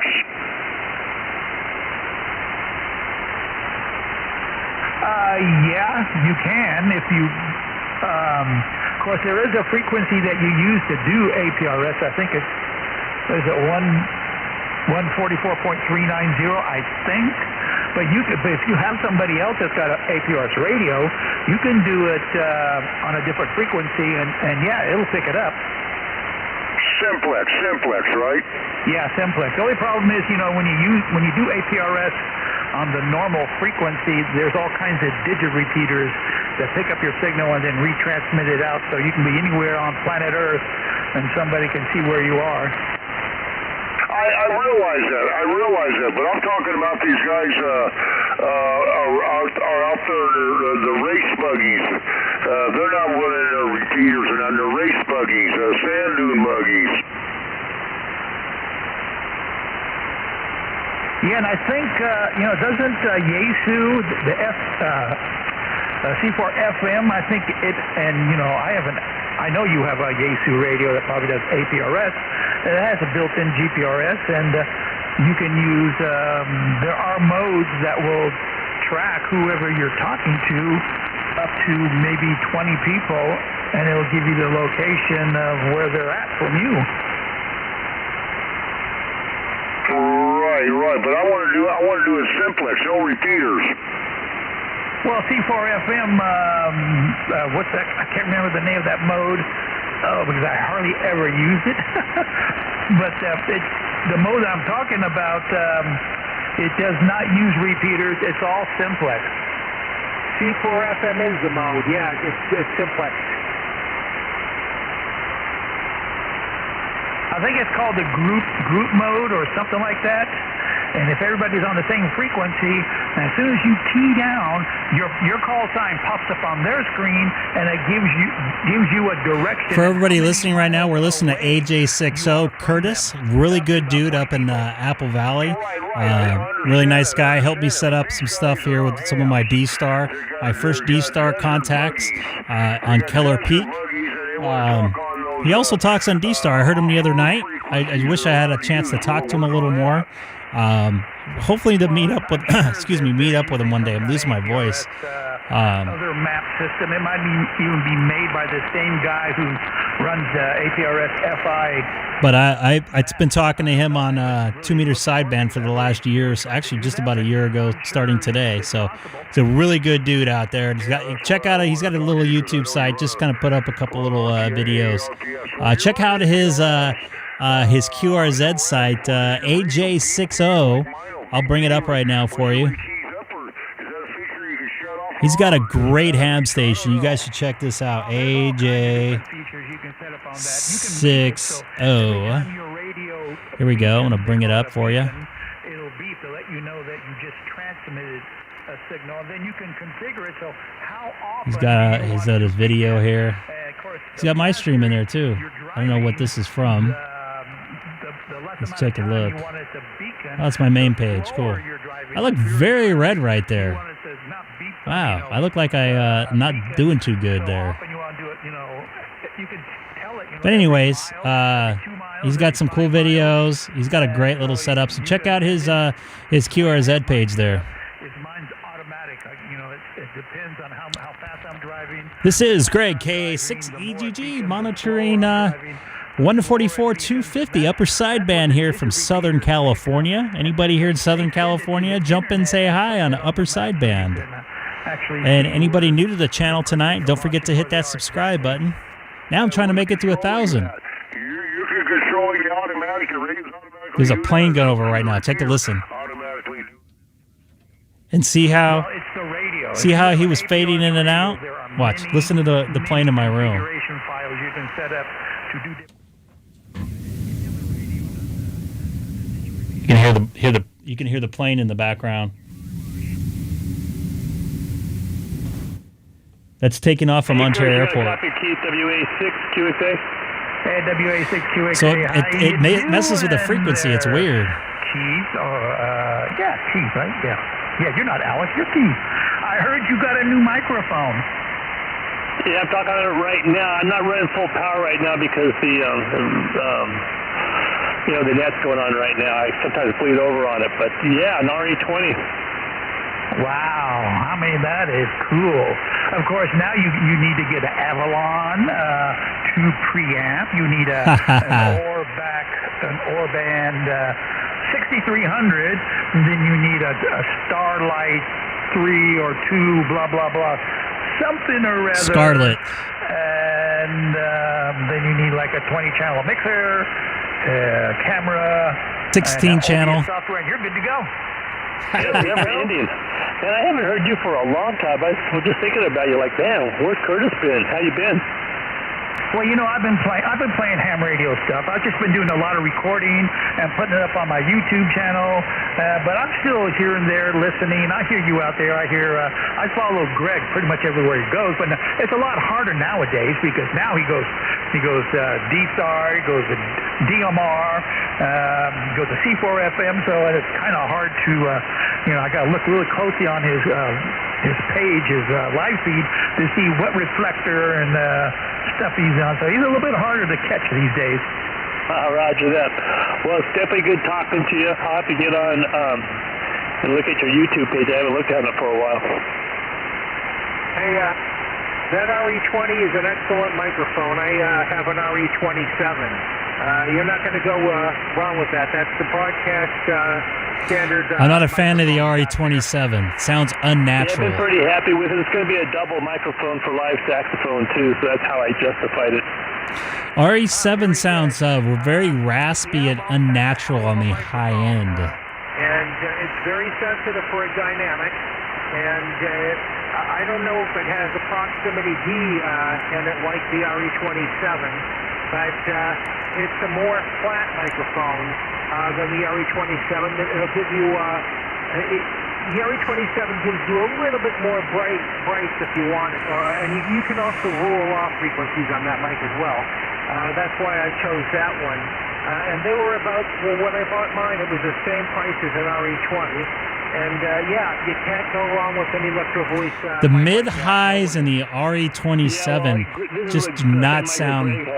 Yeah, you can. If you, of course, there is a frequency that you use to do APRS. I think it's, is it 144.390, I think. But if you have somebody else that's got an APRS radio, you can do it on a different frequency, and yeah, it'll pick it up. Simplex, right? Yeah, simplex. The only problem is, you know, when you do APRS on the normal frequency, there's all kinds of digit repeaters that pick up your signal and then retransmit it out, so you can be anywhere on planet Earth, and somebody can see where you are. I realize that, but I'm talking about these guys are out there, the race buggies. They're not running their repeaters, and they're race buggies, sand dune buggies. Yeah, and I think, you know, doesn't Yaesu, the C4FM, I think it, and, you know, I know you have a Yaesu radio that probably does APRS. It has a built-in GPRS, and you can use, there are modes that will track whoever you're talking to up to maybe 20 people, and it'll give you the location of where they're at from you. Right, but I want to do it simplex, no repeaters. Well, C4FM, what's that? I can't remember the name of that mode. Oh, because I hardly ever used it. But the mode I'm talking about, it does not use repeaters. It's all simplex. C4FM is the mode. Yeah, it's simplex. I think it's called the group mode or something like that. And if everybody's on the same frequency, as soon as you key down, your call sign pops up on their screen, and it gives you a direction. For everybody listening right now, we're listening to AJ60 Curtis, really good dude up in Apple Valley. Really nice guy. Helped me set up some stuff here with some of my DStar, my first DStar contacts on Keller Peak. He also talks on DStar. I heard him the other night. I wish I had a chance to talk to him a little more. Hopefully to meet up with him one day. I'm losing my voice. Other map system. It might even be made by the same guy who runs APRS FI. But I've been talking to him on 2-meter sideband for the last years. Actually, just about a year ago, starting today. So he's a really good dude out there. He's got a little YouTube site. Just kind of put up a couple little videos. Check out his QRZ site, AJ60. I'll bring it up right now for you. He's got a great ham station. You guys should check this out. AJ60. Here we go. I'm going to bring it up for you. It'll beep to let you know that you just transmitted a signal. And then you can configure it so how often... He's got his video here. He's got my stream in there too. I don't know what this is from. Let's take a look. Oh, that's my main page. Cool. I look very red right there. Wow, I look like I'm not doing too good there. But anyways, he's got some cool videos. He's got a great little setup. So check out his QRZ page there. This is Greg, K6EGG, monitoring 144 250 upper sideband here from Southern California. Anybody here in Southern California, jump in and say hi on upper sideband. And anybody new to the channel tonight, don't forget to hit that subscribe button. Now I'm trying to make it to 1,000. There's a plane going over right now. Take a listen. And see how he was fading in and out? Watch. Listen to the plane in my room. You can hear the plane in the background. That's taking off from Ontario Airport. WA6QXA. WA6QXA. So it messes with the frequency. It's weird. Keith, Keith, right? Yeah, you're not Alex. You're Keith. I heard you got a new microphone. Yeah, I'm talking on it right now. I'm not running full power right now because the net's going on right now. I sometimes bleed over on it, but yeah, an RE20. Wow, I mean, that is cool. Of course, now you need to get an Avalon 2 preamp. You need an Orband 6300. And then you need a Starlight 3 or 2, blah, blah, blah. Something or other. Scarlet. And then you need like a 20-channel mixer, camera, 16-channel software, and you're good to go. Indian. Man, I haven't heard you for a long time. I was just thinking about you, like, man, where's Curtis been? How you been? Well, I've been playing ham radio stuff. I've just been doing a lot of recording and putting it up on my YouTube channel. But I'm still here and there listening. I hear you out there. I follow Greg pretty much everywhere he goes. But it's a lot harder nowadays because now he goes DStar, he goes to DMR, he goes to C4FM. So it's kind of hard to, I got to look really closely on his page, his live feed to see what reflector and stuff he's on. So he's a little bit harder to catch these days. Roger that. Well, it's definitely good talking to you. I'll have to get on and look at your YouTube page. I haven't looked at it for a while. Hey, that RE20 is an excellent microphone. I have an RE27. You're not going to go wrong with that. That's the broadcast standard. I'm not a fan of the RE27. Sounds unnatural. Yeah, I've been pretty happy with it. It's going to be a double microphone for live saxophone, too, so that's how I justified it. RE7 sounds very raspy and unnatural on the high end. And it's very sensitive for a dynamic. And I don't know if it has a proximity D in it like the RE27, but it's a more flat microphone than the RE27. It'll give you, the RE27 gives you a little bit more bright if you want it, and you can also rule off frequencies on that mic as well. That's why I chose that one. And they were about, well, when I bought mine, it was the same price as an RE20. And yeah, you can't go wrong with an Electro Voice. The mid-highs in the RE27 just do not sound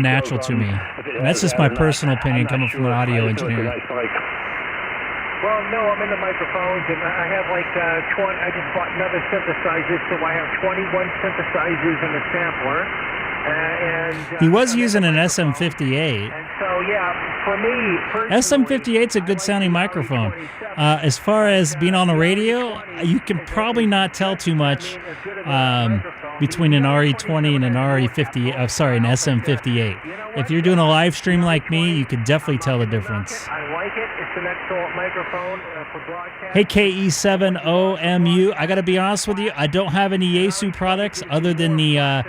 natural to me. And that's just my personal opinion coming from an audio engineer. Well, no, I'm into microphones, and I have like 20. I just bought another synthesizer, so I have 21 synthesizers and a sampler. He was using an SM58. And so, yeah, for me, SM58's a good sounding microphone. As far as being on the radio, you can probably not tell too much between an RE20 and an RE58. An SM58. If you're doing a live stream like me, you could definitely tell the difference. I like it. It's an excellent microphone for broadcast. Hey, K6EGG, I got to be honest with you. I don't have any Yaesu products other than the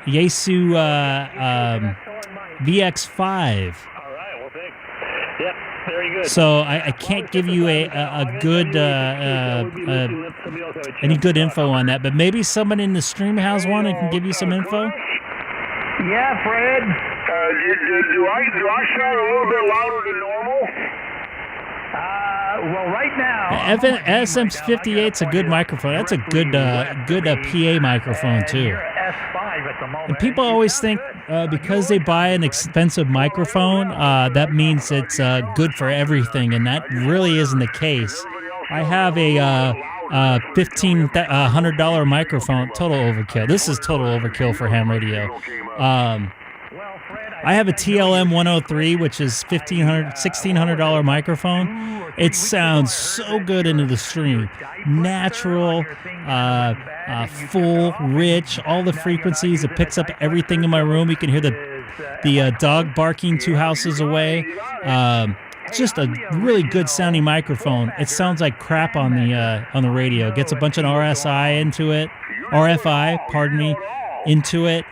Yaesu VX5. All right, well, thanks. Yep, very good. So I can't give you a good any good info on that, but maybe someone in the stream has one and can give you some info. Yeah, Fred. Do I sound a little bit louder than normal? Well, right now, SM58's a good microphone. That's a good PA microphone too. And people always think because they buy an expensive microphone, that means it's good for everything, and that really isn't the case. I have a $1,500 microphone, total overkill. This is total overkill for ham radio. I have a TLM 103, which is $1,600 microphone. It sounds so good into the stream. Natural, full, rich, all the frequencies. It picks up everything in my room. You can hear the dog barking 2 houses away. Just a really good sounding microphone. It sounds like crap on the radio. It gets a bunch of RFI, into it.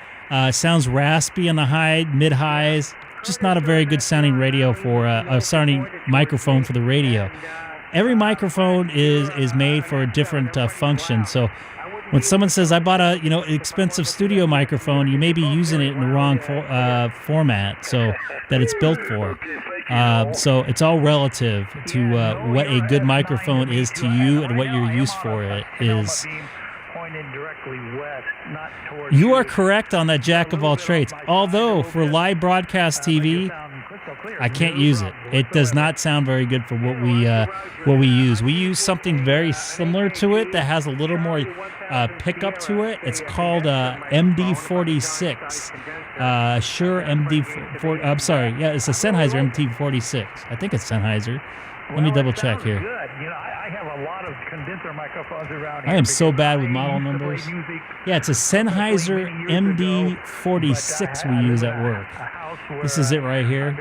Sounds raspy on the mid-highs. Just not a very good sounding radio for a sounding microphone for the radio. Every microphone is made for a different function. So when someone says, I bought a expensive studio microphone, you may be using it in the wrong format so that it's built for. So it's all relative to what a good microphone is to you and what your use for it is. You are correct on that jack of all trades. Although for live broadcast TV, I can't use it. It does not sound very good for what we use. We use something very similar to it that has a little more pickup to it. It's called MD46. Shure MD4. I'm sorry. Yeah, it's a Sennheiser MD46. I think it's Sennheiser. Let me double check here. I have a lot of condenser microphones around here. I am so bad with model numbers. Yeah, it's a Sennheiser MD46 we use at work. This is it right here.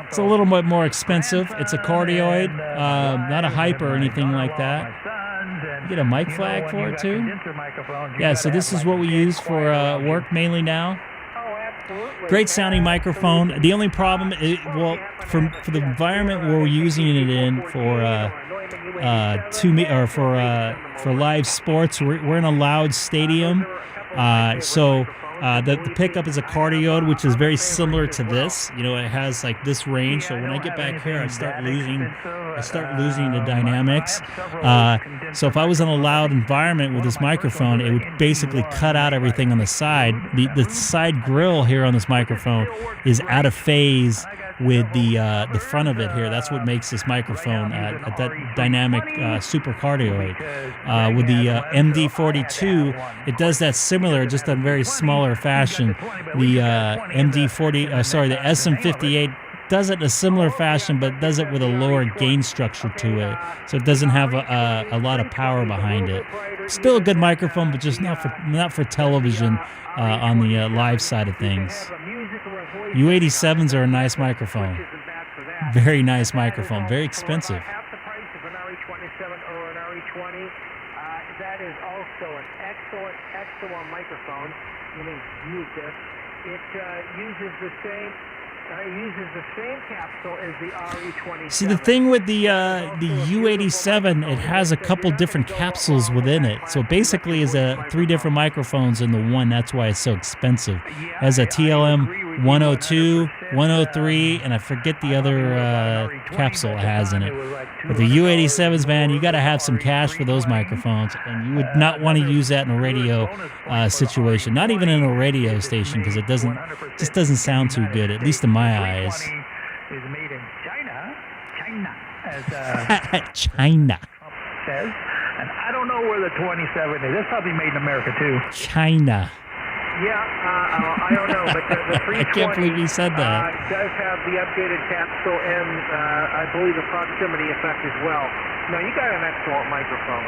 It's a little bit more expensive. It's a cardioid, not a hyper or anything like that. You get a mic flag for it too. Yeah, so this is what we use for work mainly now. Great sounding microphone. The only problem is, for the environment where we're using it in for live sports, we're in a loud stadium, so the pickup is a cardioid, which is very similar to this. It has like this range. So when I get back here, I start losing the dynamics. So if I was in a loud environment with this microphone, it would basically cut out everything on the side. The side grill here on this microphone is out of phase with the front of it here. That's what makes this microphone that dynamic super cardioid. With the MD42, it does that similar, just on very smaller similar fashion. The the SM58 does it in a similar fashion, but does it with a lower gain structure to it, so it doesn't have a lot of power behind it. Still a good microphone, but just not for television on the live side of things. U87s are a nice microphone. Very nice microphone. Very expensive. Half the price of an RE27 or an RE20. That is also an excellent microphone. You may use this. It uses the same capsule as the RE27. See, the thing with the U87, it has a couple different capsules within it. So it basically is 3 different microphones in the one. That's why it's so expensive. It has a TLM 102, 103, and I forget the other capsule it has in it. But the U87s, man, you got to have some cash for those microphones, and you would not want to use that in a radio situation. Not even in a radio station, because it just doesn't sound too good, at least in my eyes. Is made in China, as China says. And I don't know where the 27 is. That's probably made in America too. China. Yeah, I don't know, but the 320 I can't believe he said that. Does have the updated capsule and I believe the proximity effect as well. Now, you got an excellent microphone.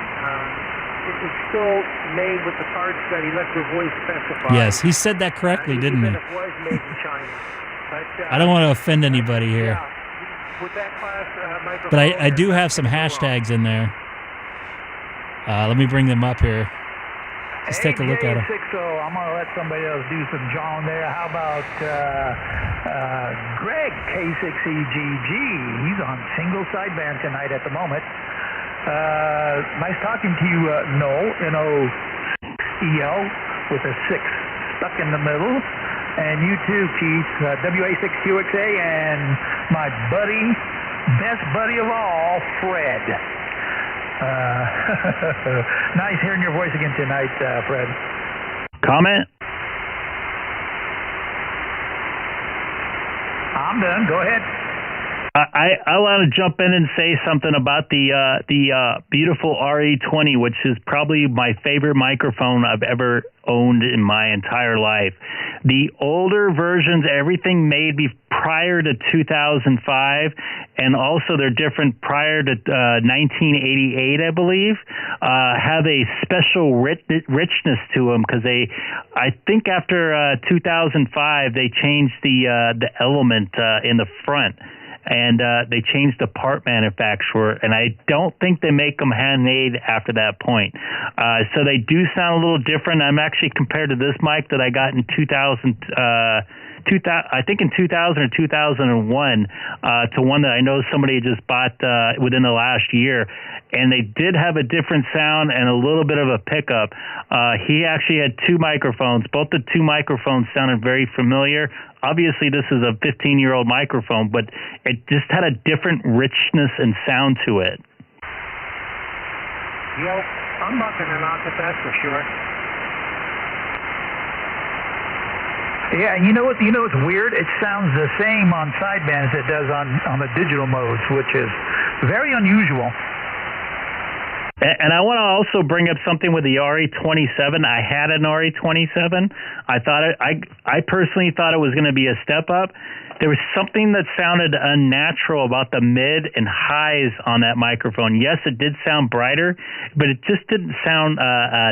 It's still made with the parts that Electro Voice specified. Yes, he said that correctly, didn't he? It was made in China. But, I don't want to offend anybody here. Yeah, with that class microphone. But I do have some hashtags in there. Let me bring them up here. Let's take a look at them. K6EGG, I'm going to let somebody else do some drawing there. How about Greg, K6EGG? He's on single sideband tonight at the moment. Nice talking to you, Noel, N-O-E-L, with a 6 stuck in the middle. And you too, Keith, WA6QXA, and my buddy, best buddy of all, Fred. Nice hearing your voice again tonight, Fred. Comment? I'm done. Go ahead. I want to jump in and say something about the beautiful RE20, which is probably my favorite microphone I've ever owned in my entire life. The older versions, everything made prior to 2005, and also they're different prior to 1988, I believe, have a special richness to them because I think after 2005 they changed the element in the front. And they changed the part manufacturer, and I don't think they make them handmade after that point. So they do sound a little different. I'm actually compared to this mic that I got in 2000, I think in 2000 or 2001, to one that I know somebody just bought within the last year, and they did have a different sound and a little bit of a pickup. He actually had 2 microphones. Both the 2 microphones sounded very familiar. Obviously, this is a 15-year-old microphone, but it just had a different richness and sound to it. Yep, I'm not going to knock it, that's for sure. Yeah, you know what's weird? It sounds the same on sideband as it does on the digital modes, which is very unusual. And I want to also bring up something with the RE27. I had an RE27. I personally thought it was going to be a step up. There was something that sounded unnatural about the mid and highs on that microphone. Yes, it did sound brighter, but it just didn't sound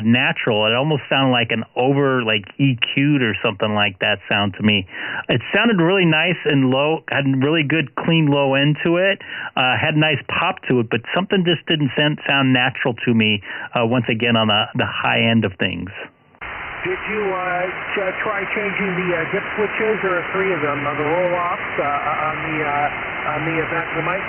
natural. It almost sounded like an EQ'd or something like that sound to me. It sounded really nice and low, had really good clean low end to it, had a nice pop to it, but something just didn't sound natural to me once again on the high end of things. Did you try changing the dip switches, or 3 of them, the roll-offs on the back of the mic?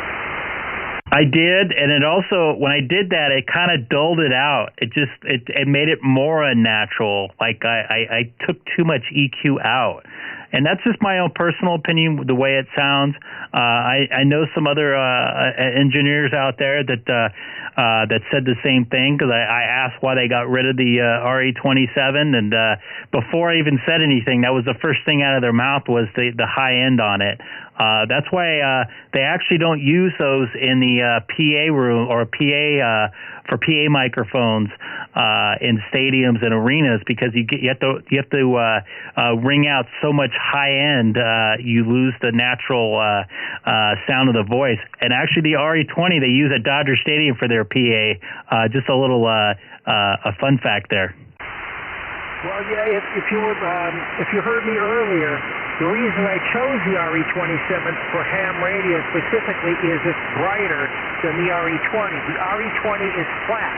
I did, and it also, when I did that, it kind of dulled it out. It made it more unnatural. Like I took too much EQ out. And that's just my own personal opinion, the way it sounds. I know some other engineers out there that said the same thing, because I asked why they got rid of the RE27, and before I even said anything, that was the first thing out of their mouth was the high end on it. That's why they actually don't use those in the PA room or PA for PA microphones in stadiums and arenas, because you have to ring out so much high end, you lose the natural sound of the voice. And actually, the RE20 they use at Dodger Stadium for their PA. Just a little a fun fact there. Well, yeah, if you heard me earlier, the reason I chose the RE27 for ham radio specifically is it's brighter than the RE20. The RE20 is flat,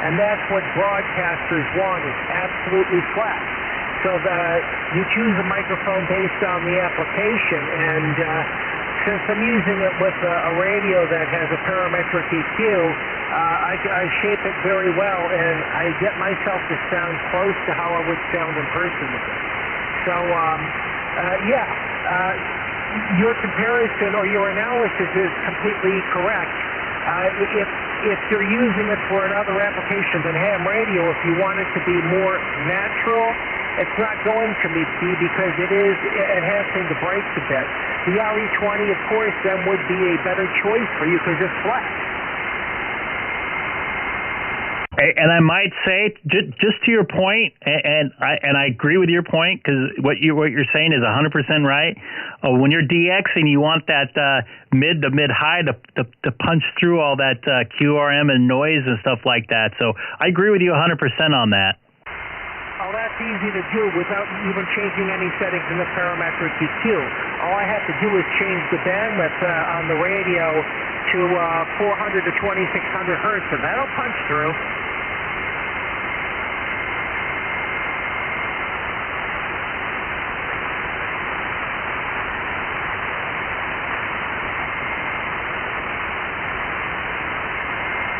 and that's what broadcasters want, is absolutely flat. So you choose a microphone based on the application, and since I'm using it with a radio that has a parametric EQ, I shape it very well, and I get myself to sound close to how I would sound in person with it. So, your comparison or your analysis is completely correct. If you're using it for another application than ham radio, if you want it to be more natural, it's not going to be, because it is enhancing the brakes a bit. The RE20, of course, then would be a better choice for you because it's flat. And I might say, just to your point, and I agree with your point, because what you're saying is 100% right. When you're DXing, you want that mid to mid-high to punch through all that QRM and noise and stuff like that. So I agree with you 100% on that. Oh, that's easy to do without even changing any settings in the parametric EQ. All I have to do is change the bandwidth on the radio to 400 to 2600 hertz, and that'll punch through.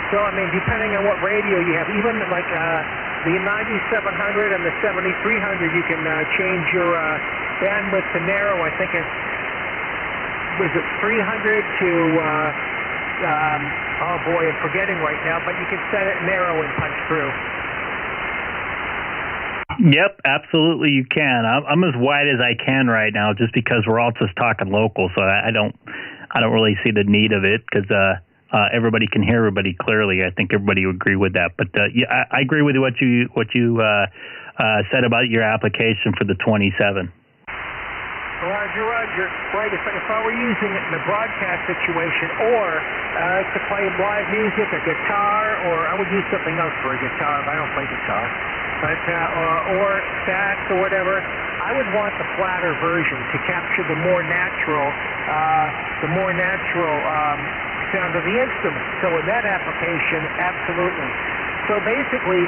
So, I mean, depending on what radio you have, even like the 9700 and the 7300, you can change your bandwidth to narrow. I think was it 300 to, oh boy, I'm forgetting right now, but you can set it narrow and punch through. Yep, absolutely you can. I'm as wide as I can right now, just because we're all just talking local, so I don't really see the need of it, because everybody can hear everybody clearly. I think everybody would agree with that. But yeah, I agree with what you said about your application for the 27. Roger. Right, if I were using it in a broadcast situation, or to play live music, a guitar, or I would use something else for a guitar, but I don't play guitar, but or sax or whatever, I would want the flatter version to capture the more natural sound of the instrument. So in that application, absolutely. So basically,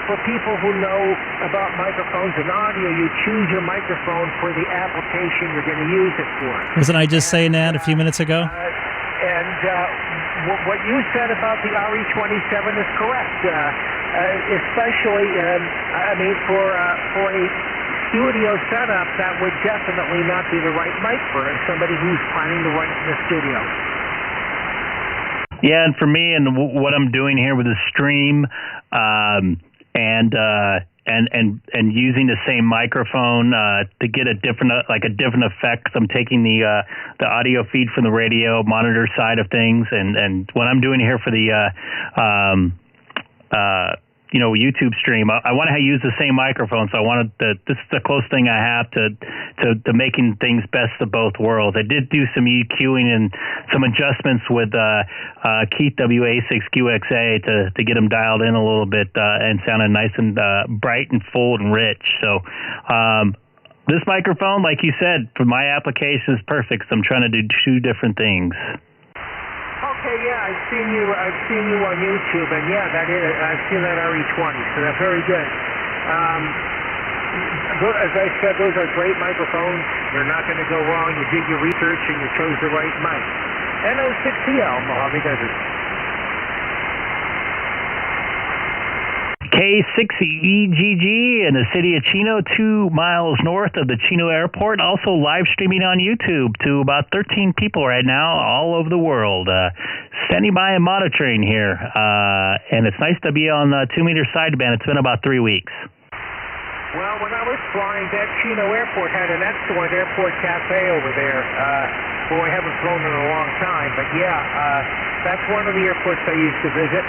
for people who know about microphones and audio, you choose your microphone for the application you're going to use it for. Wasn't I just saying that a few minutes ago? What you said about the RE27 is correct. Especially, I mean, for a studio setup, that would definitely not be the right mic for somebody who's planning to run it in the studio. Yeah, and for me, and what I'm doing here with the stream, and using the same microphone to get a different effect. I'm taking the audio feed from the radio monitor side of things, and what I'm doing here for the YouTube stream, I want to use the same microphone, so I wanted this is the close thing I have to making things best of both worlds. I did do some EQing and some adjustments with Keith K6EGG to get them dialed in a little bit and sounding nice and bright and full and rich. So this microphone, like you said, for my application is perfect. So I'm trying to do two different things. Okay, yeah, I've seen you on YouTube, and yeah, I've seen that RE20, so that's very good. As I said, those are great microphones. They're not going to go wrong. You did your research and you chose the right mic. NO6CL, Mojave Desert. K6EGG in the city of Chino, 2 miles north of the Chino airport. Also live streaming on YouTube to about 13 people right now all over the world. Standing by and monitoring here. And it's nice to be on 2 meter sideband. It's been about 3 weeks. Well, when I was flying, that Chino Airport had an excellent airport cafe over there. Boy, I haven't flown in a long time, but yeah, that's one of the airports I used to visit.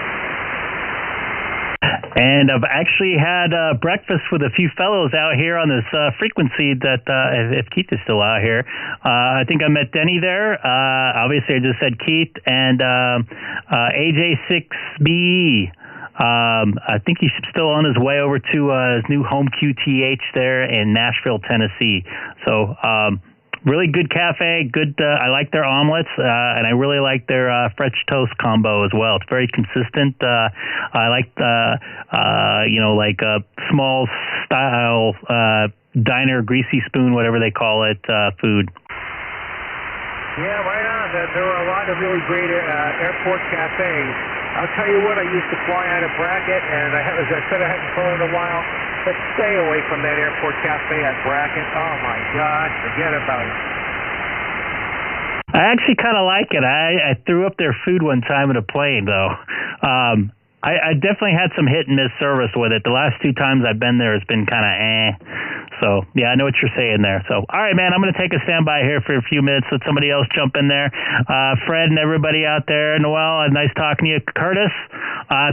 And I've actually had breakfast with a few fellows out here on this frequency that, if Keith is still out here, I think I met Denny there. Obviously, I just said Keith and AJ6BE. I think he's still on his way over to his new home QTH there in Nashville, Tennessee. So, really good cafe. Good. I like their omelets, and I really like their French toast combo as well. It's very consistent. I like like a small style diner, greasy spoon, whatever they call it, food. Yeah, right on. There are a lot of really great airport cafes. I'll tell you what, I used to fly out of Brackett, and as I said, I hadn't flown in a while, but stay away from that airport cafe at Brackett. Oh, my God, forget about it. I actually kind of like it. I threw up their food one time in a plane, though. I definitely had some hit and miss service with it. The last 2 times I've been there, it's been kind of So, yeah, I know what you're saying there. So, all right, man, I'm going to take a standby here for a few minutes. Let somebody else jump in there. Fred and everybody out there. Noel, nice talking to you. Curtis,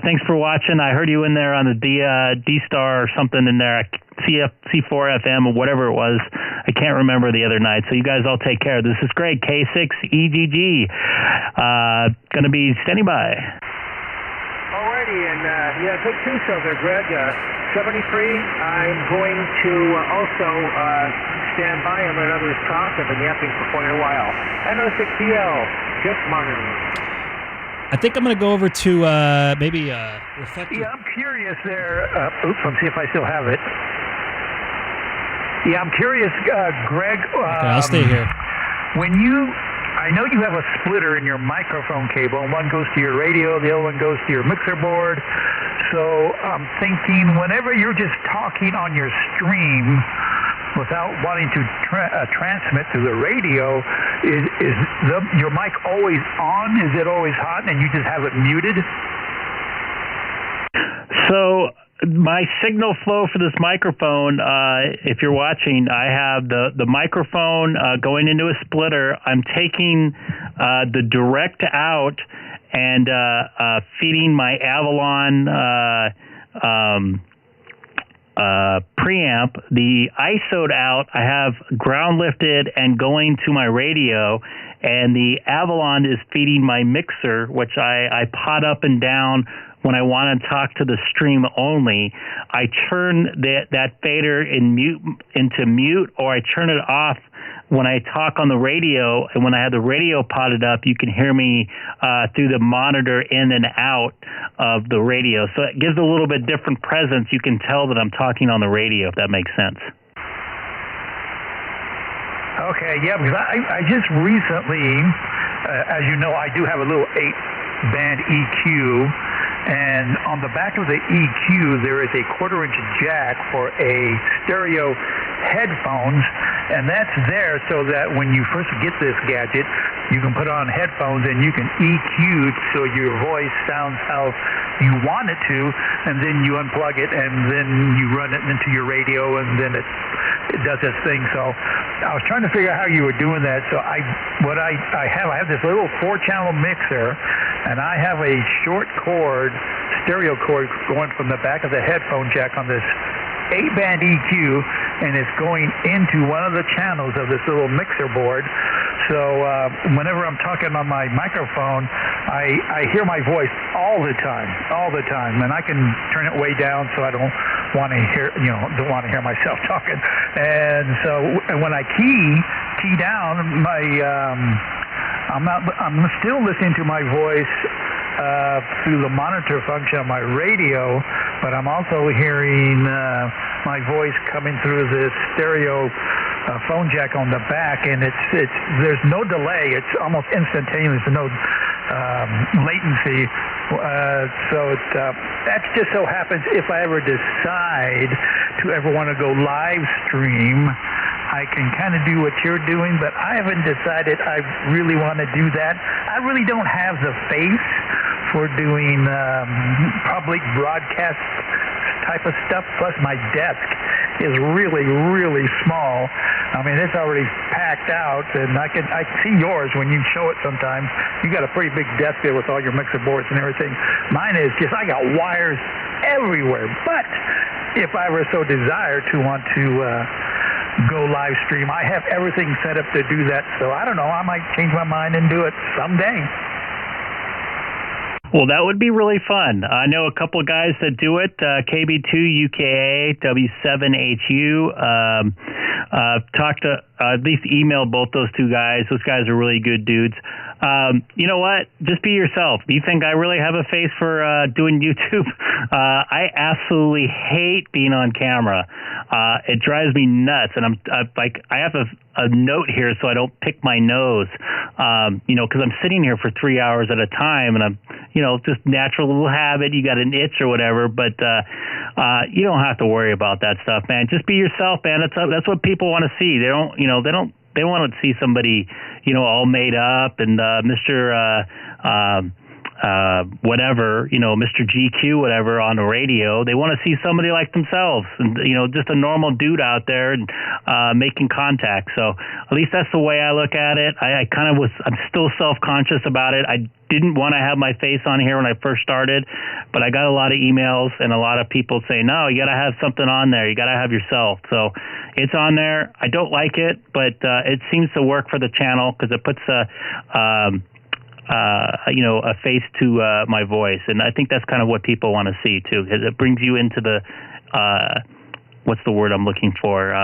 thanks for watching. I heard you in there on the DStar or something in there. C4 FM or whatever it was. I can't remember the other night. So you guys all take care. This is Greg, K6EGG. Going to be standing by. Alrighty, and take 2 so there, Greg. 73, I'm going to also stand by and let others talk. I've been yapping for quite a while. NO6EL, just monitoring. I think I'm going to go over to maybe reflective. Yeah, I'm curious there. Let's see if I still have it. Yeah, I'm curious, Greg. Okay, I'll stay here. I know you have a splitter in your microphone cable, and one goes to your radio, the other one goes to your mixer board. So I'm thinking whenever you're just talking on your stream without wanting to transmit through the radio, is your mic always on? Is it always hot and you just have it muted? So my signal flow for this microphone, if you're watching, I have the microphone going into a splitter. I'm taking the direct out and feeding my Avalon preamp. The ISO'd out, I have ground lifted and going to my radio, and the Avalon is feeding my mixer, which I pot up and down when I want to talk to the stream only. I turn that fader into mute, or I turn it off when I talk on the radio. And when I have the radio potted up, you can hear me through the monitor in and out of the radio. So it gives a little bit different presence. You can tell that I'm talking on the radio, if that makes sense. Okay, yeah, because I just recently, as you know, I do have a little 8-band EQ. And on the back of the EQ, there is a 1/4-inch jack for a stereo headphones, and that's there so that when you first get this gadget, you can put on headphones and you can EQ so your voice sounds how you want it to, and then you unplug it and then you run it into your radio, and then it does its thing. So I was trying to figure out how you were doing that. So I have this little 4-channel mixer, and I have a short cord, stereo cord going from the back of the headphone jack on this 8-band EQ, and it's going into one of the channels of this little mixer board. So whenever I'm talking on my microphone, I hear my voice all the time, and I can turn it way down so I don't want to hear, don't want to hear myself talking. And so when I key down, I'm still listening to my voice through the monitor function of my radio, but I'm also hearing my voice coming through this stereo phone jack on the back, and there's no delay. It's almost instantaneous. There's no latency. That just so happens if I ever decide to ever want to go live stream, I can kind of do what you're doing, but I haven't decided I really want to do that. I really don't have the face for doing public broadcast type of stuff. Plus, my desk is really, really small. I mean, it's already packed out, and I see yours when you show it sometimes. You got a pretty big desk there with all your mixer boards and everything. Mine is just, I got wires everywhere. But if I were so desired to want to go live stream, I have everything set up to do that. So I don't know, I might change my mind and do it someday. Well, that would be really fun. I know a couple of guys that do it, KB2UKA, W7HU. Talked to, at least emailed both those two guys. Those guys are really good dudes. You know what? Just be yourself. You think I really have a face for doing YouTube? I absolutely hate being on camera. It drives me nuts, and I have a note here so I don't pick my nose. Because I'm sitting here for 3 hours at a time, and I'm, just natural little habit. You got an itch or whatever, but you don't have to worry about that stuff, man. Just be yourself, man. That's what people want to see. They want to see somebody, all made up and Mr. Whatever, Mr. GQ, whatever, on the radio. They want to see somebody like themselves and, just a normal dude out there and making contact. So at least that's the way I look at it. I'm still self-conscious about it. I didn't want to have my face on here when I first started, but I got a lot of emails and a lot of people saying, no, you got to have something on there. You got to have yourself. So it's on there. I don't like it, but it seems to work for the channel because it puts a face to my voice. And I think that's kind of what people want to see, too, because it brings you into the, what's the word I'm looking for?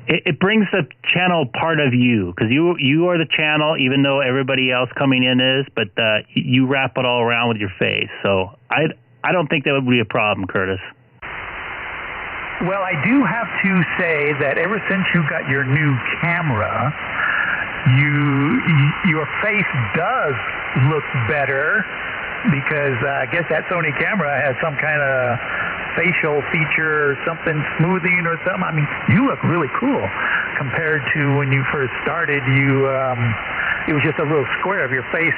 It brings the channel part of you, because you are the channel, even though everybody else coming in is, but you wrap it all around with your face. So I don't think that would be a problem, Curtis. Well, I do have to say that ever since you got your new camera, your face does look better, because I guess that Sony camera has some kind of facial feature or something, smoothing or something. I mean, you look really cool compared to when you first started. It was just a little square of your face,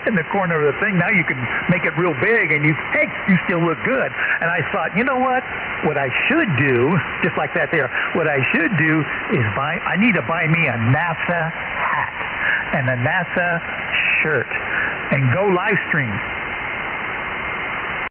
in the corner of the thing. Now you can make it real big, and you still look good. And I thought, you know what? What I should do, just like that there, what I should do is I need to buy me a NASA hat and a NASA shirt and go live stream.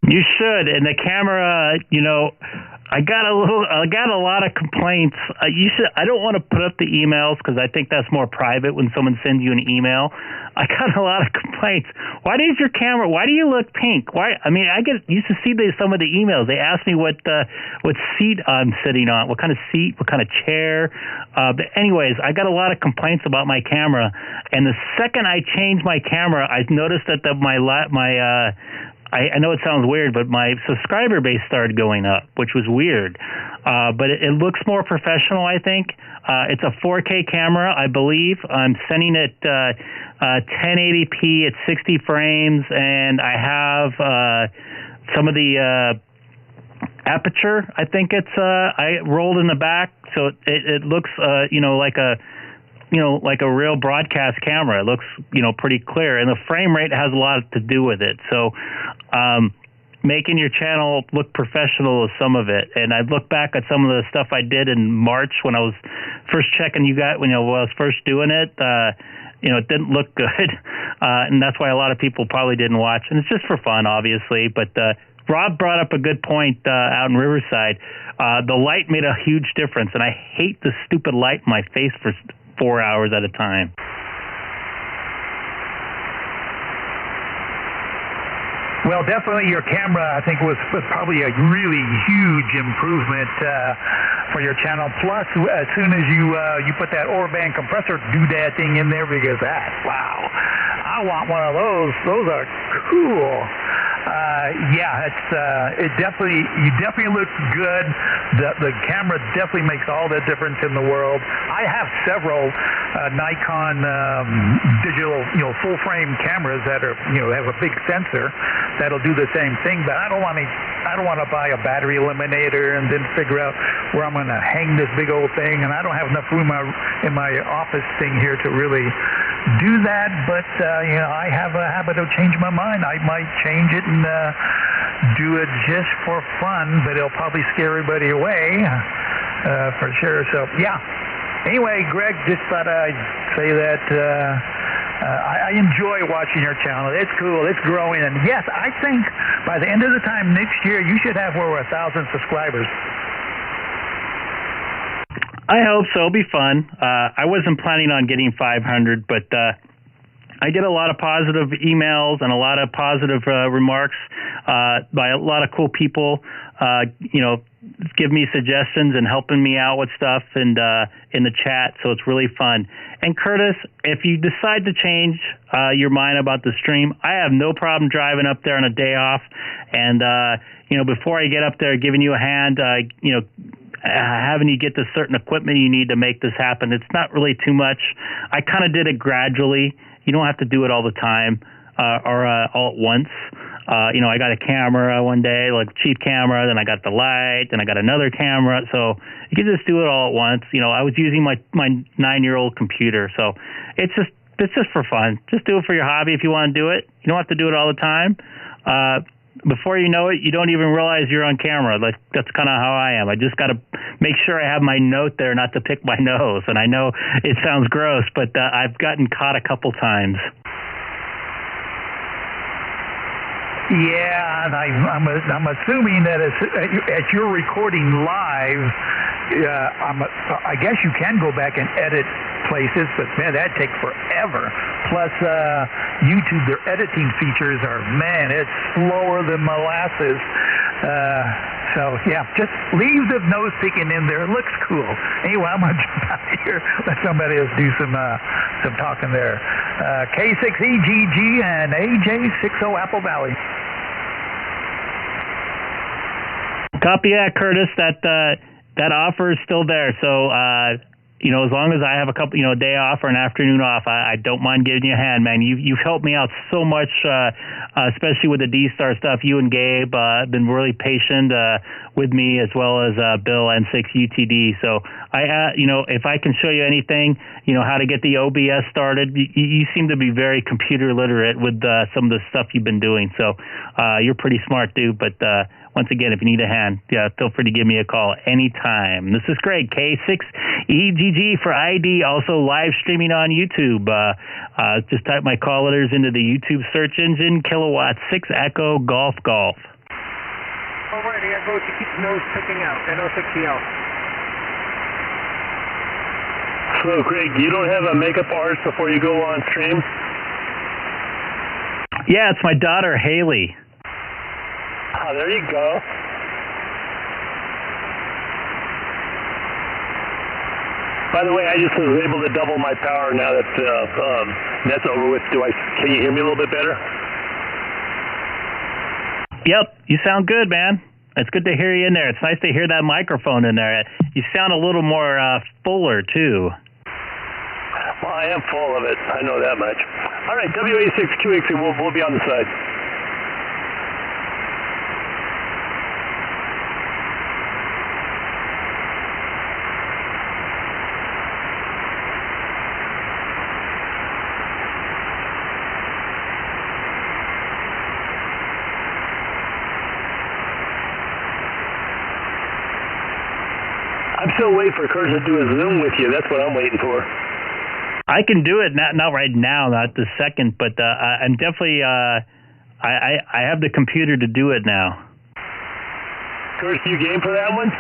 You should. And the camera, I got a lot of complaints. I don't want to put up the emails because I think that's more private when someone sends you an email. I got a lot of complaints. Why do you look pink? Why? I mean, I used to see some of the emails. They asked me what seat I'm sitting on, what kind of seat, what kind of chair. But anyways, I got a lot of complaints about my camera. And the second I changed my camera, I noticed that I know it sounds weird, but my subscriber base started going up, which was weird. But it looks more professional, I think. It's a 4K camera, I believe. I'm sending it 1080p at 60 frames, and I have some of the aperture. I think I rolled in the back, so it looks like a real broadcast camera. It looks, pretty clear, and the frame rate has a lot to do with it. So, making your channel look professional is some of it. And I look back at some of the stuff I did in March when I was first checking you guys, when I was first doing it. It didn't look good, and that's why a lot of people probably didn't watch. And it's just for fun, obviously. But Rob brought up a good point out in Riverside. The light made a huge difference, and I hate the stupid light in my face for 4 hours at a time. Well, definitely your camera, I think, was probably a really huge improvement for your channel. Plus, as soon as you put that Orban compressor doodad thing in there, because wow, I want one of those. Those are cool. You definitely look good. The camera definitely makes all the difference in the world. I have several Nikon digital, full frame cameras that are, have a big sensor that'll do the same thing. But I don't want to buy a battery eliminator and then figure out where I'm going to hang this big old thing. And I don't have enough room in my office thing here to really do that. But I have a habit of changing my mind. I might change it and do it just for fun, but it'll probably scare everybody away, for sure. So, yeah. Anyway, Greg, just thought I'd say that I enjoy watching your channel. It's cool. It's growing. And, yes, I think by the end of the time next year, you should have over 1,000 subscribers. I hope so. It'll be fun. I wasn't planning on getting 500, but I get a lot of positive emails and a lot of positive remarks by a lot of cool people, give me suggestions and helping me out with stuff and in the chat, so it's really fun. And Curtis, if you decide to change your mind about the stream, I have no problem driving up there on a day off and, before I get up there giving you a hand, having you get the certain equipment you need to make this happen. It's not really too much. I kind of did it gradually. You don't have to do it all the time or all at once. I got a camera one day, like cheap camera, then I got the light, then I got another camera. So you can just do it all at once. I was using my 9-year-old computer. So it's just for fun. Just do it for your hobby if you want to do it. You don't have to do it all the time. Before you know it, you don't even realize you're on camera. That's kind of how I am. I just got to make sure I have my note there not to pick my nose. And I know it sounds gross, but I've gotten caught a couple times. Yeah, and I'm assuming that as you're recording live, I guess you can go back and edit places, but man, that takes forever. Plus, YouTube, their editing features are, man, it's slower than molasses. So yeah, just leave the nose picking in there. It looks cool. Anyway, I'm gonna jump out here. Let somebody else do some talking there. K6EGG and AJ60 Apple Valley. Copy that, Curtis. That offer is still there. So, as long as I have a couple, a day off or an afternoon off, I don't mind giving you a hand, man. You've helped me out so much, especially with the DStar stuff. You and Gabe have been really patient with me, as well as Bill and K6UTD. So if I can show you anything, how to get the OBS started, you seem to be very computer literate with some of the stuff you've been doing. So you're pretty smart, dude. But once again, if you need a hand, feel free to give me a call anytime. This is Greg, K6EGG for ID, also live streaming on YouTube. Just type my call letters into the YouTube search engine, Kilowatt 6 Echo Golf Golf. All righty, I vote to keep the nose picking out, NO60L. So, Greg, you don't have a makeup artist before you go on stream? Yeah, it's my daughter, Haley. Oh, there you go. By the way, I just was able to double my power now that that's over with. Can you hear me a little bit better? Yep, you sound good, man. It's good to hear you in there. It's nice to hear that microphone in there. You sound a little more fuller, too. Well, I am full of it. I know that much. All right, WA6QX, we'll be on the side. I'm still waiting for Curtis to do a Zoom with you. That's what I'm waiting for. I can do it, not right now, not this second, but I'm definitely, I have the computer to do it now. Curtis, you game for that one?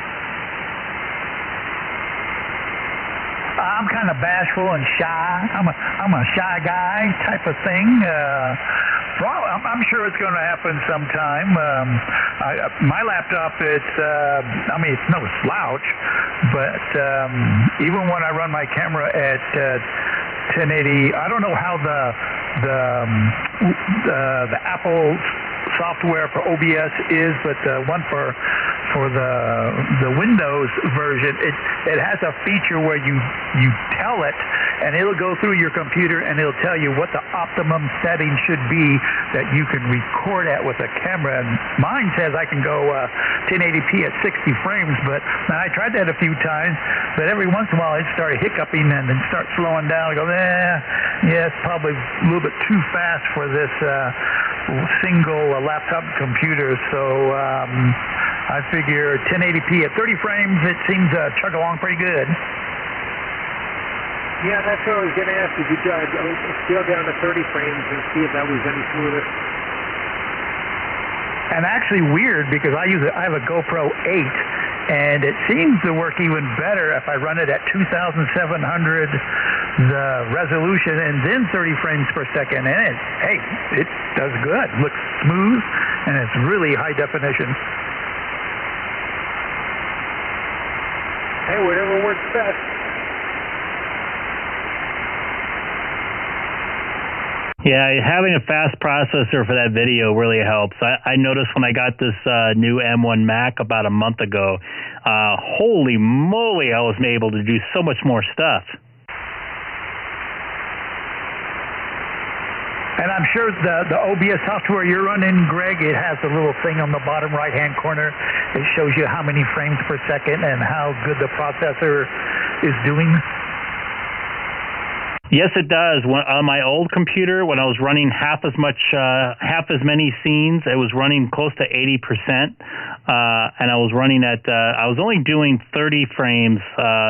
I'm kind of bashful and shy. I'm a shy guy type of thing. I'm sure it's going to happen sometime. My laptop, it's no slouch, but even when I run my camera at 1080, I don't know how the Apple software for OBS is, but one for the Windows version, it has a feature where you tell it, and it'll go through your computer and it'll tell you what the optimum setting should be that you can record at with a camera. And mine says I can go 1080p at 60 frames, but I tried that a few times, but every once in a while it started hiccuping and then start slowing down. I go, yeah, it's probably a little bit too fast for this single laptop computer, so I figure 1080p at 30 frames, it seems to chug along pretty good. Yeah, that's what I was going to ask. If you scale down to 30 frames and see if that was any smoother. And actually weird, because I have a GoPro 8, and it seems to work even better if I run it at 2,700 the resolution and then 30 frames per second. And it does good. Looks smooth, and it's really high definition. Hey, whatever works best. Yeah, having a fast processor for that video really helps. I noticed when I got this new M1 Mac about a month ago, holy moly, I was able to do so much more stuff. And I'm sure the OBS software you're running, Greg, it has a little thing on the bottom right-hand corner. It shows you how many frames per second and how good the processor is doing. Yes, it does. On my old computer, when I was running half as many scenes, it was running close to 80%, and I was running at I was only doing 30 frames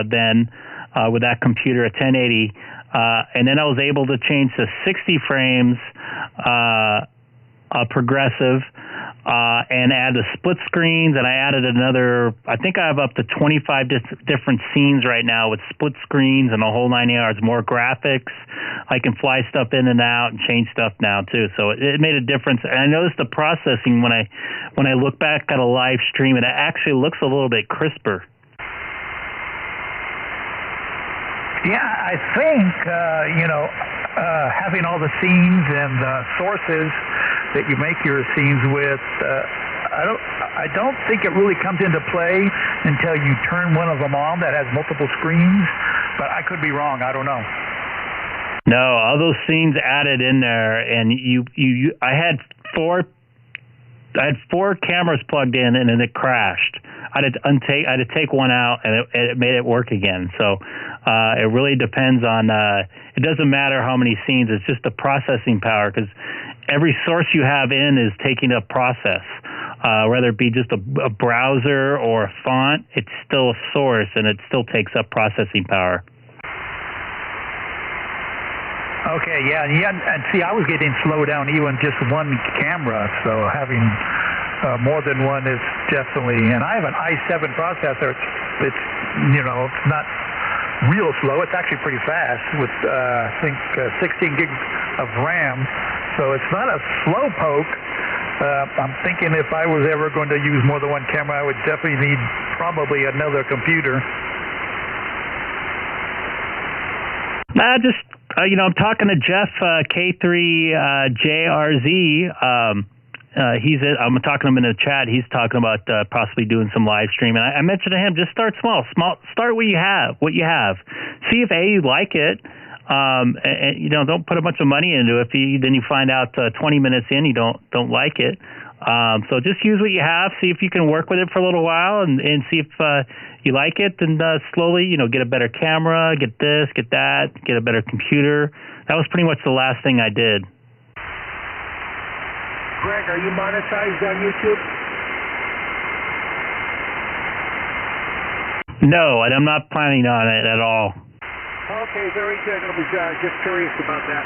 then with that computer at 1080, and then I was able to change to 60 frames progressive. And add the split screens, and I added another, I think I have up to 25 different scenes right now with split screens and the whole 9 yards, more graphics. I can fly stuff in and out and change stuff now too. So it made a difference. And I noticed the processing when I look back at a live stream, it actually looks a little bit crisper. Yeah, I think, having all the scenes and sources that you make your scenes with, I don't think it really comes into play until you turn one of them on that has multiple screens, but I could be wrong. I don't know. No, all those scenes added in there, and I had four cameras plugged in, and then it crashed. I had to take one out, and it made it work again. So it really depends on. It doesn't matter how many scenes; it's just the processing power, because every source you have in is taking up process. Whether it be just a browser or a font, it's still a source, and it still takes up processing power. Okay, yeah, and see, I was getting slowed down even just one camera, so having more than one is definitely. And I have an i7 processor. It's not real slow. It's actually pretty fast with I think 16 gigs of RAM, so it's not a slow poke. I'm thinking if I was ever going to use more than one camera, I would definitely need probably another computer. I'm talking to Jeff K6EGG. I'm talking to him in the chat. He's talking about possibly doing some live stream, and I mentioned to him, just start small. Start what you have. See if you like it. And don't put a bunch of money into it. Then you find out 20 minutes in you don't like it. So just use what you have. See if you can work with it for a little while, and see if you like it. And slowly, get a better camera, get this, get that, get a better computer. That was pretty much the last thing I did. Greg, are you monetized on YouTube? No, and I'm not planning on it at all. Okay, very good. I was just curious about that.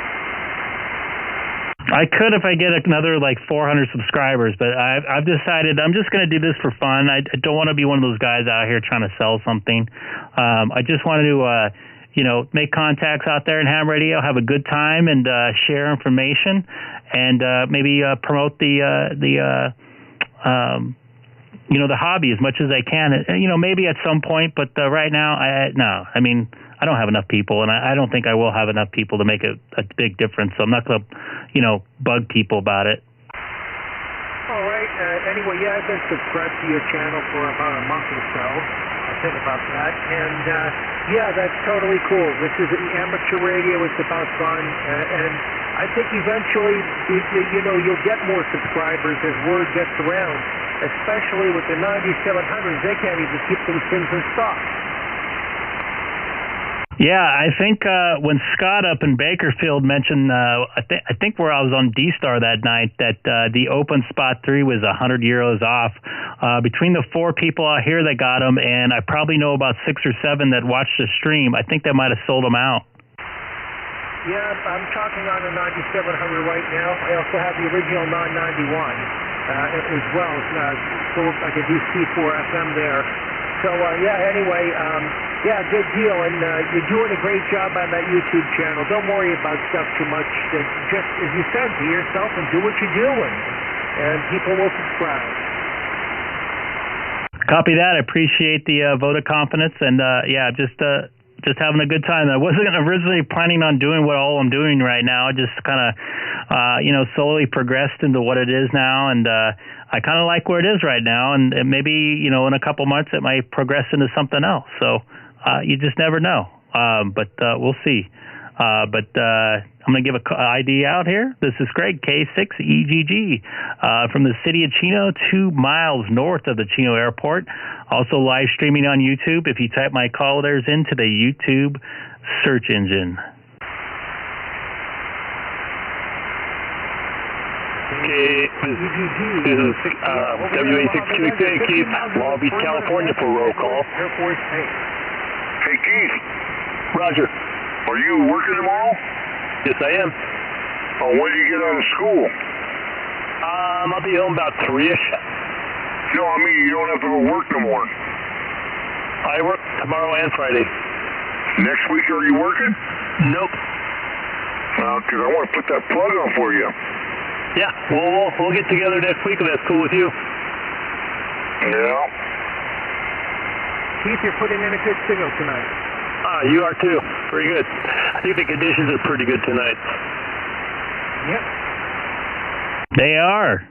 I could if I get another 400 subscribers, but I've decided I'm just going to do this for fun. I don't want to be one of those guys out here trying to sell something. I just want to, make contacts out there in ham radio, have a good time, and share information, and maybe promote the hobby as much as I can. Maybe at some point, but right now, no. I mean, I don't have enough people, and I don't think I will have enough people to make a big difference. So I'm not going to, bug people about it. All right. Anyway, I've been subscribed to your channel for about a month or so. I think about that, and that's totally cool. This is amateur radio. It's about fun, and I think eventually, you'll get more subscribers as word gets around. Especially with the 9700s, they can't even keep those things in stock. Yeah, I think when Scott up in Bakerfield mentioned, I think where I was on DStar that night, that the open spot 3 was €100 off. Between the 4 people out here that got them, and I probably know about 6 or 7 that watched the stream, I think they might have sold them out. Yeah, I'm talking on the 9700 right now. I also have the original 991 as well. So I could do C4FM there. So, anyway, good deal. And you're doing a great job on that YouTube channel. Don't worry about stuff too much. Just, as you said, be yourself and do what you're doing. And people will subscribe. Copy that. I appreciate the vote of confidence. And, just having a good time. I wasn't originally planning on doing what all I'm doing right now. I just kind of, slowly progressed into what it is now. And I kind of like where it is right now. And maybe, in a couple months, it might progress into something else. So you just never know. But we'll see. I'm going to give an ID out here. This is Greg, K6EGG, from the city of Chino, 2 miles north of the Chino airport. Also live streaming on YouTube if you type my call letters into the YouTube search engine. Okay, this is WA6QXA, Keith, Long Beach, California for roll call. Hey, Keith. Roger. Are you working tomorrow? Yes, I am. Oh, when do you get out of school? I'll be home about 3-ish. No, I mean you don't have to go work no more. I work tomorrow and Friday. Next week, are you working? Nope. Because I want to put that plug on for you. Yeah, we'll get together next week if that's cool with you. Yeah. Keith, you're putting in a good signal tonight. You are too. Very good. I think the conditions are pretty good tonight. Yep. They are.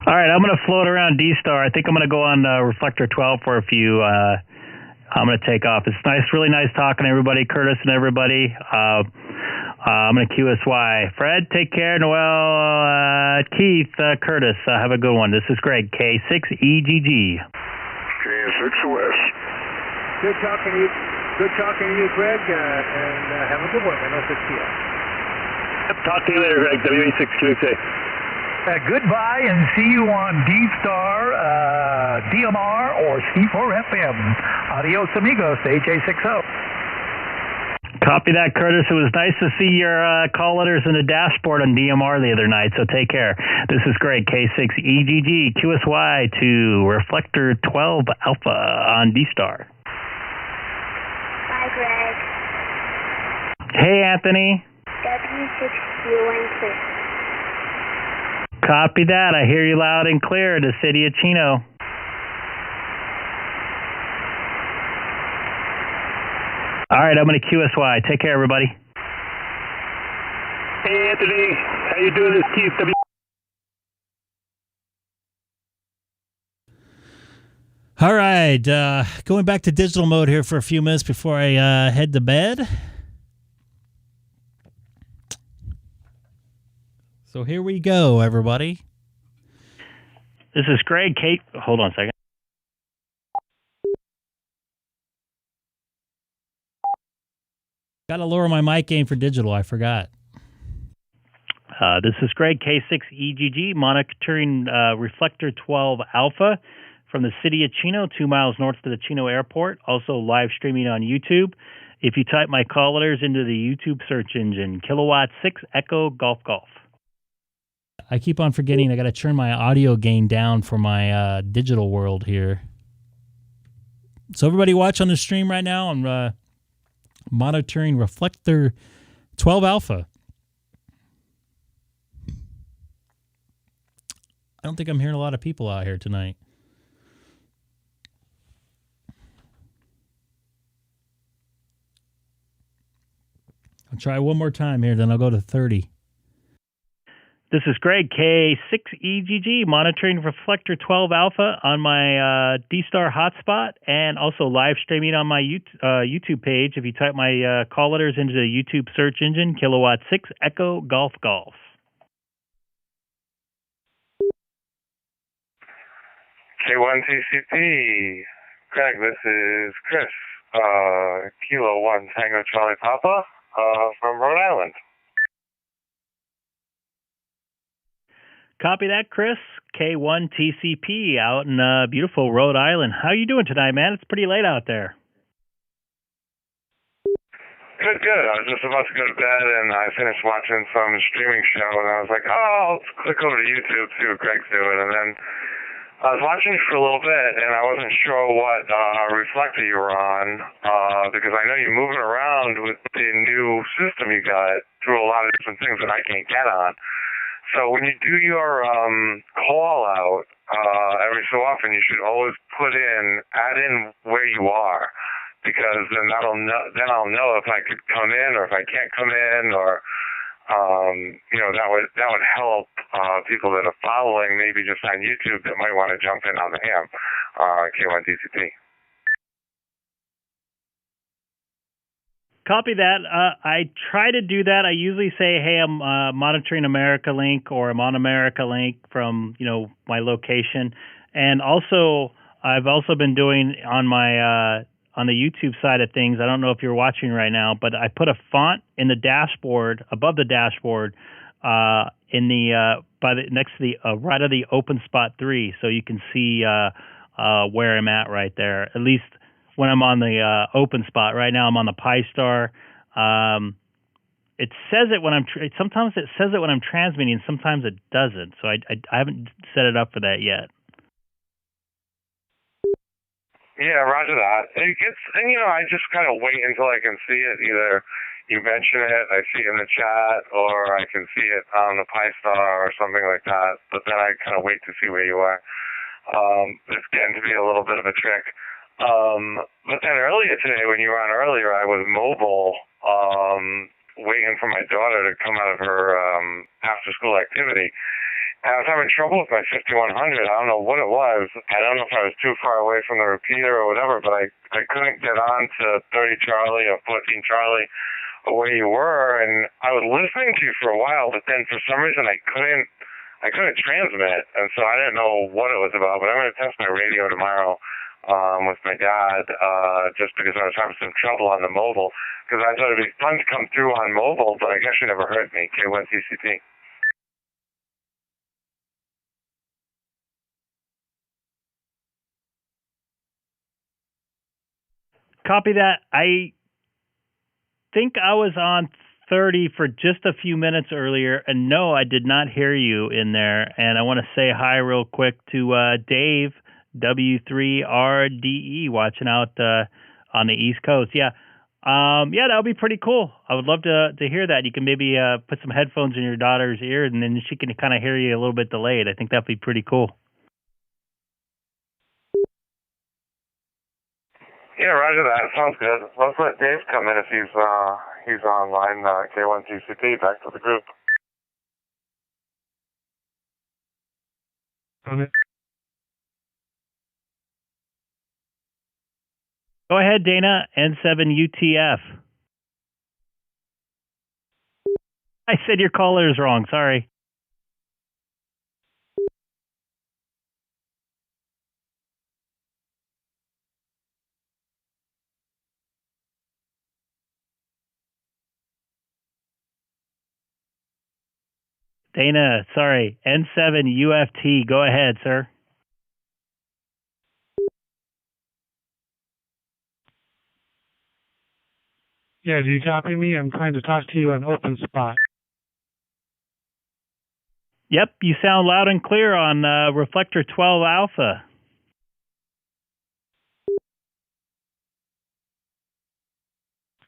All right, I'm going to float around DStar. I think I'm going to go on Reflector 12 for a few. I'm going to take off. It's nice, really nice talking to everybody, Curtis and everybody. I'm going to QSY. Fred, take care. Noel, Keith, Curtis, have a good one. This is Greg, K6EGG. K6OS. Good talking to you. Good talking to you, Greg, and have a good one. I know it's you. Yep, talk to you later, Greg. WA6QXA. Goodbye and see you on DStar, DMR, or C4FM. Adios, amigos, HA60. Copy that, Curtis. It was nice to see your call letters in the dashboard on DMR the other night, so take care. This is Greg, K6EGG, QSY to Reflector 12 Alpha on DStar. Hi, Greg. Hey, Anthony. W6QNC. Copy that. I hear you loud and clear. The city of Chino. All right, I'm going to QSY. Take care, everybody. Hey, Anthony. How you doing? This Keith. All right, going back to digital mode here for a few minutes before I head to bed. So here we go, everybody. This is Greg. Kate, hold on a second. Got to lower my mic gain for digital. I forgot. This is Greg, K6EGG, monitoring Reflector 12 Alpha from the city of Chino, 2 miles north of the Chino airport. Also live streaming on YouTube. If you type my call letters into the YouTube search engine, Kilowatt 6 Echo Golf Golf. I keep on forgetting I got to turn my audio gain down for my digital world here. So everybody watch on the stream right now. I'm monitoring Reflector 12 Alpha. I don't think I'm hearing a lot of people out here tonight. I'll try one more time here, then I'll go to 30. This is Greg, K6EGG, monitoring Reflector 12 Alpha on my DStar hotspot and also live streaming on my YouTube page. If you type my call letters into the YouTube search engine, Kilowatt 6 Echo Golf Golf. K1TCP, Greg, this is Chris, Kilo 1 Tango Charlie Papa, from Rhode Island. Copy that, Chris. K1TCP out in beautiful Rhode Island. How you doing tonight, man? It's pretty late out there. Good, good. I was just about to go to bed, and I finished watching some streaming show, and I was like, oh, I'll click over to YouTube, see what Greg's doing, and then I was watching for a little bit, and I wasn't sure what reflector you were on, because I know you're moving around with the new system you got through a lot of different things that I can't get on. So when you do your call out, every so often you should always add in where you are, because then I'll know if I could come in or if I can't come in, or that would help people that are following maybe just on YouTube that might want to jump in on the ham K1DCP. Copy that. I try to do that. I usually say, hey, I'm monitoring America Link, or I'm on America Link from my location. And also, I've also been doing on my on the YouTube side of things. I don't know if you're watching right now, but I put a font in the dashboard, above the dashboard, in the next to the right of the open spot 3, so you can see where I'm at right there. At least when I'm on the open spot. Right now I'm on the Pi-Star. It says it when sometimes it says it when I'm transmitting, sometimes it doesn't. So I haven't set it up for that yet. Yeah, roger that. I just kind of wait until I can see it. Either you mention it, I see it in the chat, or I can see it on the Pi-Star or something like that. But then I kind of wait to see where you are. It's getting to be a little bit of a trick. But then earlier today, when you were on earlier, I was mobile, waiting for my daughter to come out of her after-school activity. And I was having trouble with my 5100. I don't know what it was. I don't know if I was too far away from the repeater or whatever, but I couldn't get on to 30 Charlie or 14 Charlie or where you were. And I was listening to you for a while, but then for some reason I couldn't transmit, and so I didn't know what it was about. But I'm going to test my radio tomorrow with my dad, just because I was having some trouble on the mobile, because I thought it'd be fun to come through on mobile, but I guess you never heard me, K1TCP. Copy that. I think I was on 30 for just a few minutes earlier, and no, I did not hear you in there. And I want to say hi real quick to Dave, W3RDE, watching out on the East Coast. Yeah, that would be pretty cool. I would love to hear that. You can maybe put some headphones in your daughter's ear, and then she can kind of hear you a little bit delayed. I think that'd be pretty cool. Yeah, roger that. Sounds good. Let's let Dave come in if he's online, K1TCP, back to the group. Go ahead, Dana, N7UTF. I said your caller is wrong, sorry. Dana, sorry, N7UFT. Go ahead, sir. Yeah, do you copy me? I'm trying to talk to you on open spot. Yep, you sound loud and clear on Reflector 12 Alpha.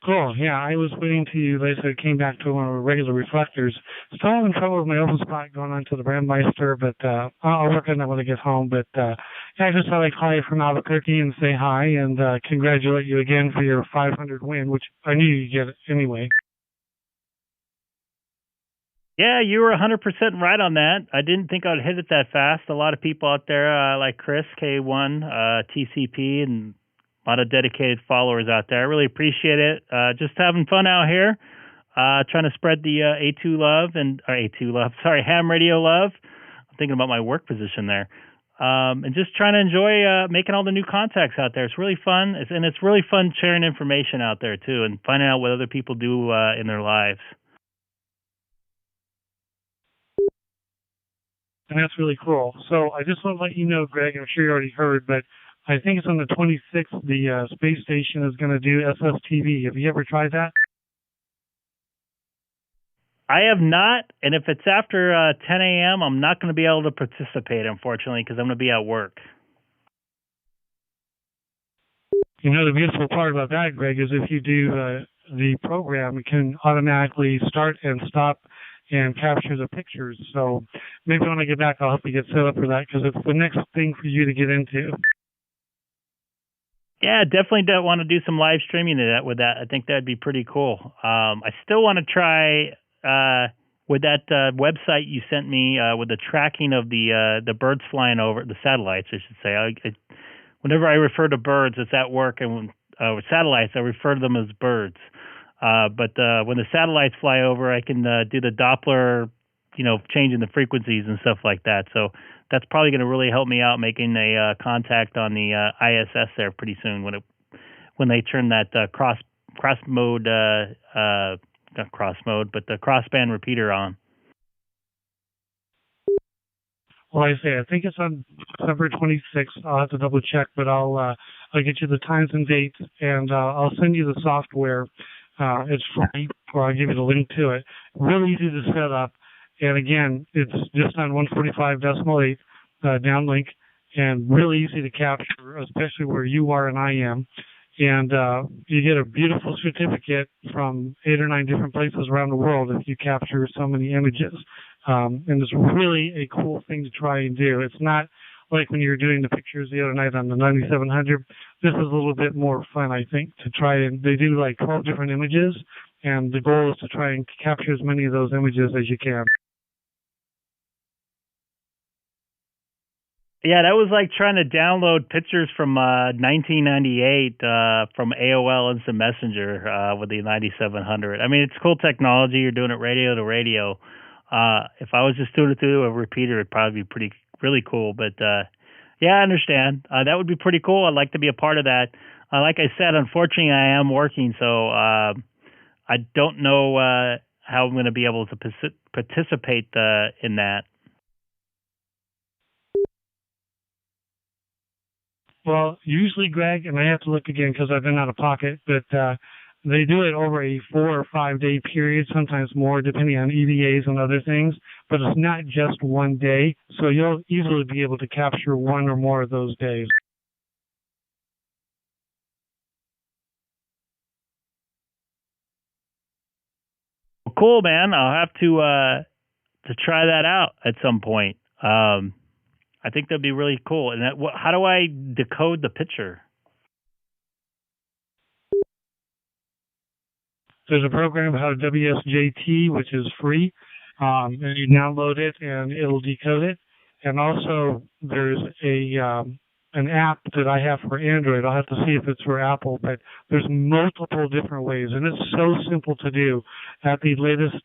Cool. Yeah, I was waiting till you later came back to one of our regular reflectors. Still having trouble with my open spot going on to the Brandmeister, but I'll work on that when I get home. But yeah, I just thought I'd call you from Albuquerque and say hi and congratulate you again for your 500 win, which I knew you'd get anyway. Yeah, you were 100% right on that. I didn't think I'd hit it that fast. A lot of people out there like Chris, K1, TCP, and a lot of dedicated followers out there. I really appreciate it. Just having fun out here, trying to spread the ham radio love. I'm thinking about my work position there. and just trying to enjoy making all the new contacts out there. It's really fun, and it's really fun sharing information out there too, and finding out what other people do in their lives. And that's really cool. So I just want to let you know, Greg, I'm sure you already heard, but I think it's on the 26th, the space station is going to do SSTV. Have you ever tried that? I have not, and if it's after 10 a.m., I'm not going to be able to participate, unfortunately, because I'm going to be at work. You know, the beautiful part about that, Greg, is if you do the program, it can automatically start and stop and capture the pictures. So maybe when I get back, I'll help you get set up for that, because it's the next thing for you to get into. Yeah, definitely don't want to do some live streaming with that. I think that'd be pretty cool. I still want to try with that website you sent me with the tracking of the birds flying over, the satellites, I should say. Whenever I refer to birds, it's at work, and with satellites, I refer to them as birds. But when the satellites fly over, I can do the Doppler, changing the frequencies and stuff like that. So that's probably going to really help me out making a contact on the ISS there pretty soon when they turn that cross mode, not cross mode, but the crossband repeater on. Well, I think it's on December 26th. I'll have to double check, but I'll get you the times and dates, and I'll send you the software. It's free, or I'll give you the link to it. Really easy to set up. And again, it's just on 145.8 downlink, and really easy to capture, especially where you are and I am. And you get a beautiful certificate from 8 or 9 different places around the world if you capture so many images. And it's really a cool thing to try and do. It's not like when you were doing the pictures the other night on the 9700. This is a little bit more fun, I think, to try and they do like 12 different images, and the goal is to try and capture as many of those images as you can. Yeah, that was like trying to download pictures from 1998 from AOL Instant Messenger with the 9700. I mean, it's cool technology. You're doing it radio to radio. If I was just doing it through a repeater, it'd probably be really cool. But yeah, I understand. That would be pretty cool. I'd like to be a part of that. Like I said, unfortunately, I am working, so I don't know how I'm going to be able to participate in that. Well, usually, Greg, and I have to look again because I've been out of pocket, but they do it over a 4 or 5 day period, sometimes more, depending on EVAs and other things. But it's not just one day, so you'll easily be able to capture one or more of those days. Well, cool, man. I'll have to try that out at some point. I think that'd be really cool. And how do I decode the picture? There's a program called WSJT, which is free, and you download it and it'll decode it. And also there's an app that I have for Android. I'll have to see if it's for Apple, but there's multiple different ways, and it's so simple to do. At the latest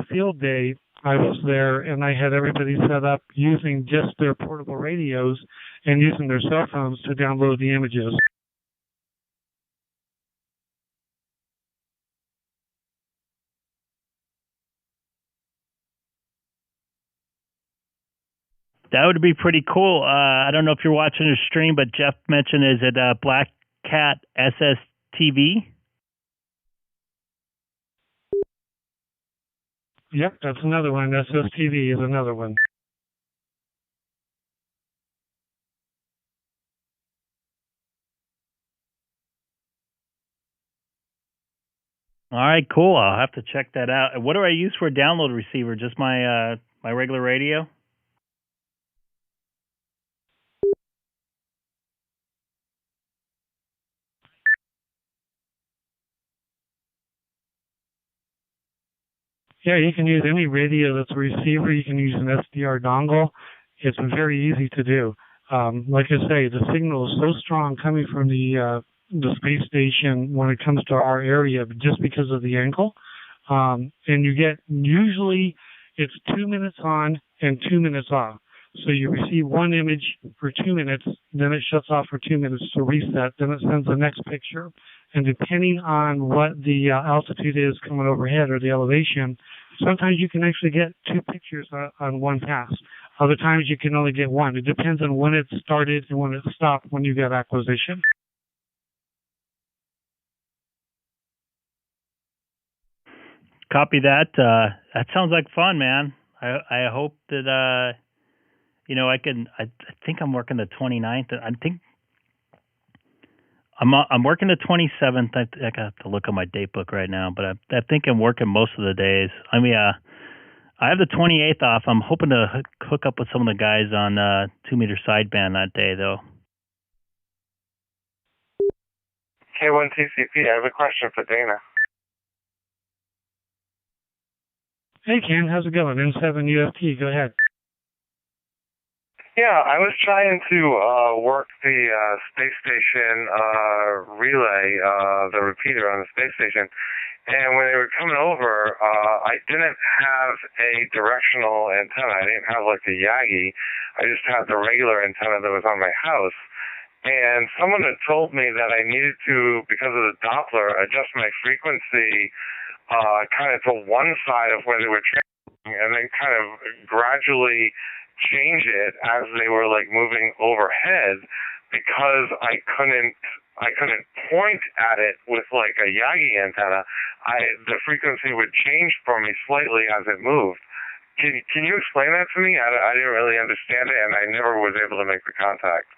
field day, I was there, and I had everybody set up using just their portable radios and using their cell phones to download the images. That would be pretty cool. I don't know if you're watching the stream, but Jeff mentioned, is it Black Cat SSTV? Yep, that's another one. SSTV is another one. All right, cool. I'll have to check that out. What do I use for a download receiver? Just my my regular radio? Yeah, you can use any radio that's a receiver. You can use an SDR dongle. It's very easy to do. Like I say, the signal is so strong coming from the space station when it comes to our area, just because of the angle. And you get, usually it's 2 minutes on and 2 minutes off. So you receive one image for 2 minutes, then it shuts off for 2 minutes to reset, then it sends the next picture. And depending on what the altitude is coming overhead or the elevation, sometimes you can actually get 2 pictures on one pass. Other times you can only get one. It depends on when it started and when it stopped when you got acquisition. Copy that. That sounds like fun, man. I hope that I think I'm working the 29th. I think I'm working the 27th. I got to look at my date book right now, but I think I'm working most of the days. I mean, I have the 28th off. I'm hoping to hook up with some of the guys on 2-meter sideband that day, though. K1TCP, I have a question for Dana. Hey, Ken, how's it going? M7UFT, go ahead. Yeah, I was trying to work the space station relay, the repeater on the space station, and when they were coming over, I didn't have a directional antenna. I didn't have like the Yagi. I just had the regular antenna that was on my house. And someone had told me that I needed to, because of the Doppler, adjust my frequency kind of to one side of where they were traveling, and then kind of gradually change it as they were like moving overhead, because I couldn't point at it with like a Yagi antenna. The frequency would change for me slightly as it moved. Can you explain that to me? I didn't really understand it, and I never was able to make the contact.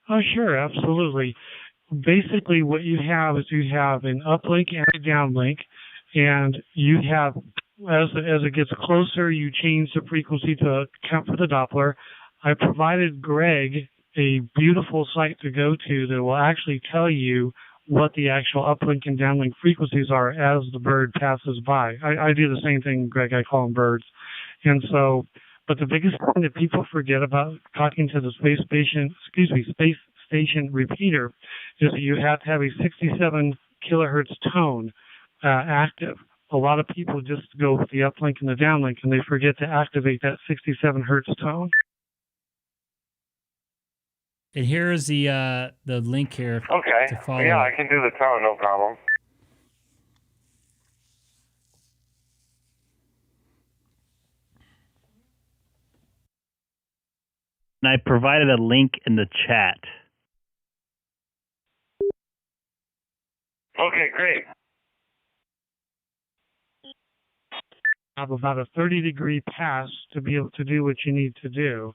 Oh, sure, absolutely. Basically, what you have is you have an uplink and a downlink, and you have, as it gets closer, you change the frequency to account for the Doppler. I provided Greg a beautiful site to go to that will actually tell you what the actual uplink and downlink frequencies are as the bird passes by. I do the same thing, Greg. I call them birds. And so, but the biggest thing that people forget about talking to the space station repeater is that you have to have a 67 kilohertz tone active. A lot of people just go with the uplink and the downlink, and they forget to activate that 67 hertz tone. And here is the link here. Okay. To follow. Yeah, I can do the tone, no problem. And I provided a link in the chat. Okay, great. Have about a 30-degree pass to be able to do what you need to do.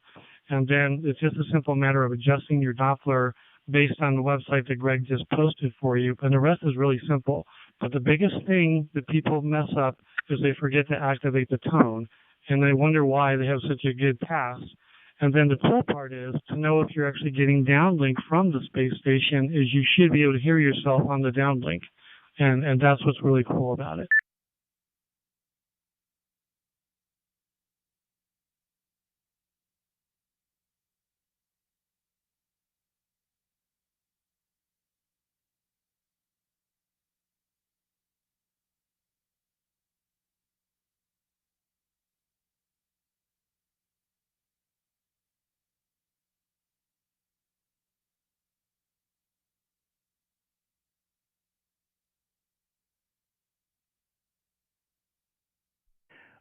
And then it's just a simple matter of adjusting your Doppler based on the website that Greg just posted for you. And the rest is really simple. But the biggest thing that people mess up is they forget to activate the tone, and they wonder why they have such a good pass. And then the cool part is to know if you're actually getting downlink from the space station is you should be able to hear yourself on the downlink. And that's what's really cool about it.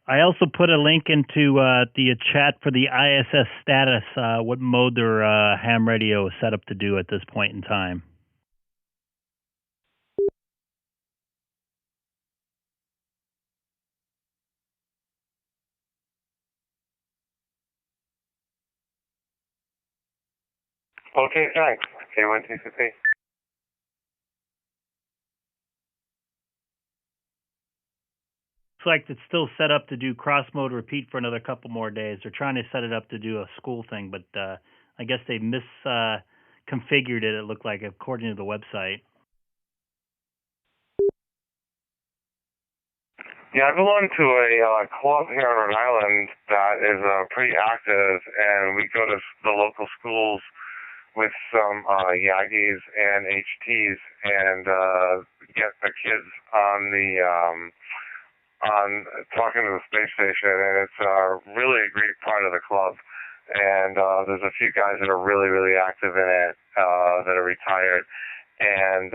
I also put a link into the chat for the ISS status, what mode their ham radio is set up to do at this point in time. Okay, thanks. K1TCP. Looks like it's still set up to do cross mode repeat for another couple more days. They're trying to set it up to do a school thing, but I guess they misconfigured it, it looked like, according to the website. Yeah, I belong to a club here on Rhode Island that is pretty active, and we go to the local schools with some Yagis and HTs and get the kids on the on talking to the space station, and it's really a great part of the club. And there's a few guys that are really, really active in it that are retired, and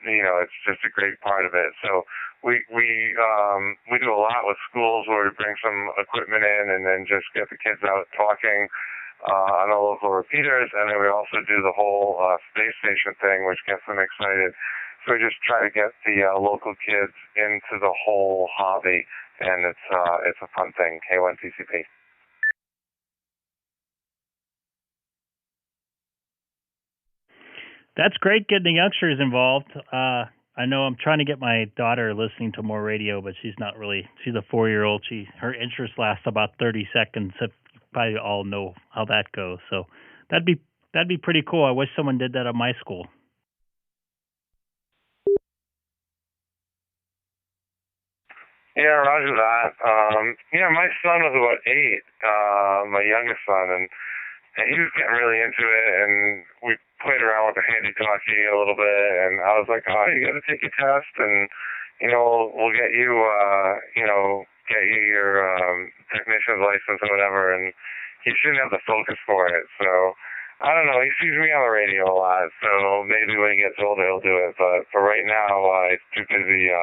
it's just a great part of it. So we do a lot with schools where we bring some equipment in and then just get the kids out talking on the local repeaters, and then we also do the whole space station thing, which gets them excited. So we just try to get the local kids into the whole hobby, and it's a fun thing. K1TCP. That's great getting the youngsters involved. I know I'm trying to get my daughter listening to more radio, but she's not really. She's a 4-year-old. Her interest lasts about 30 seconds. You probably all know how that goes. So that'd be pretty cool. I wish someone did that at my school. Yeah, roger that. My son was about 8, my youngest son, and he was getting really into it, and we played around with the handy-talkie a little bit, and I was like, oh, you got to take a test, and, we'll get you, your technician's license or whatever, and he shouldn't have the focus for it, so I don't know, he sees me on the radio a lot, so maybe when he gets older he'll do it, but for right now, he's too busy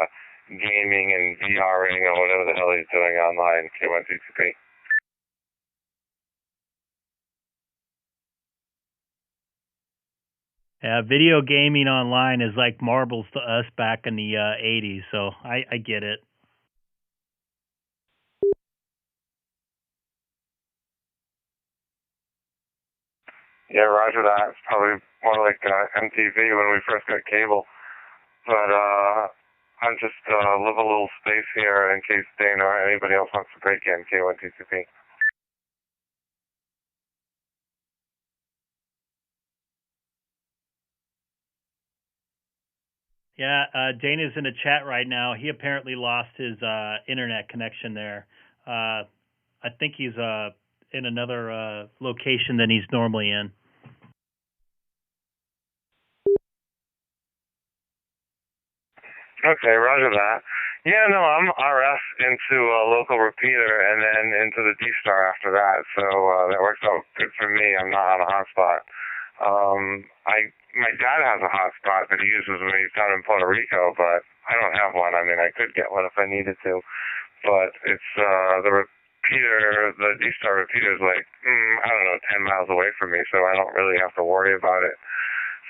gaming and VRing or whatever the hell he's doing online, K1TCP. Yeah, video gaming online is like marbles to us back in the 80s, so I get it. Yeah, roger that. It's probably more like MTV when we first got cable. But I'm just live a little space here in case Dana or anybody else wants to break in, K1TCP. Yeah, Dana's in the chat right now. He apparently lost his internet connection there. I think he's in another location than he's normally in. Okay, roger that. Yeah, no, I'm RF into a local repeater and then into the DStar after that, so that works out good for me. I'm not on a hotspot. My dad has a hotspot that he uses when he's down in Puerto Rico, but I don't have one. I mean, I could get one if I needed to, but it's the repeater, the DStar repeater is like, 10 miles away from me, so I don't really have to worry about it.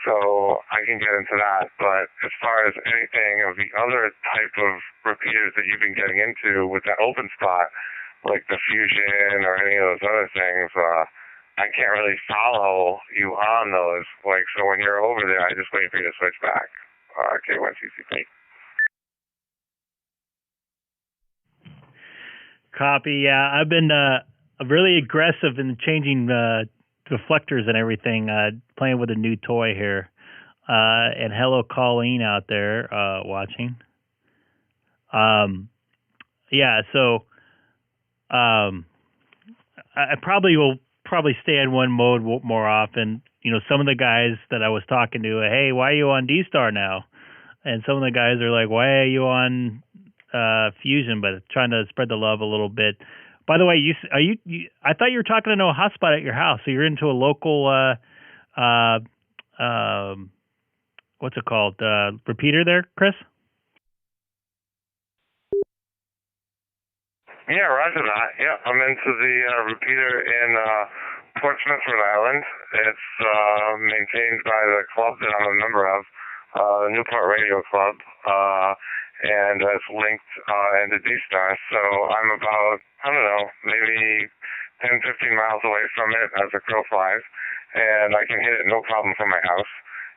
So I can get into that, but as far as anything of the other type of repeaters that you've been getting into with that open spot, like the Fusion or any of those other things, I can't really follow you on those. Like, so when you're over there, I just wait for you to switch back. K1TCP. Copy. Yeah, I've been really aggressive in changing deflectors and everything, playing with a new toy here. And hello, Colleen out there watching. So I probably will stay in one mode more often. Some of the guys that I was talking to, hey, why are you on DStar now? And some of the guys are like, why are you on Fusion? But trying to spread the love a little bit. By the way, I thought you were talking to no hotspot at your house. So you're into a local, what's it called? Repeater there, Chris? Yeah, roger that. Yeah, I'm into the repeater in Portsmouth, Rhode Island. It's maintained by the club that I'm a member of, the Newport Radio Club, and it's linked into DStar. So I'm about, maybe 10, 15 miles away from it as the crow flies, and I can hit it no problem from my house.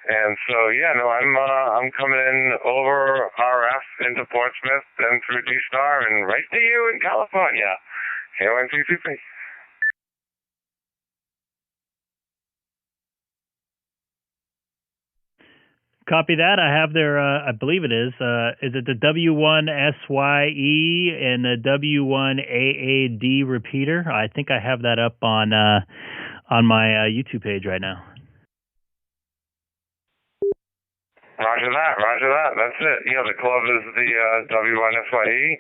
And so, I'm coming in over RF into Portsmouth, then through DStar, and right to you in California. K1TCP. Copy that. I have their, I believe it is it the W1SYE and the W1AAD repeater? I think I have that up on my YouTube page right now. Roger that. That's it. The club is the W1SYE,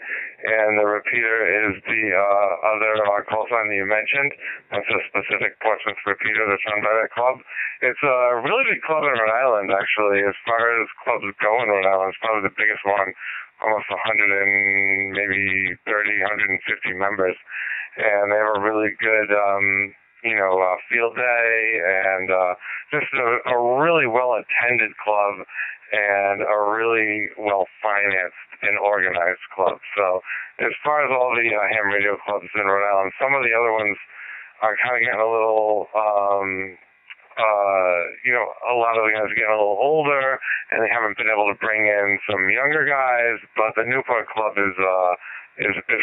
and the repeater is the other call sign that you mentioned. That's a specific Portsmouth repeater that's run by that club. It's a really big club in Rhode Island, actually. As far as clubs go in Rhode Island, it's probably the biggest one. Almost 100 and maybe 150 members. And they have a really good field day, and just a really well-attended club, and a really well-financed and organized club. So as far as all the ham radio clubs in Rhode Island, some of the other ones are kind of getting a little, a lot of the guys are getting a little older, and they haven't been able to bring in some younger guys, but the Newport Club is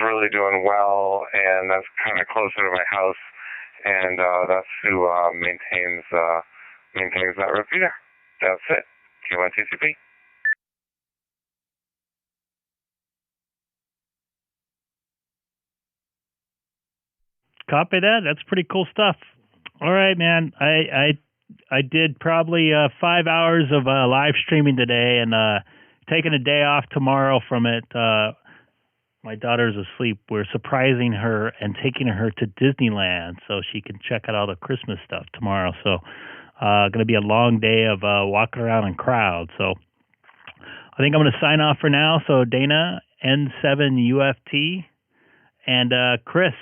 really doing well, and that's kind of closer to my house. And that's who maintains that repeater. That's it. K1TCP. Copy that. That's pretty cool stuff. All right, man. I did probably 5 hours of live streaming today, and taking a day off tomorrow from it. My daughter's asleep. We're surprising her and taking her to Disneyland so she can check out all the Christmas stuff tomorrow. So going to be a long day of walking around in crowds. So I think I'm going to sign off for now. So Dana, N7UFT, and Chris,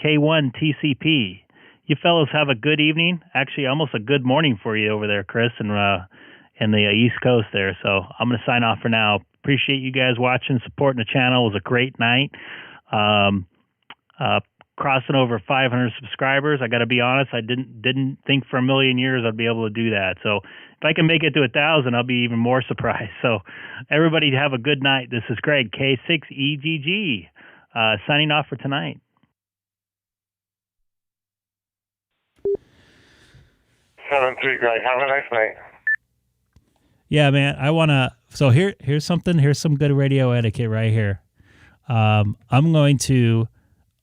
K1TCP. You fellows have a good evening. Actually, almost a good morning for you over there, Chris, and in the East Coast there. So I'm going to sign off for now. Appreciate you guys watching, supporting the channel. It was a great night. Crossing over 500 subscribers. I got to be honest, I didn't think for a million years I'd be able to do that. So if I can make it to 1,000, I'll be even more surprised. So everybody have a good night. This is Greg, K6EGG, signing off for tonight. Greg. Have a nice night. Yeah, man. I want to. So here's something. Here's some good radio etiquette right here. I'm going to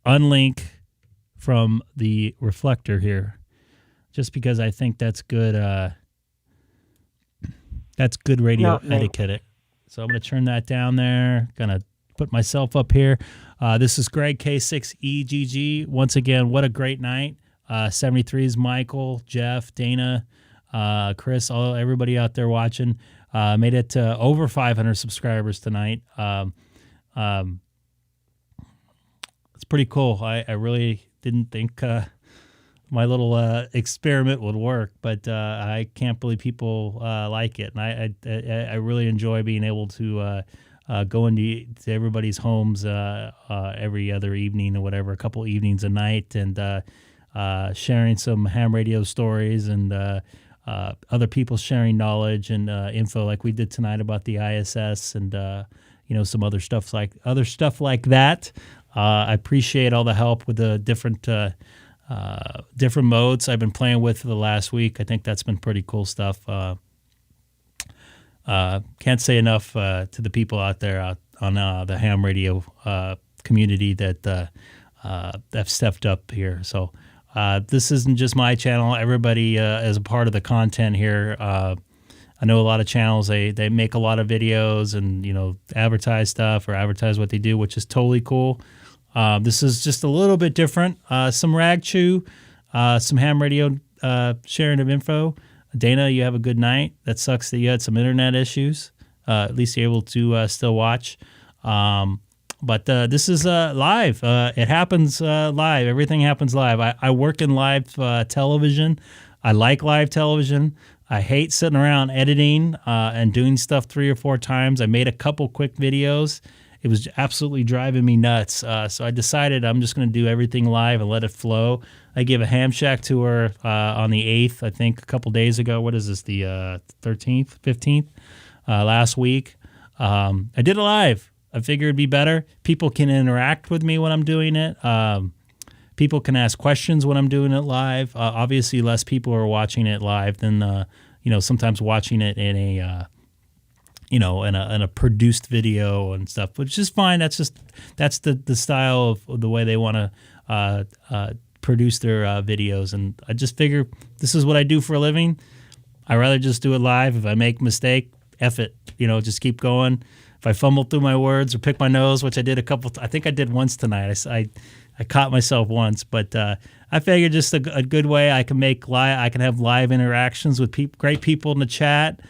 unlink from the reflector here, just because I think that's good. That's good radio etiquette. So I'm going to turn that down there. Gonna put myself up here. This is Greg, K6EGG. Once again, what a great night. 73's Michael, Jeff, Dana, Chris, everybody out there watching. Made it to over 500 subscribers tonight. It's pretty cool. I really didn't think my little experiment would work, but I can't believe people like it. And I really enjoy being able to go into everybody's homes every other evening or whatever, a couple evenings a night, and sharing some ham radio stories and other people sharing knowledge and info like we did tonight about the ISS and some other stuff like that. I appreciate all the help with the different modes I've been playing with for the last week. I think that's been pretty cool stuff. Can't say enough to the people out there on the ham radio community that have stepped up here. So this isn't just my channel. Everybody is a part of the content here. I know a lot of channels, they make a lot of videos and, advertise stuff or advertise what they do, which is totally cool. This is just a little bit different. Some rag chew, some ham radio sharing of info. Dana, you have a good night. That sucks that you had some internet issues. At least you're able to still watch. But this is live. It happens live. Everything happens live. I work in live television. I like live television. I hate sitting around editing and doing stuff 3 or 4 times. I made a couple quick videos. It was absolutely driving me nuts. So I decided I'm just going to do everything live and let it flow. I gave a Ham Shack tour on the 8th, I think, a couple days ago. What is this, the 13th, 15th? Last week. I did it live. I figured it'd be better. People can interact with me when I'm doing it. People can ask questions when I'm doing it live. Obviously, less people are watching it live than sometimes watching it in a in a produced video and stuff, which is fine. That's the style of the way they want to produce their videos. And I just figure this is what I do for a living. I rather just do it live. If I make a mistake, F it, just keep going. If I fumble through my words or pick my nose, which I did I think I did once tonight. I caught myself once, but I figured just a good way I can have live interactions with great people in the chat.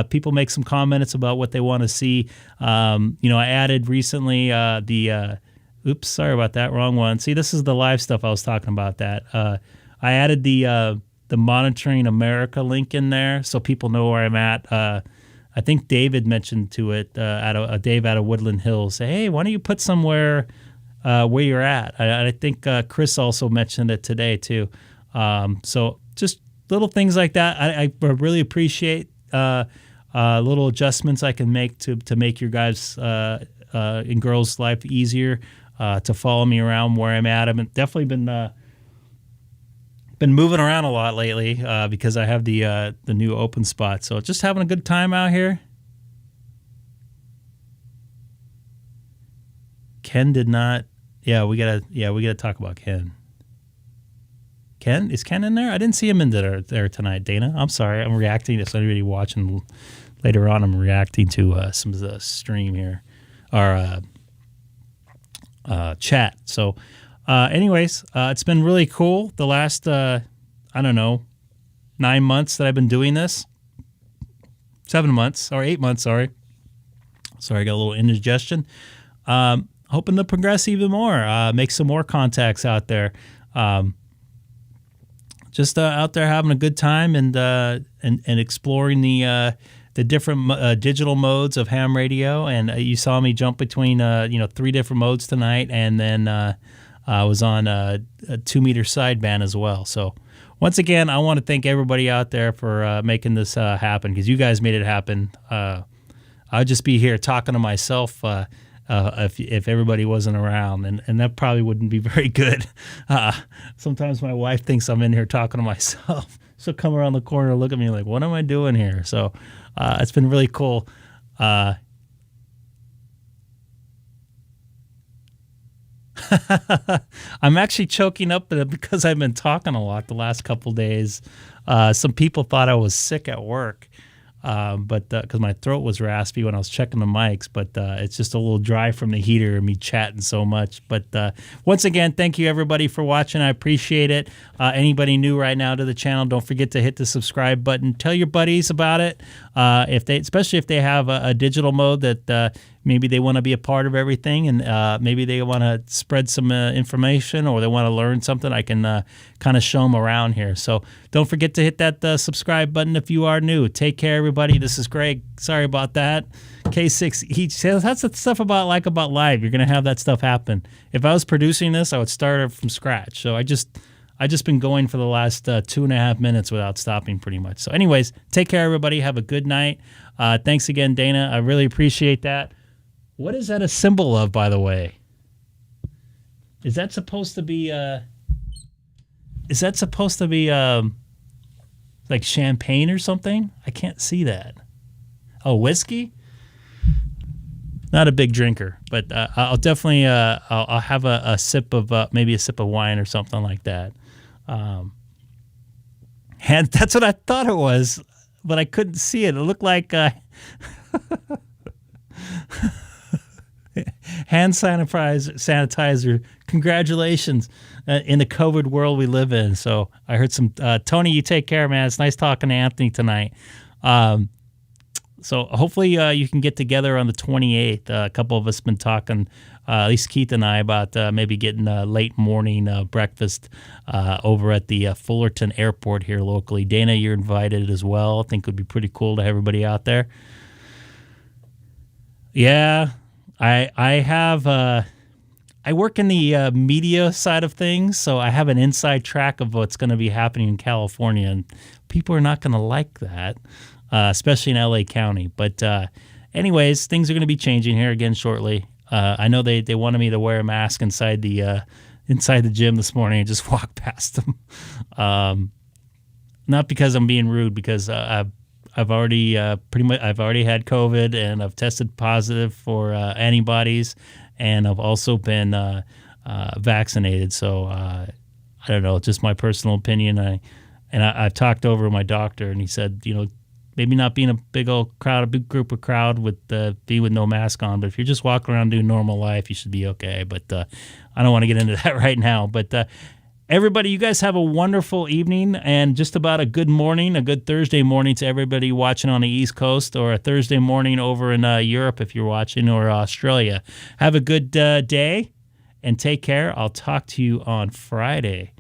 People make some comments about what they want to see. I added recently oops, sorry about that, wrong one. See, this is the live stuff I was talking about. That I added the Monitoring America link in there so people know where I'm at. I think David mentioned to it, Dave out of Woodland Hills, say, hey, why don't you put somewhere where you're at? I think Chris also mentioned it today too. So just little things like that. I really appreciate little adjustments I can make to make your guys' and girls' life easier, to follow me around where I'm at. I've definitely been moving around a lot lately because I have the new open spot. So just having a good time out here. Ken did not. Yeah, we gotta talk about Ken. Ken, is Ken in there? I didn't see him in there tonight, Dana. I'm sorry. I'm reacting to somebody watching later on. I'm reacting to some of the stream here, or chat. So, anyways, it's been really cool. The last, 9 months that I've been doing this. 7 months or 8 months. Sorry, I got a little indigestion. Hoping to progress even more. Make some more contacts out there. Just out there having a good time and exploring the different digital modes of ham radio. And you saw me jump between 3 different modes tonight, and then I was on a 2-meter sideband as well. So once again, I want to thank everybody out there for making this happen, because you guys made it happen. I'd just be here talking to myself if everybody wasn't around, and that probably wouldn't be very good. Sometimes my wife thinks I'm in here talking to myself. She'll come around the corner and look at me like, what am I doing here? So it's been really cool. I'm actually choking up because I've been talking a lot the last couple days. Some people thought I was sick at work. But because my throat was raspy when I was checking the mics, but it's just a little dry from the heater and me chatting so much. But once again, thank you everybody for watching. I appreciate it. Anybody new right now to the channel, don't forget to hit the subscribe button. Tell your buddies about it. Especially if they have a digital mode that maybe they want to be a part of everything, and maybe they want to spread some information, or they want to learn something, I can kind of show them around here. So don't forget to hit that subscribe button if you are new. Take care, everybody. This is Greg. Sorry about that. K6EGG. That's the stuff about live. You're going to have that stuff happen. If I was producing this, I would start it from scratch. So I just been going for the last 2.5 minutes without stopping pretty much. So anyways, take care, everybody. Have a good night. Thanks again, Dana. I really appreciate that. What is that a symbol of, by the way? Is that supposed to be like champagne or something? I can't see that. Oh, whiskey? Not a big drinker, but I'll definitely I'll have a sip of maybe a sip of wine or something like that. And that's what I thought it was, but I couldn't see it. It looked like hand sanitizer. Congratulations in the COVID world we live in. So I heard some Tony, you take care, man. It's nice talking to Anthony tonight. So hopefully you can get together on the 28th. A couple of us been talking, at least Keith and I, about maybe getting a late morning breakfast over at the Fullerton Airport here locally. Dana, you're invited as well. I think it would be pretty cool to have everybody out there. Yeah, I have I work in the media side of things, so I have an inside track of what's going to be happening in California, and people are not going to like that, especially in LA County. But anyways, things are going to be changing here again shortly. I know they wanted me to wear a mask inside the gym this morning and just walk past them. Not because I'm being rude, because I've already had COVID, and I've tested positive for antibodies, and I've also been vaccinated. So I don't know, just my personal opinion. I've talked over with my doctor, and he said, Maybe not being a big old crowd, a big group of crowd with be with no mask on. But if you're just walking around doing normal life, you should be okay. But I don't want to get into that right now. But everybody, you guys have a wonderful evening and just about a good morning, a good Thursday morning to everybody watching on the East Coast, or a Thursday morning over in Europe if you're watching, or Australia. Have a good day and take care. I'll talk to you on Friday.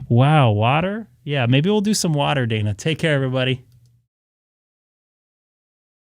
Wow, water? Yeah, maybe we'll do some water, Dana. Take care, everybody.